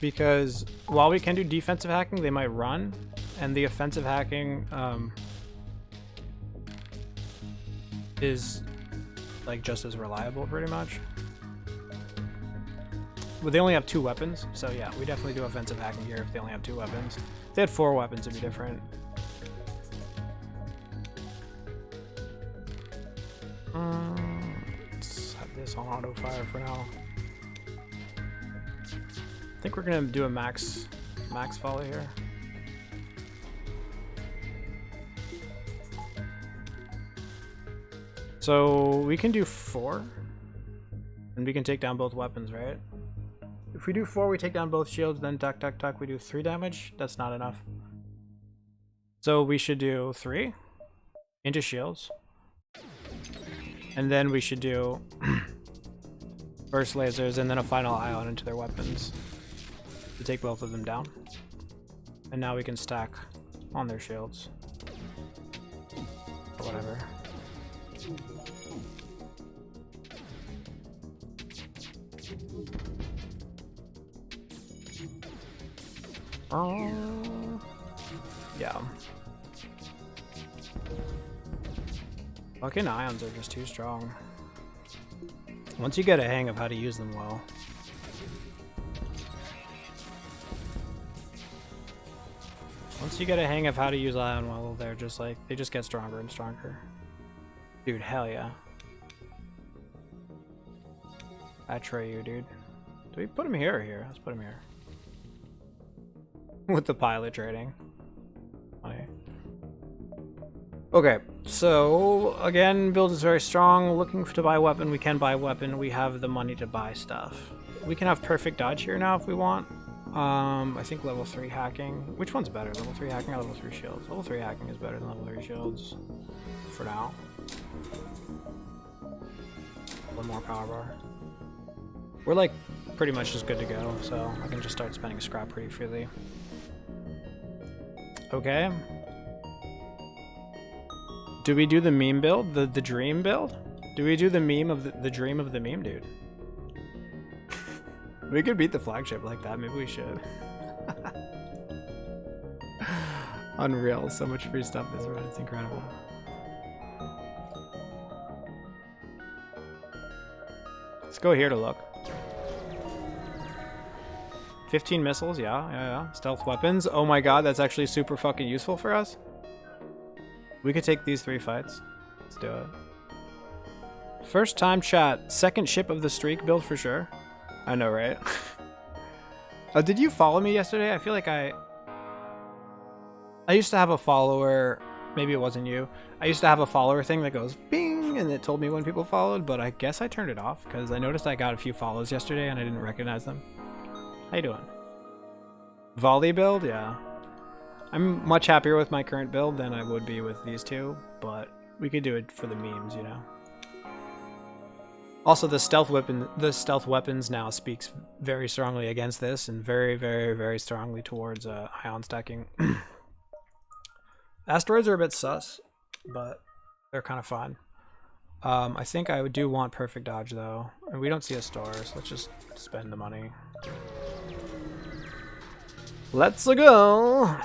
Because while we can do defensive hacking, they might run. And the offensive hacking is like just as reliable, pretty much. Well, they only have 2 weapons, so yeah, we definitely do offensive hacking here if they only have 2 weapons. If they had 4 weapons, it'd be different. Let's have this on auto fire for now. I think we're gonna do a max volley here. So we can do 4, and we can take down both weapons, right? If we do 4, we take down both shields, then tuck, tuck, tuck, we do 3 damage. That's not enough. So we should do 3 into shields. And then we should do burst lasers and then a final ion into their weapons to take both of them down. And now we can stack on their shields. Or whatever. Yeah. Fucking ions are just too strong. Once you get a hang of how to use them well. Once you get a hang of how to use ion well, they're just like, they just get stronger and stronger. Dude, hell yeah. I tray you, dude. Do we put him here or here? Let's put him here. With the pilot trading. Funny. Okay, so again, build is very strong. Looking to buy a weapon, we can buy a weapon. We have the money to buy stuff. We can have perfect dodge here now if we want. I think level 3 hacking. Which one's better, level 3 hacking or level 3 shields? Level 3 hacking is better than level 3 shields for now. One more power bar. We're like pretty much just good to go, so I can just start spending scrap pretty freely. Okay. Do we do the meme build? The dream build? Do we do the meme of the dream of the meme, dude? We could beat the flagship like that. Maybe we should. Unreal. So much free stuff this run. It's incredible. Let's go here to look. 15 missiles. Yeah. Stealth weapons. Oh my god, that's actually super fucking useful for us. We could take these 3 fights. Let's do it. First time chat. Second ship of the streak build for sure. I know, right? Did you follow me yesterday? I feel like I used to have a follower. Maybe it wasn't you. I used to have a follower thing that goes bing and it told me when people followed, but I guess I turned it off because I noticed I got a few follows yesterday and I didn't recognize them. How you doing? Volley build? Yeah. I'm much happier with my current build than I would be with these two, but we could do it for the memes, you know. Also, the stealth weapons now speaks very strongly against this, and very, very, very strongly towards ion stacking. Asteroids are a bit sus, but they're kind of fun. I think I do want perfect dodge though, and we don't see a store, so let's just spend the money. Let's go.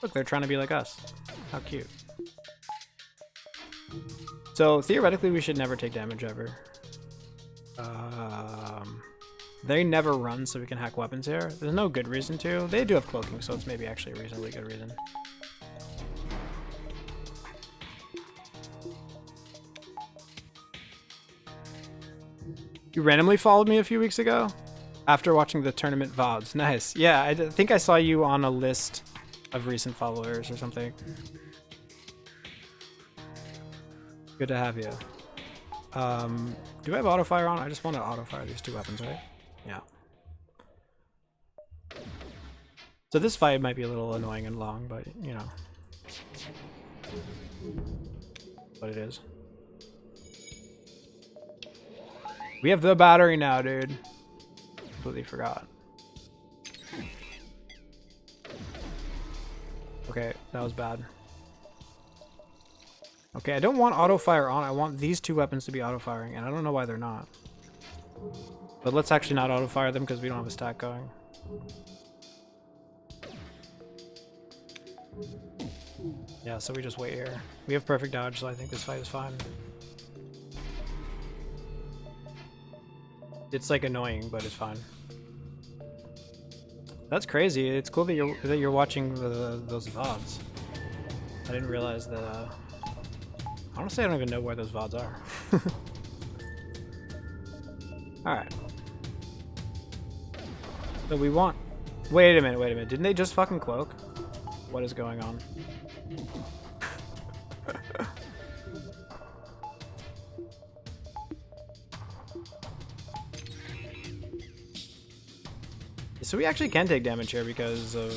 Look, they're trying to be like us. How cute. So theoretically, we should never take damage ever. They never run, so we can hack weapons here. There's no good reason to. They do have cloaking, so it's maybe actually a reasonably good reason. You randomly followed me a few weeks ago? After watching the tournament VODs. Nice. Yeah, I think I saw you on a list of recent followers or something. Good to have you. Do I have auto fire on? I just want to auto fire these two weapons, right? Yeah. So this fight might be a little annoying and long, but you know. What it is. We have the battery now, dude. Completely forgot. Okay, that was bad. Okay, I don't want auto fire on. I want these two weapons to be auto firing, and I don't know why they're not. But let's actually not auto fire them because we don't have a stack going. Yeah, so we just wait here. We have perfect dodge, so I think this fight is fine. It's like annoying, but it's fine. That's crazy. It's cool that you're watching those VODs. I didn't realize that. Honestly, I don't even know where those VODs are. All right. So we want. Wait a minute. Didn't they just fucking cloak? What is going on? So we actually can take damage here because of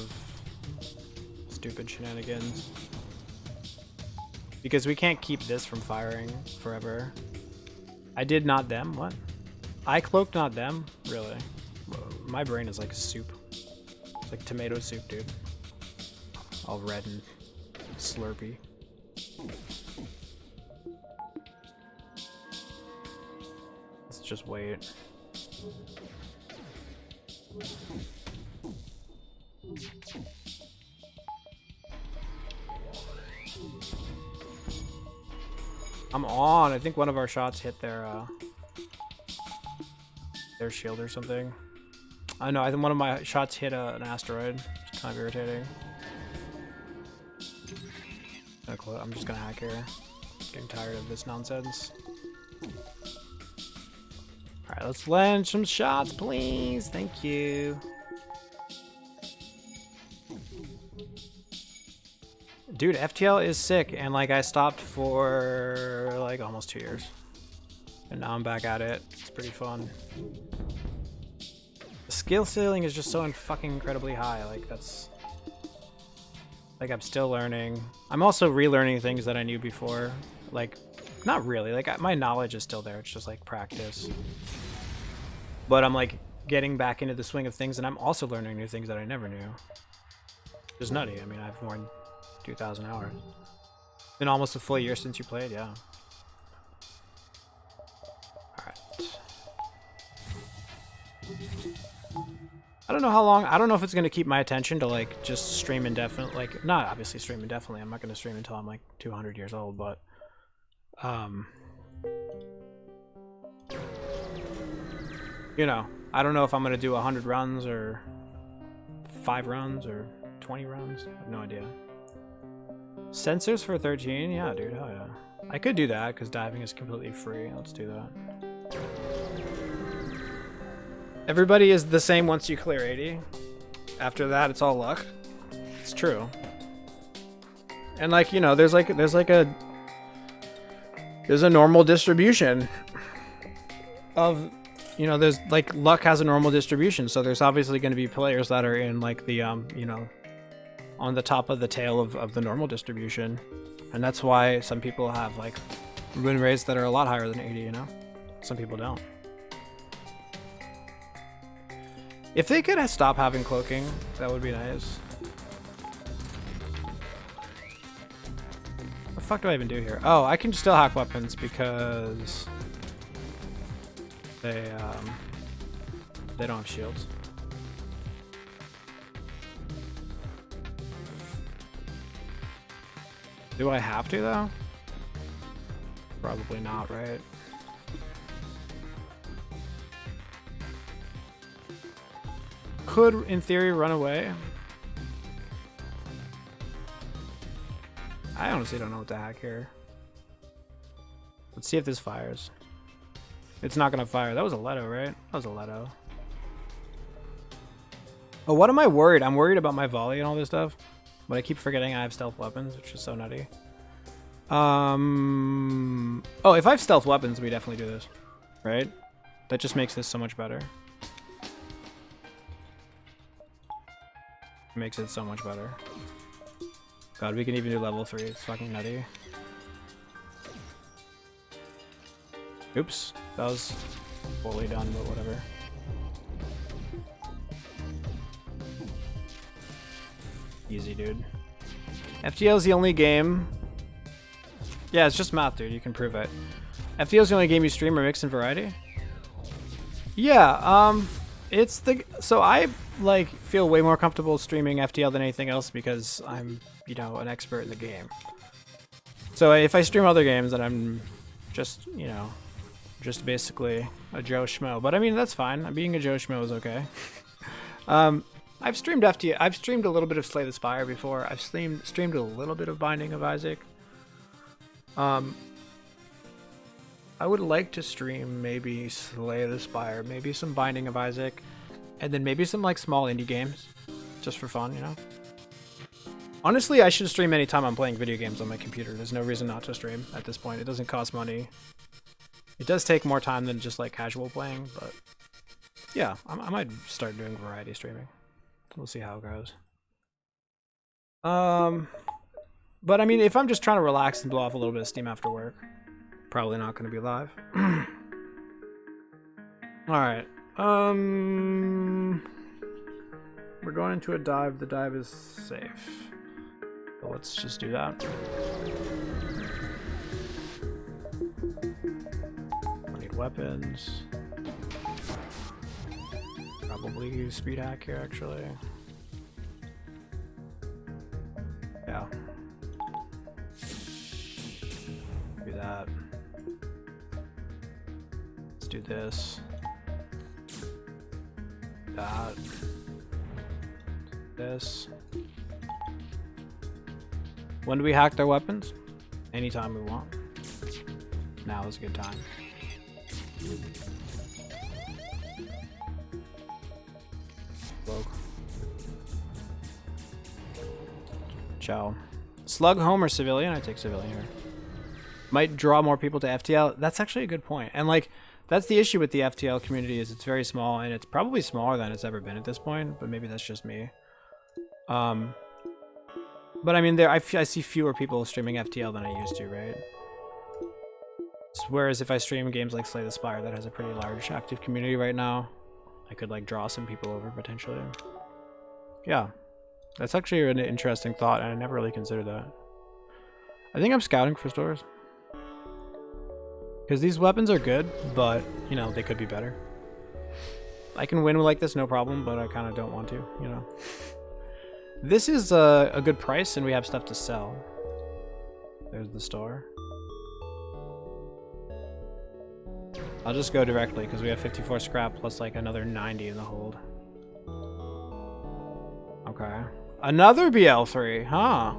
stupid shenanigans. Because we can't keep this from firing forever. I did not them? What? I cloaked not them? Really? My brain is like soup. It's like tomato soup, dude. All red and slurpy. Let's just wait. I'm on. I think one of our shots hit their shield or something. I know. I think one of my shots hit an asteroid. It's kind of irritating. I'm just gonna hack here. Getting tired of this nonsense. All right, let's land some shots, please. Thank you. Dude, FTL is sick, and like I stopped for like almost 2 years, and now I'm back at it. It's pretty fun. The skill ceiling is just so fucking incredibly high. Like that's like I'm still learning. I'm also relearning things that I knew before. Like, not really. Like my knowledge is still there. It's just like practice. But I'm like getting back into the swing of things, and I'm also learning new things that I never knew. It's nutty. I mean, I've more than 2,000 hours. Been almost a full year since you played, yeah. Alright. I don't know how long, I don't know if it's going to keep my attention to like just stream indefinitely, like not obviously stream indefinitely. I'm not going to stream until I'm like 200 years old, but you know, I don't know if I'm going to do 100 runs or 5 runs or 20 rounds. I have no idea. Sensors for 13? Yeah, dude. Hell yeah. I could do that because diving is completely free. Let's do that. Everybody is the same once you clear 80. After that, it's all luck. It's true. And like, you know, there's a normal distribution of, you know, there's like luck has a normal distribution. So there's obviously going to be players that are in like the, you know, on the top of the tail of the normal distribution. And that's why some people have like win rates that are a lot higher than 80, you know? Some people don't. If they could stop having cloaking, that would be nice. What the fuck do I even do here? Oh, I can still hack weapons because they don't have shields. Do I have to, though? Probably not, right? Could, in theory, run away. I honestly don't know what to hack here. Let's see if this fires. It's not gonna fire. That was a Leto, right? That was a Leto. Oh, what am I worried? I'm worried about my volley and all this stuff, but I keep forgetting I have stealth weapons, which is so nutty. Oh, if I have stealth weapons, we definitely do this, right? That just makes this so much better. Makes it so much better. God, we can even do level 3. It's fucking nutty. Oops, that was poorly done, but whatever. Easy, dude. FTL is the only game. Yeah, it's just math, dude. You can prove it. FTL is the only game you stream or mix in variety. Yeah, it's the so I like feel way more comfortable streaming FTL than anything else because I'm, you know, an expert in the game. So if I stream other games, then I'm just, you know, just basically a Joe Schmo. But I mean, that's fine. Being a Joe Schmo is okay. I've streamed FTL. I've streamed a little bit of Slay the Spire before. I've streamed a little bit of Binding of Isaac. I would like to stream maybe Slay the Spire, maybe some Binding of Isaac, and then maybe some like small indie games, just for fun, you know? Honestly, I should stream anytime I'm playing video games on my computer. There's no reason not to stream at this point. It doesn't cost money. It does take more time than just like casual playing, but yeah, I might start doing variety streaming. We'll see how it goes. But I mean, if I'm just trying to relax and blow off a little bit of steam after work, probably not going to be live. Alright. We're going into a dive. The dive is safe. So let's just do that. I need weapons. Probably use speed hack here, actually. Yeah. Do that. Let's do this. That. This. When do we hack their weapons? Anytime we want. Now is a good time. Rogue. Ciao. Slug home or civilian? I take civilian here. Might draw more people to FTL. That's actually a good point. And like, that's the issue with the FTL community is it's very small, and it's probably smaller than it's ever been at this point, but maybe that's just me. But I mean, I see fewer people streaming FTL than I used to, right? Whereas if I stream games like Slay the Spire that has a pretty large active community right now, I could like draw some people over potentially. Yeah, that's actually an interesting thought, and I never really considered that. I think I'm scouting for stores. Because these weapons are good, but, you know, they could be better. I can win like this, no problem, but I kind of don't want to, you know. This is a good price, and we have stuff to sell. There's the store. I'll just go directly, because we have 54 scrap plus like another 90 in the hold. Okay. Another BL3, huh?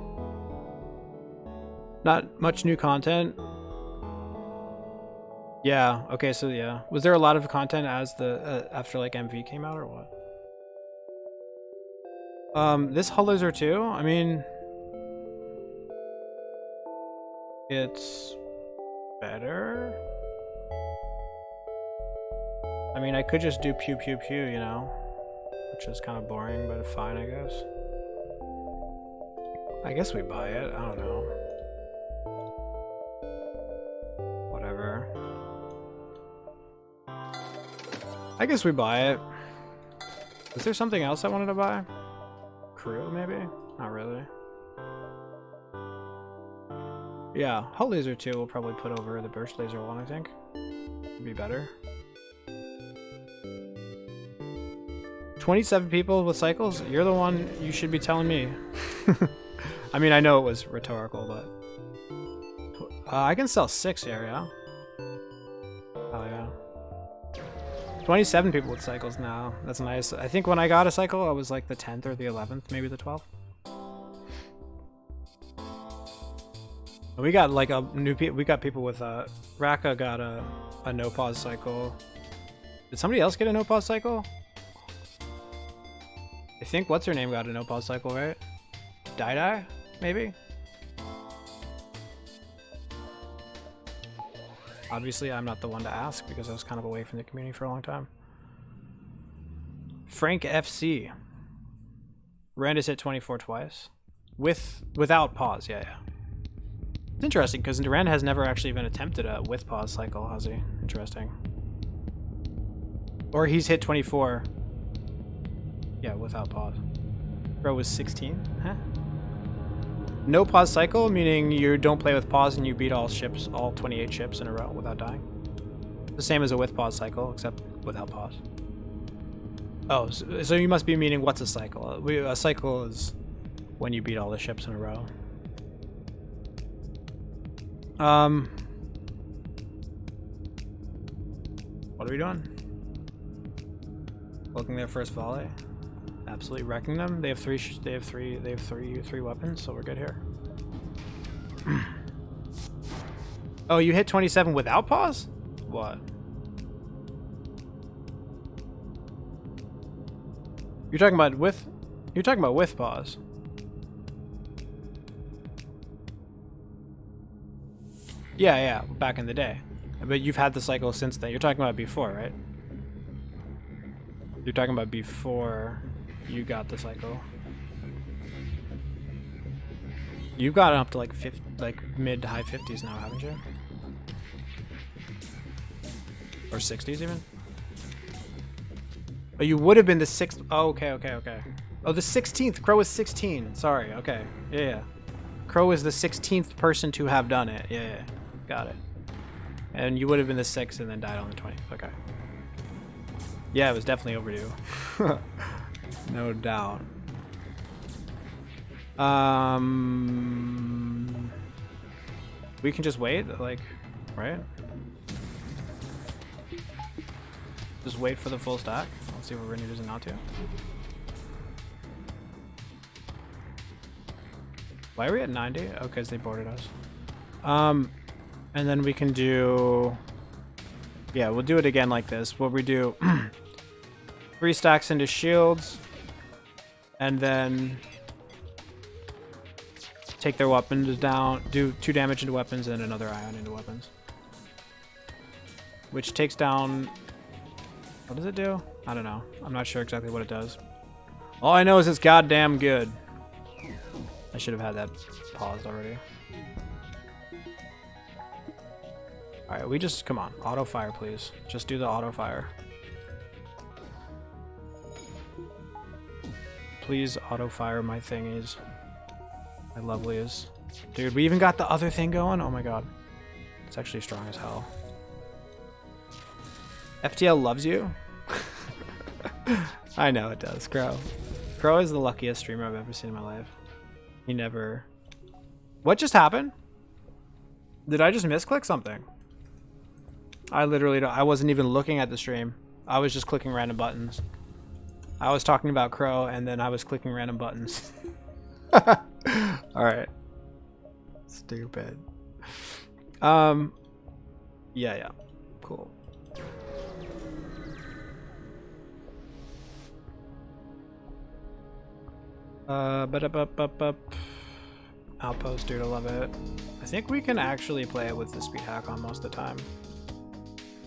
Not much new content. Yeah, okay, so yeah. Was there a lot of content as the after like MV came out or what? This Hull Laser 2, I mean, it's better. I mean, I could just do pew pew pew, you know, which is kind of boring, but fine, I guess. I guess we buy it, I don't know. Whatever. I guess we buy it. Is there something else I wanted to buy? Crew, maybe? Not really. Yeah, Hull Laser 2 will probably put over the Burst Laser 1, I think. It'd be better. 27 people with cycles? You're the one you should be telling me. I mean, I know it was rhetorical, but... I can sell 6 here, yeah? Oh, yeah. 27 people with cycles now. That's nice. I think when I got a cycle, I was like the 10th or the 11th, maybe the 12th. We got like a new we got people with Raka got a no pause cycle. Did somebody else get a no pause cycle? I think what's her name got a no pause cycle, right? Die, maybe? Obviously, I'm not the one to ask because I was kind of away from the community for a long time. Frank FC. Rand has hit 24 twice. Without pause, yeah. It's interesting because Rand has never actually even attempted a with pause cycle, has he? Interesting. Or he's hit 24. Yeah, without pause. Bro was 16? Huh? No pause cycle, meaning you don't play with pause and you beat all ships, all 28 ships in a row without dying. The same as a with pause cycle, except without pause. Oh, so you must be meaning what's a cycle? A cycle is when you beat all the ships in a row. What are we doing? Looking their first volley. Absolutely wrecking them. They have three weapons, so we're good here. Oh, you hit 27 without pause? What? You're talking about with pause. Yeah, back in the day. But you've had the cycle since then. You're talking about before, right? You're talking about before you got the cycle. You've gotten up to like mid to high 50s now, haven't you? Or 60s even? Oh, you would have been the 6th. Oh, okay. Oh, the 16th. Crow is 16. Sorry. Okay. Yeah. Crow is the 16th person to have done it. Yeah. Got it. And you would have been the 6th and then died on the 20th. Okay. Yeah, it was definitely overdue. No doubt. We can just wait, like, right? Just wait for the full stack. Let's see what we're using not to. Why are we at 90? Oh, because they boarded us. And then we can do... Yeah, we'll do it again like this. What we do... 3 stacks into shields. And then... take their weapons down. Do 2 damage into weapons and another ion into weapons. Which takes down... What does it do? I don't know. I'm not sure exactly what it does. All I know is it's goddamn good. I should have had that paused already. Alright, we just... Come on. Auto fire, please. Just do the auto fire. Please auto fire my thingies. My lovelies. Dude, we even got the other thing going? Oh my god. It's actually strong as hell. FTL loves you? I know it does, Crow. Crow is the luckiest streamer I've ever seen in my life. He never... What just happened? Did I just misclick something? I literally don't... I wasn't even looking at the stream. I was just clicking random buttons. I was talking about Crow and then I was clicking random buttons. Alright. Stupid. Yeah. Cool. Outpost, dude, I love it. I think we can actually play it with the speed hack on most of the time.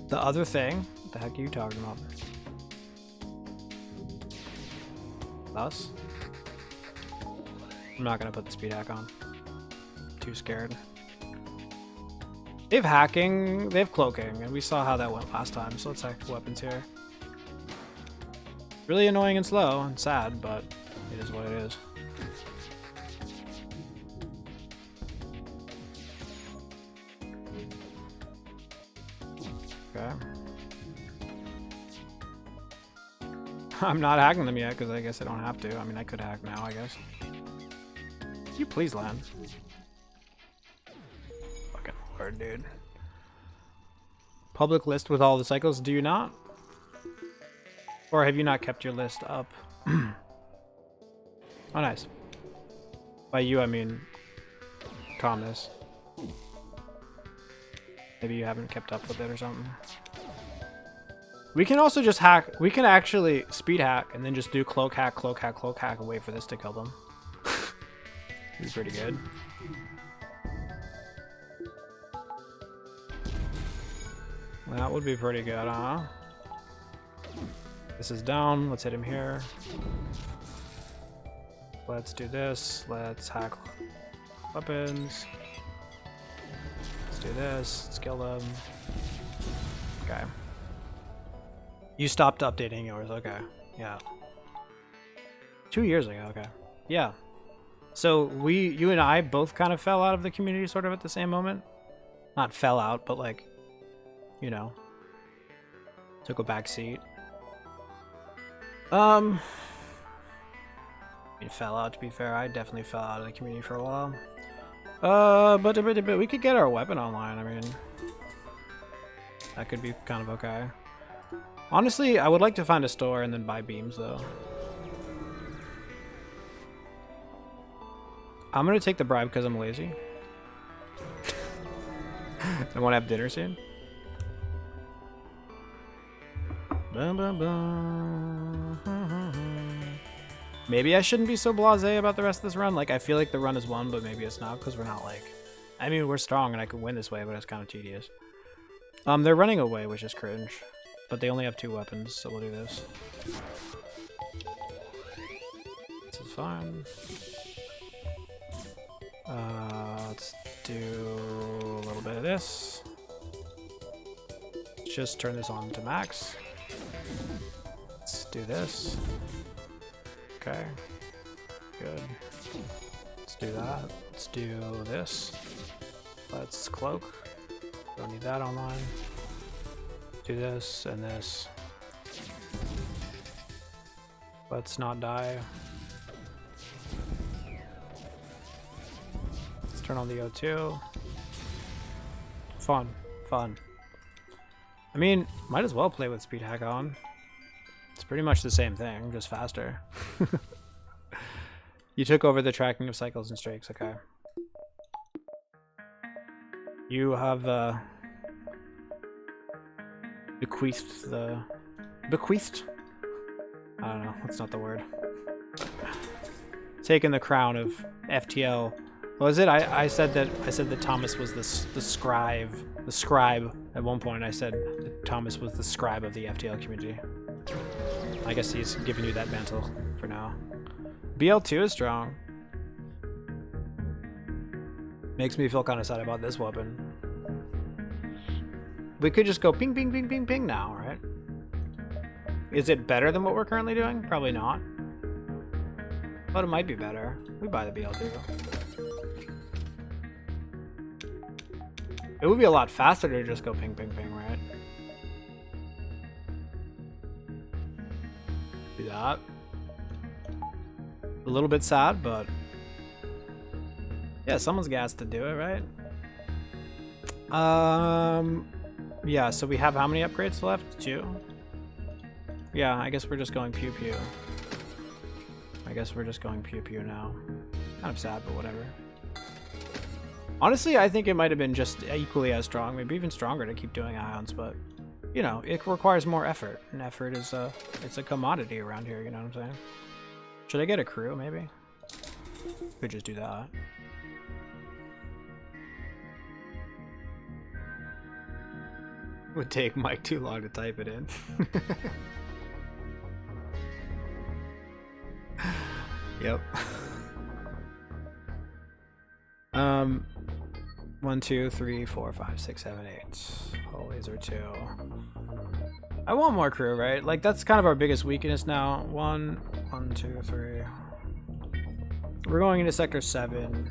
The other thing, what the heck are you talking about? Us? I'm not gonna put the speed hack on. Too scared. They have hacking, they have cloaking, and we saw how that went last time, so let's hack weapons here. Really annoying and slow and sad, but it is what it is. Okay. I'm not hacking them yet because I guess I don't have to. I mean, I could hack now, I guess. Can you please land? Fucking Lord, dude. Public list with all the cycles, do you not? Or have you not kept your list up? Oh, nice. By you, I mean calmness. Maybe you haven't kept up with it or something. We can also just hack. We can actually speed hack and then just do cloak hack, cloak hack, cloak hack, and wait for this to kill them. Be pretty good. That would be pretty good, huh? This is down. Let's hit him here. Let's do this. Let's hack weapons. Let's do this. Let's kill them. Okay. You stopped updating yours. Okay. Yeah. 2 years ago. Okay. Yeah. So you and I both kind of fell out of the community sort of at the same moment. Not fell out, but like, you know, took a back seat. It fell out, to be fair. I definitely fell out of the community for a while. But we could get our weapon online. I mean, that could be kind of okay. Honestly, I would like to find a store and then buy beams, though. I'm gonna take the bribe because I'm lazy. I want to have dinner soon. Maybe I shouldn't be so blasé about the rest of this run. Like, I feel like the run is won, but maybe it's not because we're not like... I mean, we're strong and I could win this way, but it's kind of tedious. They're running away, which is cringe. But they only have 2 weapons, so we'll do this. This is fine. Let's do a little bit of this. Let's just turn this on to max. Let's do this. Okay. Good. Let's do that. Let's do this. Let's cloak. Don't need that online. Do this and this. Let's not die. Let's turn on the O2. Fun. Fun. I mean, might as well play with speed hack on. It's pretty much the same thing, just faster. You took over the tracking of cycles and streaks, okay. You have bequeathed the... Bequeathed? I don't know, that's not the word. Taken the crown of FTL. What was it? I said that Thomas was the scribe. The scribe. At one point I said that Thomas was the scribe of the FTL community. I guess he's giving you that mantle for now. BL2 is strong. Makes me feel kind of sad about this weapon. We could just go ping, ping, ping, ping, ping now, right? Is it better than what we're currently doing? Probably not. But it might be better. We buy the BL2. It would be a lot faster to just go ping, ping, ping, right? Do that. A little bit sad, but yeah, someone's got to do it, right? Yeah, so we have how many upgrades left? 2? Yeah, I guess we're just going pew pew. I guess we're just going pew pew now. Kind of sad, but whatever. Honestly, I think it might have been just equally as strong, maybe even stronger to keep doing ions, but you know, it requires more effort, and effort is it's a commodity around here, you know what I'm saying? Should I get a crew, maybe? Could just do that. Would take Mike too long to type it in. Yep. 1, 2, 3, 4, 5, 6, 7, 8. Oh, laser 2. I want more crew, right? Like, that's kind of our biggest weakness now. 1, 2, 3. We're going into sector 7.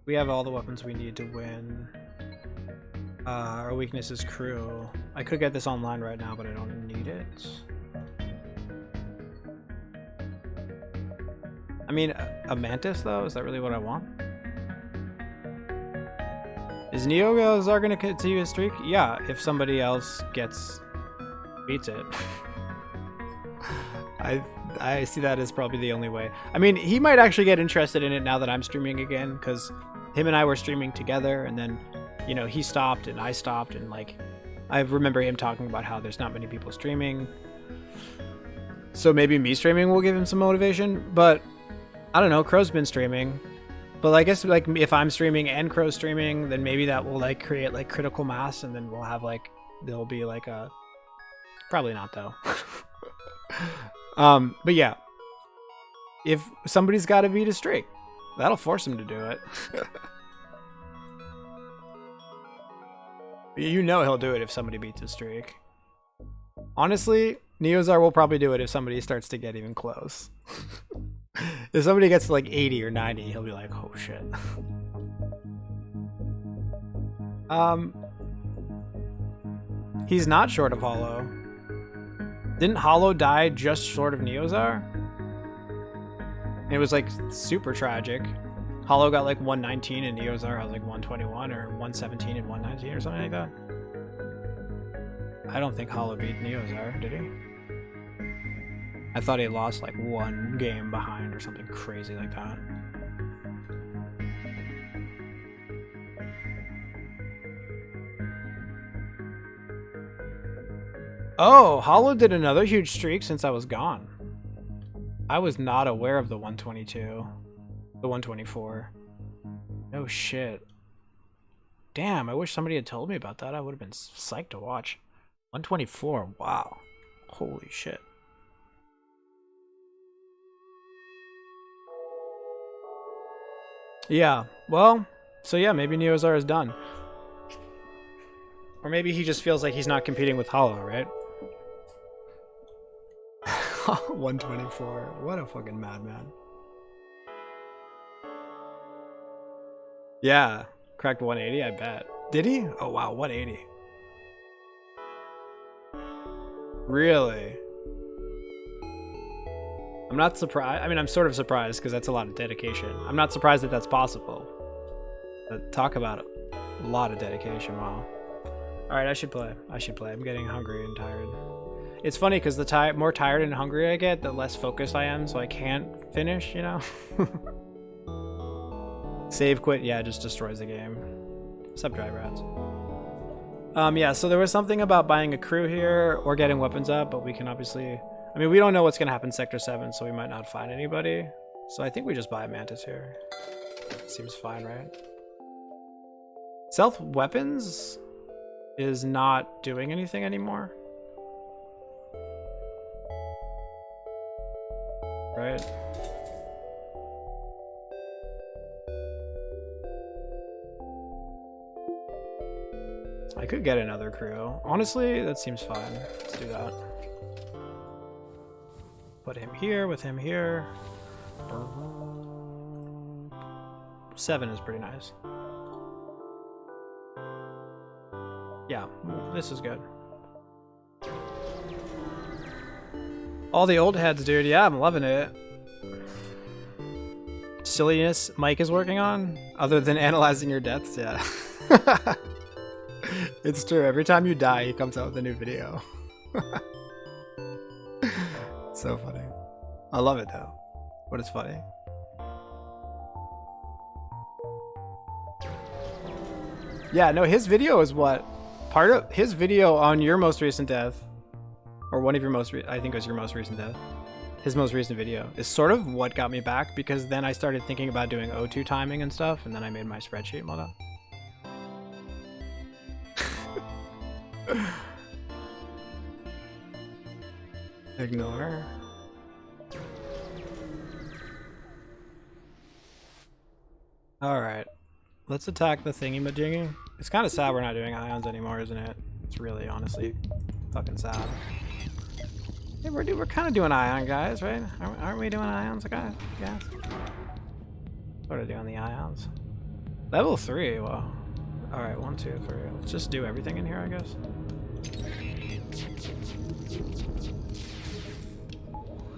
We have all the weapons we need to win. Our weakness is crew. I could get this online right now, but I don't need it. I mean, a Mantis, though? Is that really what I want? Is Neogazar going to continue his streak? Yeah, if somebody else beats it. I see that as probably the only way. I mean, he might actually get interested in it now that I'm streaming again, because him and I were streaming together, and then, you know, he stopped and I stopped, and like, I remember him talking about how there's not many people streaming. So maybe me streaming will give him some motivation, but I don't know, Crow's been streaming. But I guess like if I'm streaming and Crow's streaming, then maybe that will like create like critical mass, and then we'll have like there'll be like a probably not though. But yeah. If somebody's got to beat a streak, that'll force him to do it. You know he'll do it if somebody beats a streak. Honestly, Neozar will probably do it if somebody starts to get even close. If somebody gets to like 80 or 90, he'll be like, oh shit. He's not short of Hollow. Didn't Hollow die just short of Neozar? It was like super tragic. Hollow got like 119 and Neozar has like 121 or 117 and 119 or something like that. I don't think Hollow beat Neozar, did he? I thought he lost like one game behind or something crazy like that. Oh, Hollow did another huge streak since I was gone. I was not aware of the 122. The 124. No shit. Damn, I wish somebody had told me about that. I would have been psyched to watch. 124, wow. Holy shit. Yeah, well, so yeah, maybe Neozar is done. Or maybe he just feels like he's not competing with Hollow, right? 124. What a fucking madman. Yeah, cracked 180, I bet. Did he? Oh wow, 180. Really? I'm not surprised. I mean, I'm sort of surprised because that's a lot of dedication. I'm not surprised that that's possible. But talk about a lot of dedication, wow. Alright, I should play. I'm getting hungry and tired. It's funny because the more tired and hungry I get, the less focused I am, so I can't finish, you know? Save quit, yeah, it just destroys the game. Sup, dry rats. Yeah, so there was something about buying a crew here or getting weapons up, but we can obviously... I mean, we don't know what's going to happen in Sector 7, so we might not find anybody. So I think we just buy a Mantis here. Seems fine, right? Stealth weapons is not doing anything anymore. Right? I could get another crew. Honestly, that seems fine. Let's do that. Put him here with him here. 7 is pretty nice. Yeah, this is good. All the old heads, dude. Yeah, I'm loving it. Silliness Mike is working on, other than analyzing your deaths, yeah. It's true. Every time you die, he comes out with a new video. It's so funny. I love it though. But it's funny. Yeah, no, his video is what part of his video on your most recent death, or one of your most, I think it was your most recent death. His most recent video is sort of what got me back, because then I started thinking about doing O2 timing and stuff, and then I made my spreadsheet and whatnot. Ignore. Alright. Let's attack the thingy-majiggy. It's kind of sad we're not doing ions anymore, isn't it? It's really, honestly, fucking sad. Hey, we're kind of doing ion, guys, right? Aren't we doing ions, guys? Yes. Sort of doing the ions. Level 3, well. Alright, 1, 2, 3. Let's just do everything in here, I guess.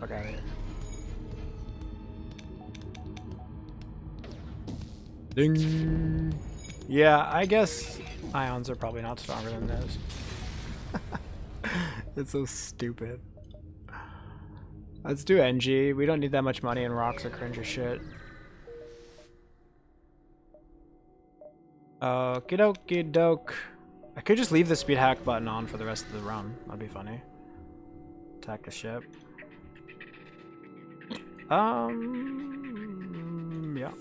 Okay. Ding! Yeah, I guess ions are probably not stronger than those. It's so stupid. Let's do NG. We don't need that much money, and rocks are cringe as shit. Okie dokie doke. I could just leave the speed hack button on for the rest of the run. That'd be funny. Attack the ship. Yeah.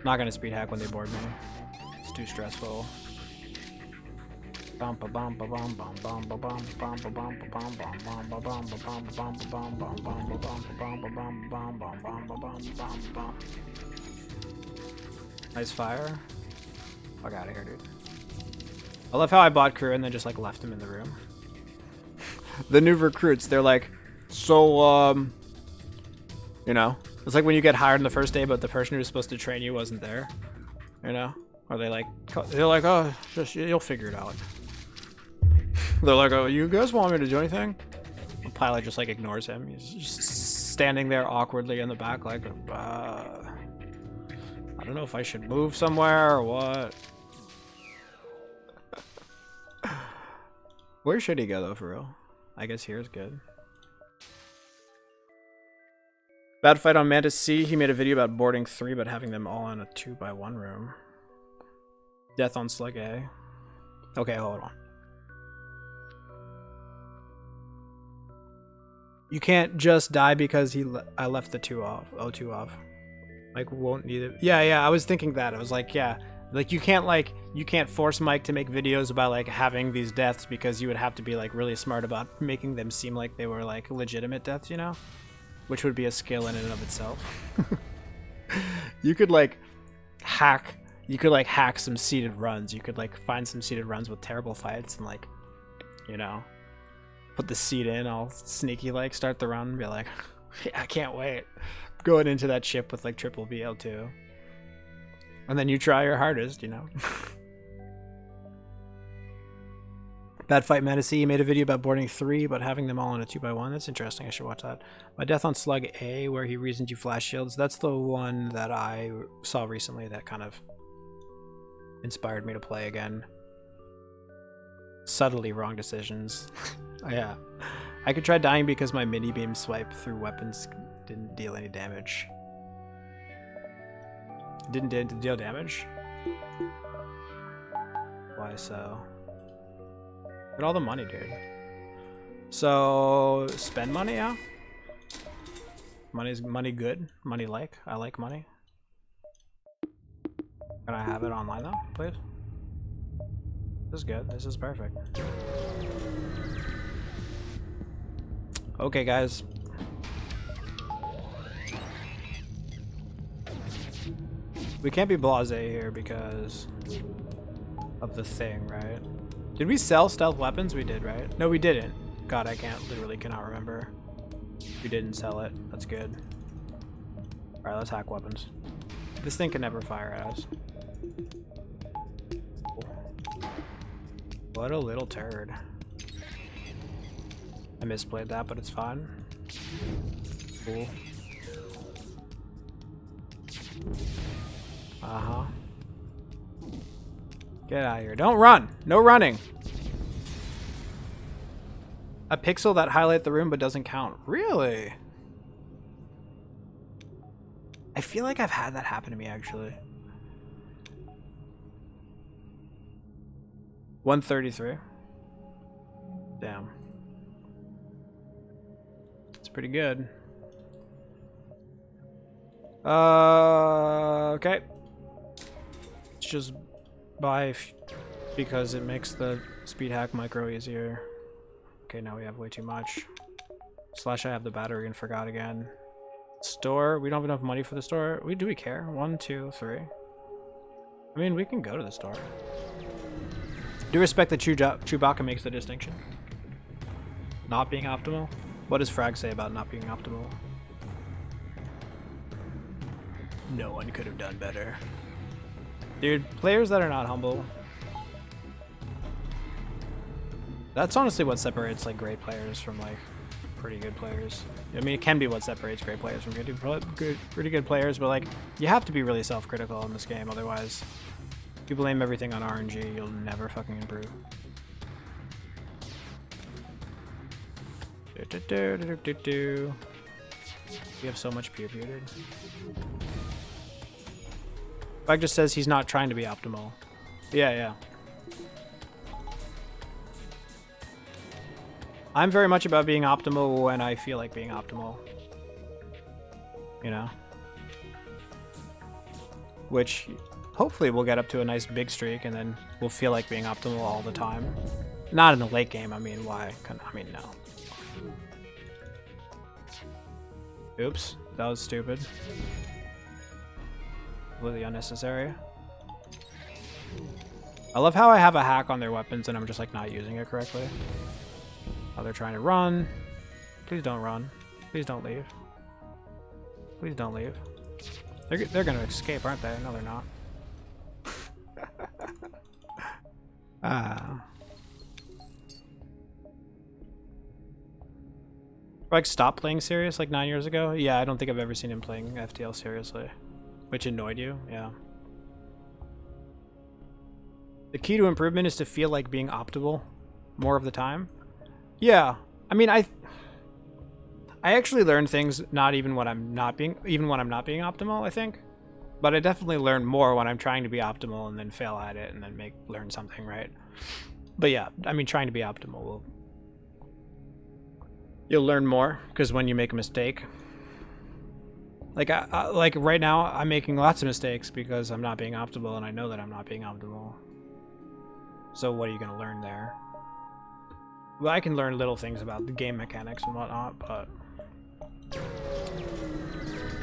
Not gonna speed hack when they board me. It's too stressful. Nice fire. Fuck out of here, dude. I love how I bought crew and then just like left him in the room. The new recruits, they're like, so you know, it's like when you get hired on the first day, but the person who was supposed to train you wasn't there, you know? Or they're like, oh, just you'll figure it out. They're like, oh, you guys want me to do anything? The pilot just like ignores him. He's just standing there awkwardly in the back, like, I don't know if I should move somewhere or what. Where should he go though, for real? I guess here's good. Bad fight on Mantis C. He made a video about boarding 3, but having them all in a 2x1 room. Death on Slug A. Okay, hold on. You can't just die because I left the 2 off. O2 off. Like, won't need it. Yeah, I was thinking that. I was like, yeah. Like, you can't force Mike to make videos about, like, having these deaths because you would have to be, like, really smart about making them seem like they were, like, legitimate deaths, you know? Which would be a skill in and of itself. You could, like, hack some seeded runs. You could, like, find some seeded runs with terrible fights and, like, you know, put the seed in all sneaky, like, start the run and be like, I can't wait. Going into that ship with, like, triple BL2. And then you try your hardest, you know. Bad Fight Fantasy made a video about boarding 3, but having them all in a 2x1. That's interesting. I should watch that. My Death on Slug A, where he reasons you flash shields. That's the one that I saw recently that kind of inspired me to play again. Subtly wrong decisions. Yeah. I could try dying because my mini beam swipe through weapons didn't deal any damage. Didn't deal damage? Why so? Get all the money, dude. So spend money, yeah? Money good? Money like? I like money. Can I have it online though, please? This is good. This is perfect. Okay, guys. We can't be blasé here because of the thing, right? Did we sell stealth weapons? We did, right? No, we didn't. God, I literally cannot remember. We didn't sell it. That's good. Alright, let's hack weapons. This thing can never fire at us. What a little turd. I misplayed that, but it's fine. Cool. Uh-huh. Get out of here. Don't run! No running! A pixel that highlight the room but doesn't count. Really? I feel like I've had that happen to me, actually. 133. Damn. It's pretty good. Okay. Let's just buy because it makes the speed hack micro easier. Okay, now we have way too much. Slash, I have the battery and forgot again. Store. We don't have enough money for the store. Do we care? 1, 2, 3. I mean, we can go to the store. Do respect that Chewbacca makes the distinction. Not being optimal? What does Frag say about not being optimal? No one could have done better. Dude, players that are not humble. That's honestly what separates like great players from like pretty good players. I mean, it can be what separates great players from pretty good players, but like you have to be really self-critical in this game, otherwise if you blame everything on RNG, you'll never fucking improve. We have so much pew, dude. Bug just says he's not trying to be optimal. Yeah. I'm very much about being optimal when I feel like being optimal. You know? Which hopefully we'll get up to a nice big streak and then we'll feel like being optimal all the time. Not in the late game, I mean, why? I mean, no. Oops, that was stupid. Completely unnecessary. I love how I have a hack on their weapons and I'm just like not using it correctly. Oh, they're trying to run. Please don't run. Please don't leave. Please don't leave. They're gonna escape, aren't they? No, they're not. Like, stop playing serious like 9 years ago? Yeah, I don't think I've ever seen him playing FTL seriously. Which annoyed you? Yeah. The key to improvement is to feel like being optimal more of the time. Yeah. I mean, I actually learn things not even when I'm not being optimal, I think. But I definitely learn more when I'm trying to be optimal and then fail at it and then learn something, right? But yeah, I mean, trying to be optimal you'll learn more because when you make a mistake, like like right now I'm making lots of mistakes because I'm not being optimal and I know that I'm not being optimal. So what are you going to learn there? Well, I can learn little things about the game mechanics and whatnot, but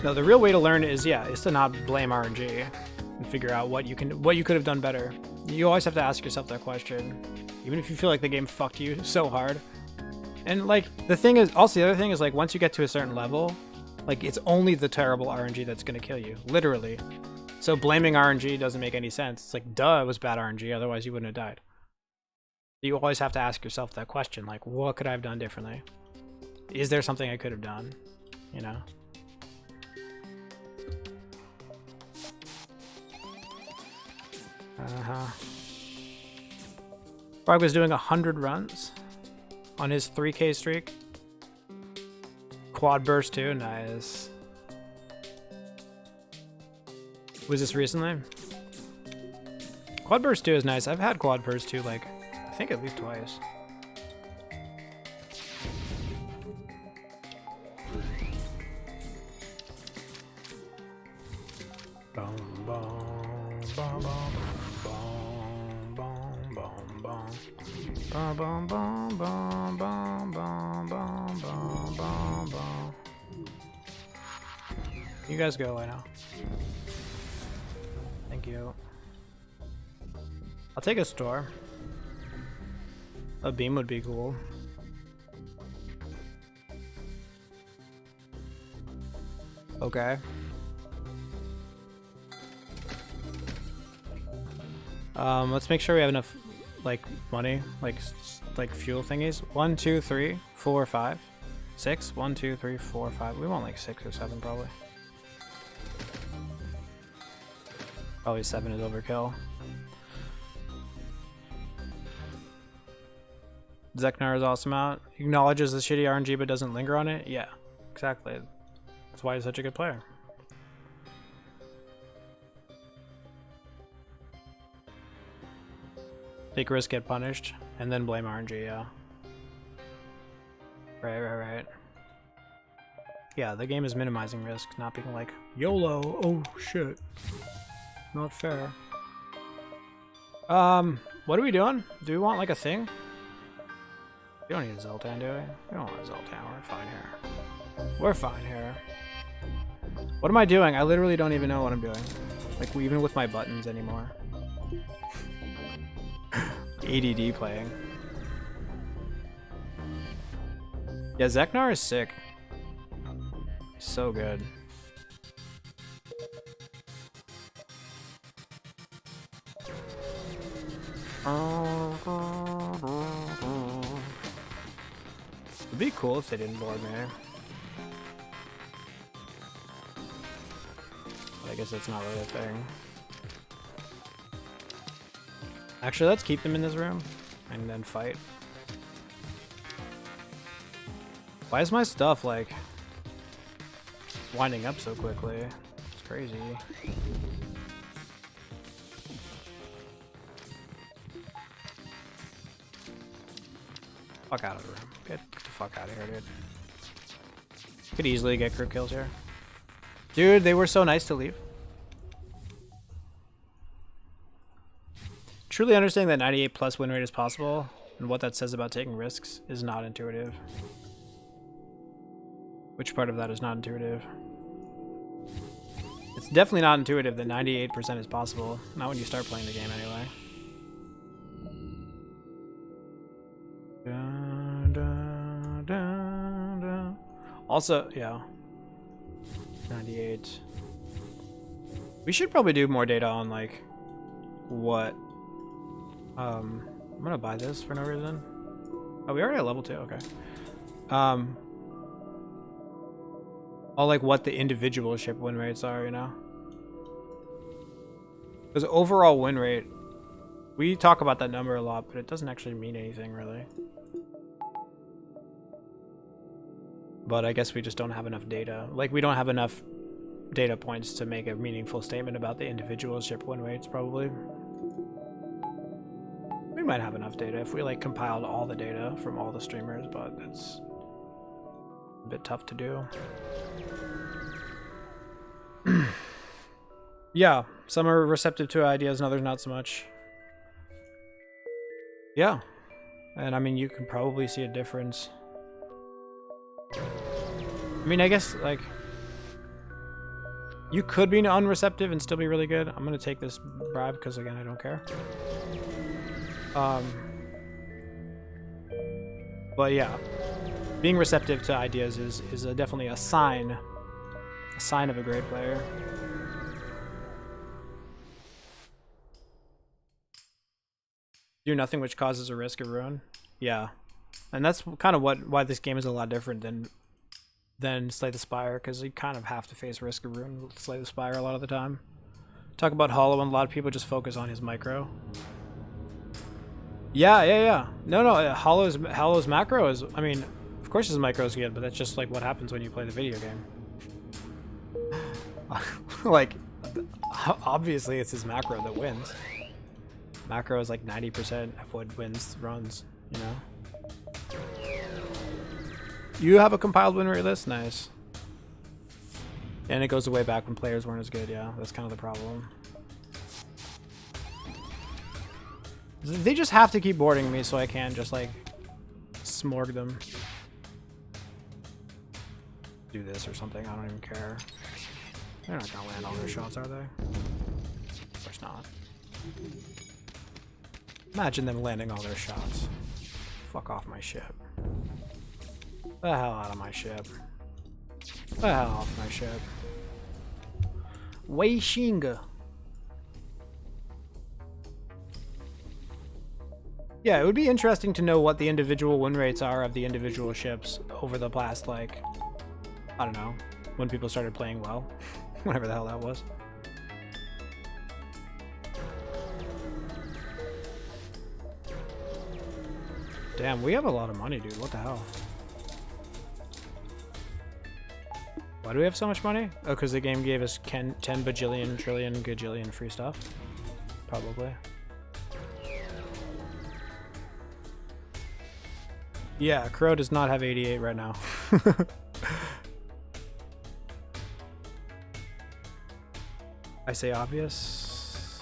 no, the real way to learn is to not blame RNG and figure out what you could have done better. You always have to ask yourself that question, even if you feel like the game fucked you so hard. And like the thing is, also the other thing is like once you get to a certain level, like it's only the terrible RNG that's gonna kill you, literally. So blaming RNG doesn't make any sense. It's like, duh, it was bad RNG, otherwise you wouldn't have died. You always have to ask yourself that question, like, what could I have done differently? Is there something I could have done? You know? Frog was doing 100 runs on his 3K streak. Quad burst too, nice. Was this recently? Quad burst 2 is nice. I've had quad burst 2 like, I think at least twice. You guys go, I know. Thank you. I'll take a store. A beam would be cool. Okay. Let's make sure we have enough, like, money, like fuel thingies. 1, 2, 3, 4, 5, 6. 1, 2, 3, 4, 5. We want like 6 or 7 probably. Probably 7 is overkill. Zeknar is awesome out. Acknowledges the shitty RNG but doesn't linger on it. Yeah, exactly. That's why he's such a good player. Take risk, get punished, and then blame RNG, yeah. Right. Yeah, the game is minimizing risk, not being like, YOLO, oh shit. Not fair. What are we doing? Do we want like a thing? We don't need a Zoltan, do we? We don't want a Zoltan, we're fine here. We're fine here. What am I doing? I literally don't even know what I'm doing. Like, even with my buttons anymore. ADD playing. Yeah, Zeknar is sick. So good. It'd be cool if they didn't board me. But I guess that's not really a thing. Actually, let's keep them in this room and then fight. Why is my stuff like winding up so quickly? It's crazy. Fuck out of the room. Get the fuck out of here, dude. Could easily get crew kills here. Dude, they were so nice to leave. Truly understanding that 98 plus win rate is possible and what that says about taking risks is not intuitive. Which part of that is not intuitive? It's definitely not intuitive that 98% is possible. Not when you start playing the game anyway. Also, yeah. 98. We should probably do more data on like what I'm gonna buy this for no reason. Oh, we already at level 2, okay. All like what the individual ship win rates are, you know? Because overall win rate, we talk about that number a lot, but it doesn't actually mean anything really. But I guess we just don't have enough data. Like, we don't have enough data points to make a meaningful statement about the individual ship win rates, probably. We might have enough data if we, like, compiled all the data from all the streamers, but it's a bit tough to do. Yeah, some are receptive to ideas and others not so much. Yeah, and I mean, you can probably see a difference. I mean, I guess, like, you could be unreceptive and still be really good. I'm gonna take this bribe because, again, I don't care. But yeah, being receptive to ideas is definitely a sign of a great player. Do nothing which causes a risk of ruin. Yeah, and that's kind of why this game is a lot different than Slay the Spire, because you kind of have to face risk of ruin with Slay the Spire a lot of the time. Talk about Hollow, and a lot of people just focus on his micro. Yeah. No. Hollow's macro is, I mean, of course his micro is good, but that's just like what happens when you play the video game. Like, obviously it's his macro that wins. Macro is like 90% of what wins runs, you know? You have a compiled win rate list? Nice. And it goes way back when players weren't as good, yeah. That's kind of the problem. They just have to keep boarding me so I can just, like, smorg them. Do this or something, I don't even care. They're not gonna land all their shots, are they? Of course not. Imagine them landing all their shots. Fuck off my ship. The hell out of my ship. The hell off my ship. Wei Xinga. Yeah, it would be interesting to know what the individual win rates are of the individual ships over the past, like, I don't know, when people started playing well. Whatever the hell that was. Damn, we have a lot of money, dude. What the hell? Why do we have so much money? Oh, because the game gave us 10 bajillion, trillion, gajillion free stuff? Probably. Yeah, Crow does not have 88 right now. I say obvious.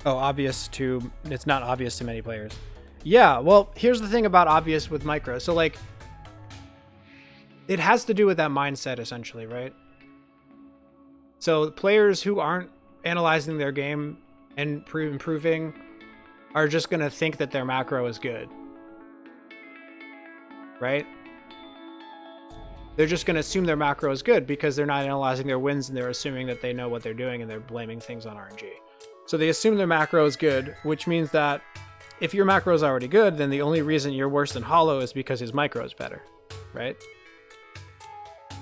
Oh, obvious to... It's not obvious to many players. Yeah, well, here's the thing about obvious with micro. So, like, it has to do with that mindset, essentially, right? So, players who aren't analyzing their game and improving are just going to think that their macro is good. Right? They're just going to assume their macro is good because they're not analyzing their wins and they're assuming that they know what they're doing and they're blaming things on RNG. So they assume their macro is good, which means that if your macro is already good, then the only reason you're worse than Hollow is because his micro is better, right?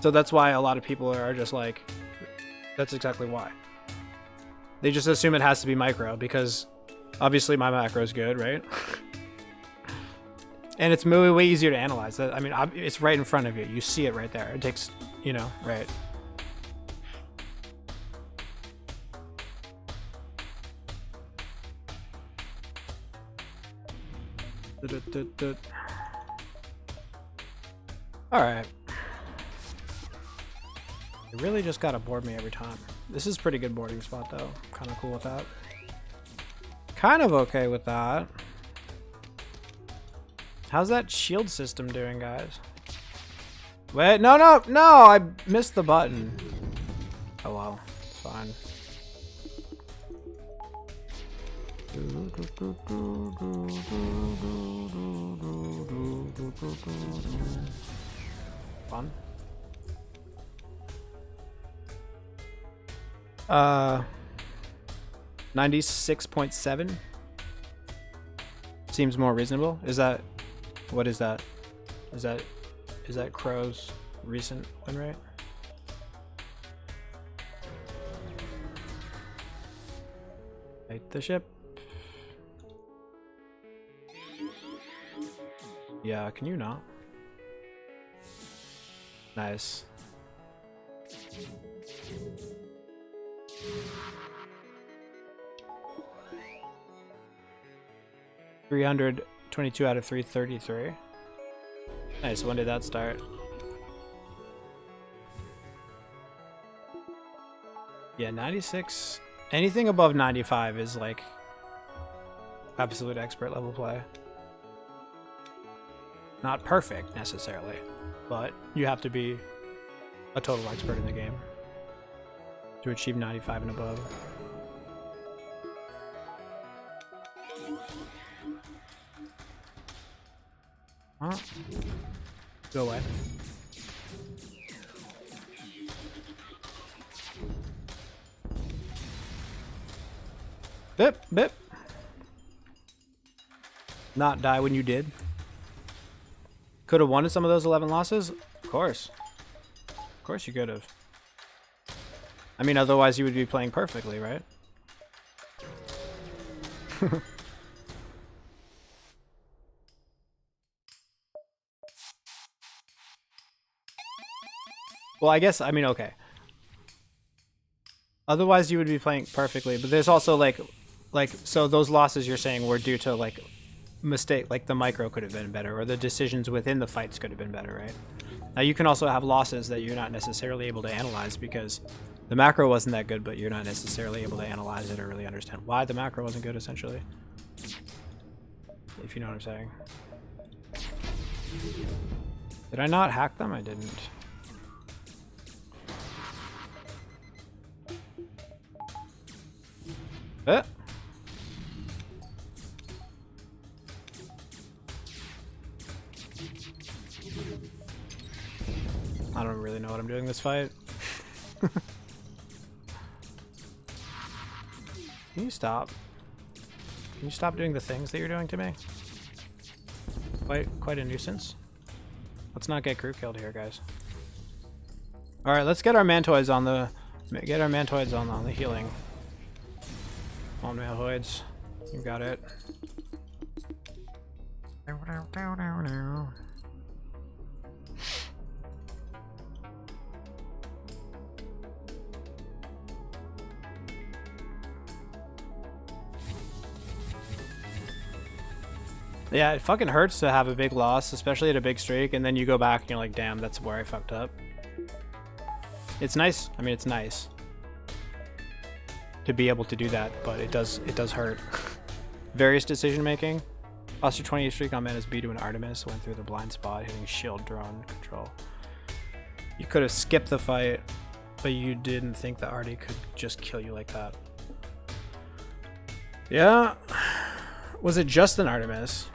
So that's why a lot of people are just like, that's exactly why. They just assume it has to be micro because obviously my macro is good, right? And it's way easier to analyze. I mean, it's right in front of you. You see it right there. It takes, you know, right. Alright. It really just gotta board me every time. This is a pretty good boarding spot though. Kinda cool with that. Kind of okay with that. How's that shield system doing, guys? Wait, no, no, no! I missed the button. Oh well, it's fine. Fun. 96.7 seems more reasonable. Is that, what is that? Is that Crow's recent win rate? Take the ship. Yeah, can you not? Nice. $322 out of 333. Nice. When did that start? Yeah, 96. Anything above 95 is like absolute expert level play. Not perfect necessarily, but you have to be a total expert in the game to achieve 95 and above. Huh? Go away. Bip, bip. Not die when you did. Could have won some of those 11 losses? Of course. Of course you could have. I mean, otherwise you would be playing perfectly, right? Well, I guess, I mean, okay. Otherwise you would be playing perfectly, but there's also like, so those losses you're saying were due to like mistake, like the micro could have been better, or the decisions within the fights could have been better, right? Now you can also have losses that you're not necessarily able to analyze because the macro wasn't that good, but you're not necessarily able to analyze it or really understand why the macro wasn't good, essentially. If you know what I'm saying. Did I not hack them? I didn't. Eh? I don't really know what I'm doing this fight. Can you stop? Can you stop doing the things that you're doing to me? Quite a nuisance. Let's not get crew killed here, guys. All right, let's get our mantoids on the on the healing. On mantoids, you got it. Yeah, it fucking hurts to have a big loss, especially at a big streak, and then you go back and you're like, damn, that's where I fucked up. It's nice. I mean, it's nice to be able to do that, but it does hurt. Various decision making. Lost your 20 streak on Menace B to an Artemis, went through the blind spot, hitting shield drone control. You could have skipped the fight, but you didn't think the Artie could just kill you like that. Yeah. Was it just an Artemis?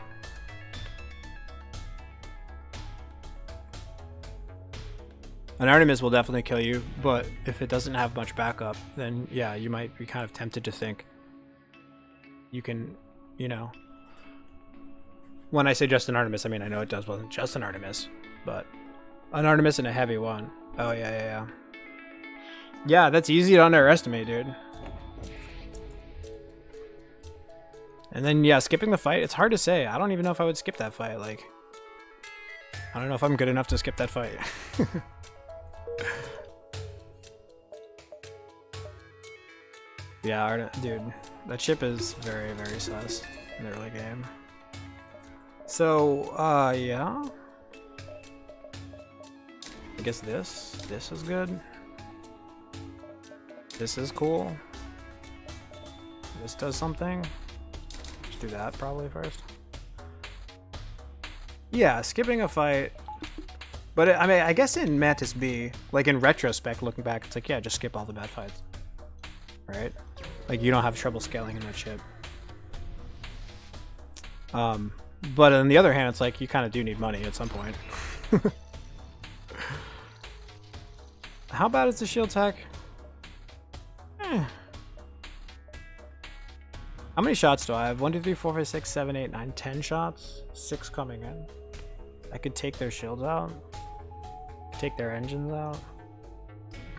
An Artemis will definitely kill you, but if it doesn't have much backup, then yeah, you might be kind of tempted to think you can, you know. When I say just an Artemis, I mean, I know it wasn't just an Artemis, but an Artemis and a heavy one. Oh, yeah. Yeah, that's easy to underestimate, dude. And then, yeah, skipping the fight, it's hard to say. I don't even know if I would skip that fight. Like, I don't know if I'm good enough to skip that fight. Yeah, dude, that ship is very, very sus in the early game. So, yeah. I guess this is good. This is cool. This does something. Let's do that probably first. Yeah, skipping a fight. But I mean, I guess in Mantis B, like in retrospect, looking back, it's like, yeah, just skip all the bad fights. Right? Like, you don't have trouble scaling in that shit. But on the other hand, it's like, you kind of do need money at some point. How bad is the shield tech? How many shots do I have? 1, 2, 3, 4, 5, 6, 7, 8, 9, 10 shots. 6 coming in. I could take their shields out. Take their engines out.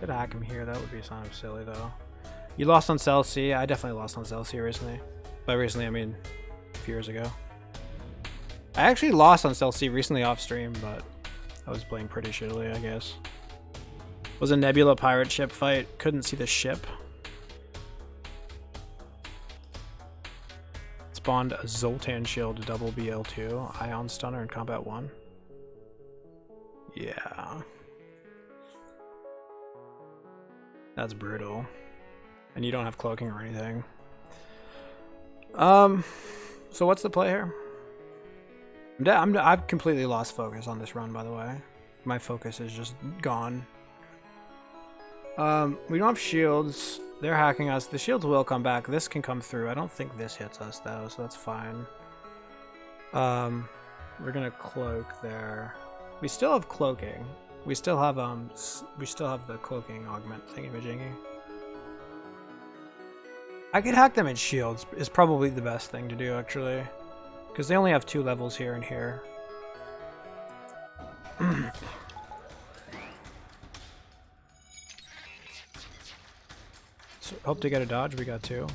Could hack them here. That would be kind of silly though. You lost on Cell C. I definitely lost on Cell C recently. By recently, I mean a few years ago. I actually lost on Cell C recently off stream, but I was playing pretty shittily, I guess. Was a Nebula pirate ship fight. Couldn't see the ship. Spawned a Zoltan shield double BL2. Ion stunner in combat 1. Yeah. That's brutal. And you don't have cloaking or anything. So what's the play here? I've completely lost focus on this run, by the way. My focus is just gone. We don't have shields. They're hacking us. The shields will come back. This can come through. I don't think this hits us though, so that's fine. We're gonna cloak there. We still have cloaking. We still have the cloaking augment thingy-majingy. I could hack them in shields. Is probably the best thing to do actually, because they only have 2 levels here and here. So, hope to get a dodge. We got 2.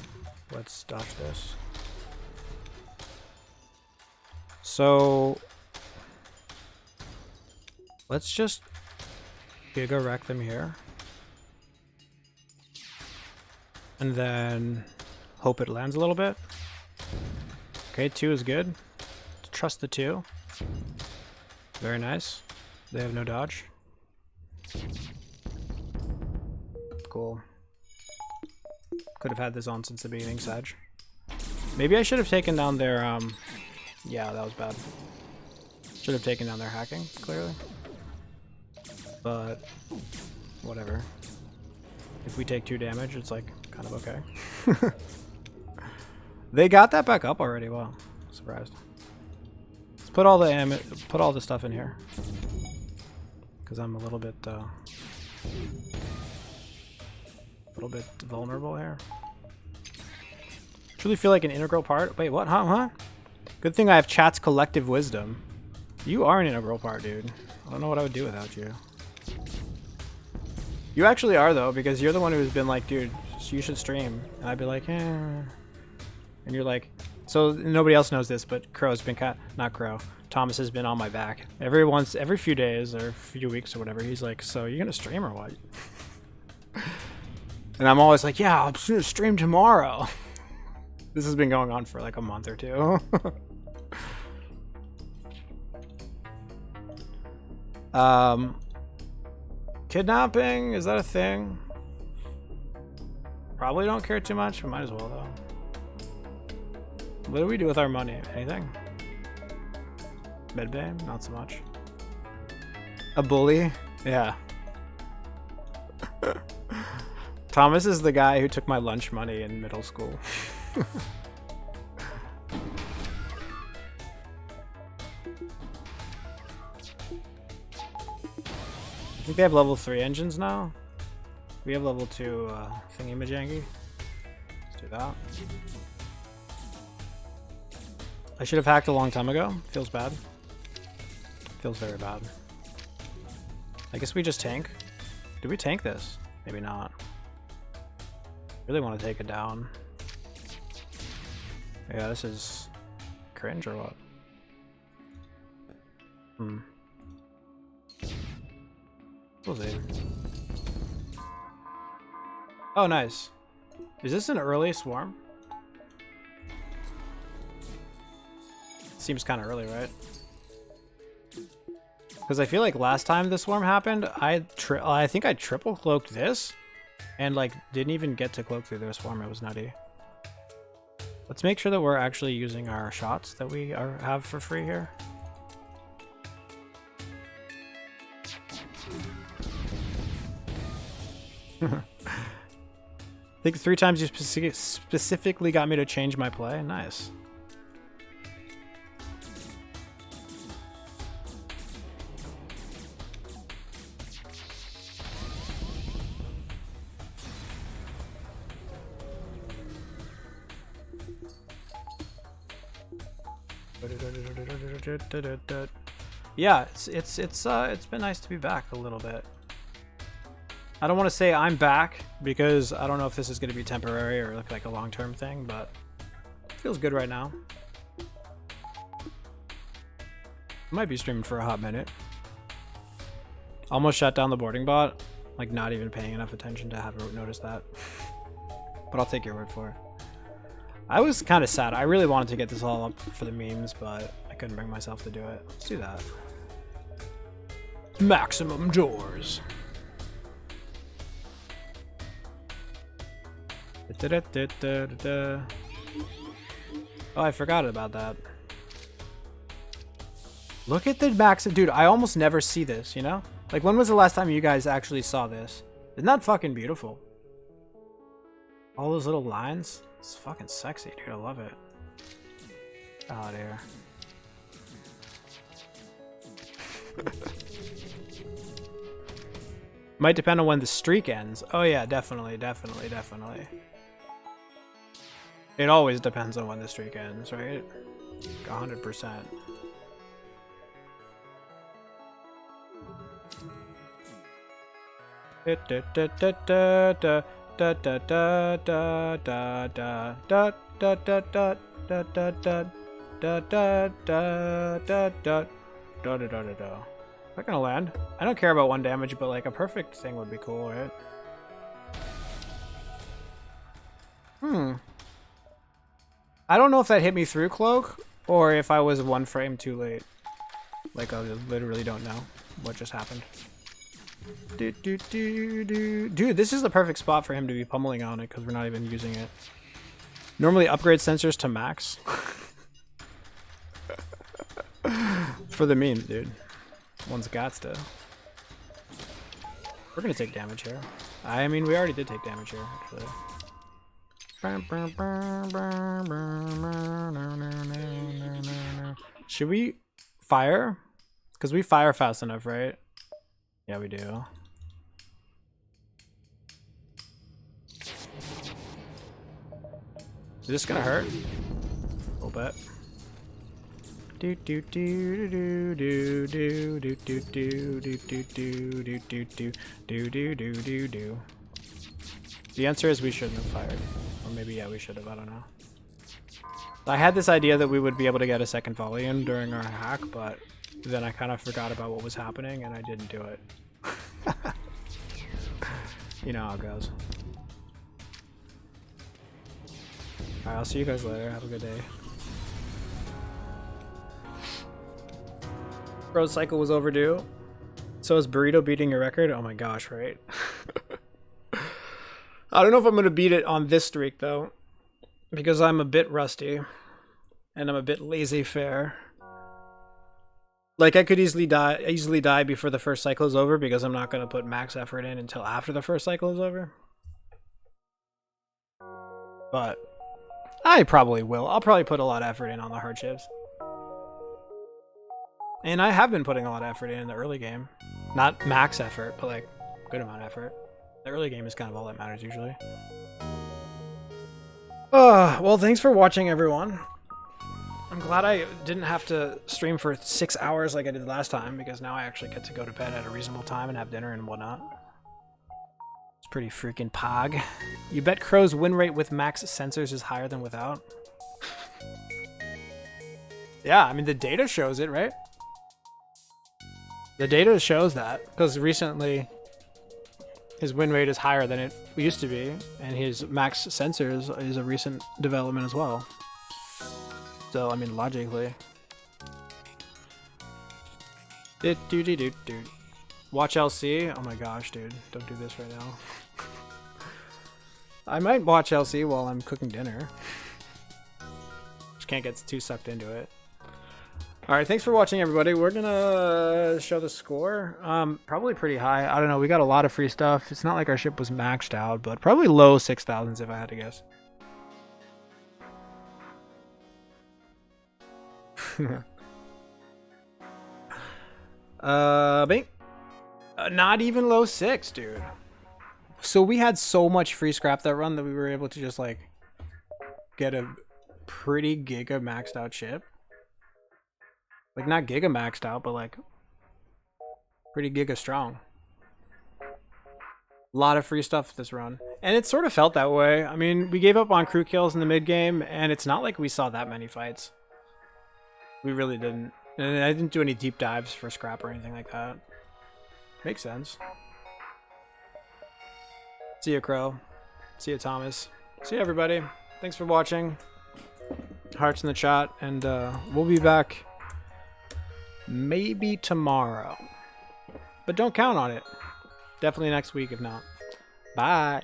Let's dodge this. So let's just Giga wreck them here. And then hope it lands a little bit. Okay, 2 is good. Trust the 2. Very nice. They have no dodge. Cool. Could have had this on since the beginning, Sag. Maybe I should have taken down their, yeah, that was bad. Should have taken down their hacking, clearly. But, whatever. If we take 2 damage, it's like, kind of okay. They got that back up already, wow. Surprised. Let's put all the stuff in here. Because I'm a little bit vulnerable here. Truly feel like an integral part. Wait, what? Huh? Good thing I have chat's collective wisdom. You are an integral part, dude. I don't know what I would do without you. You actually are though, because you're the one who's been like, dude, you should stream. And I'd be like, eh. And you're like, so nobody else knows this, but Crow's been not Crow. Thomas has been on my back every few days or few weeks or whatever. He's like, so you're gonna stream or what? And I'm always like, yeah, I'm gonna stream tomorrow. This has been going on for like a month or 2. Kidnapping, is that a thing? Probably don't care too much, but might as well though. What do we do with our money? Anything? Medbay? Not so much. A bully? Yeah. Thomas is the guy who took my lunch money in middle school. I think they have level 3 engines now. We have level 2 thingy-majangy. Let's do that. I should have hacked a long time ago. Feels bad. Feels very bad. I guess we just tank. Did we tank this? Maybe not. Really want to take it down. Yeah, this is cringe or what? We'll see. Oh, nice. Is this an early swarm? Seems kind of early, right? Because I feel like last time the swarm happened, I think I triple cloaked this, and like didn't even get to cloak through their swarm. It was nutty. Let's make sure that we're actually using our shots that we have for free here. I think 3 times you specifically got me to change my play. Nice. Yeah, it's been nice to be back a little bit. I don't want to say I'm back because I don't know if this is going to be temporary or look like a long-term thing, but it feels good right now. Might be streaming for a hot minute. Almost shut down the boarding bot, like not even paying enough attention to have noticed that. But I'll take your word for it. I was kind of sad. I really wanted to get this all up for the memes, but I couldn't bring myself to do it. Let's do that. Maximum doors. Oh, I forgot about that. Look at the max. Dude, I almost never see this, you know? Like, when was the last time you guys actually saw this? Isn't that fucking beautiful? All those little lines. It's fucking sexy, dude. I love it. Oh, dear. Might depend on when the streak ends. Oh, yeah, definitely. It always depends on when the streak ends, right? 100%. Is that gonna land? I don't care about 1 damage, but like a perfect thing would be cool, right? I don't know if that hit me through cloak or if I was 1 frame too late. Like, I literally don't know what just happened. Dude, this is the perfect spot for him to be pummeling on it because we're not even using it. Normally upgrade sensors to max. For the memes, dude. One's gots to. We're gonna take damage here. I mean, we already did take damage here, actually. Should we fire? Because we fire fast enough, right? Yeah, we do. Is this gonna hurt? A little bit. Do do do do do do do do do do do do do do do do do do do. The answer is we shouldn't have fired. Or maybe yeah, we should have, I don't know. I had this idea that we would be able to get a second volley in during our hack, but then I kind of forgot about what was happening and I didn't do it. You know how it goes. Alright, I'll see you guys later. Have a good day. Bro, cycle was overdue. So is Burrito beating your record? Oh my gosh, right? I don't know if I'm going to beat it on this streak, though. Because I'm a bit rusty. And I'm a bit laissez-faire. Like, I could easily die before the first cycle is over because I'm not going to put max effort in until after the first cycle is over. But I probably will. I'll probably put a lot of effort in on the hardships. And I have been putting a lot of effort in the early game. Not max effort, but like good amount of effort. The early game is kind of all that matters usually. Well, thanks for watching, everyone. I'm glad I didn't have to stream for 6 hours like I did last time, because now I actually get to go to bed at a reasonable time and have dinner and whatnot. It's pretty freaking pog. You bet Crow's win rate with max sensors is higher than without? Yeah, I mean, the data shows it, right? The data shows that, because recently his win rate is higher than it used to be, and his max sensors is a recent development as well. So, I mean, logically, Dude. Watch LC? Oh my gosh, dude. Don't do this right now. I might watch LC while I'm cooking dinner. Just can't get too sucked into it. Alright, thanks for watching, everybody. We're gonna show the score. Probably pretty high. I don't know. We got a lot of free stuff. It's not like our ship was maxed out, but probably low 6,000s if I had to guess. Bing. Not even low 6, dude. So we had so much free scrap that run that we were able to just like get a pretty giga maxed out ship. Like not giga maxed out, but like pretty giga strong. A lot of free stuff this run. And it sort of felt that way. I mean, we gave up on crew kills in the mid game, and it's not like we saw that many fights. We really didn't. And I didn't do any deep dives for scrap or anything like that. Makes sense. See ya, Crow. See ya, Thomas. See ya, everybody. Thanks for watching. Hearts in the chat, and we'll be back maybe tomorrow. But don't count on it. Definitely next week if not. Bye.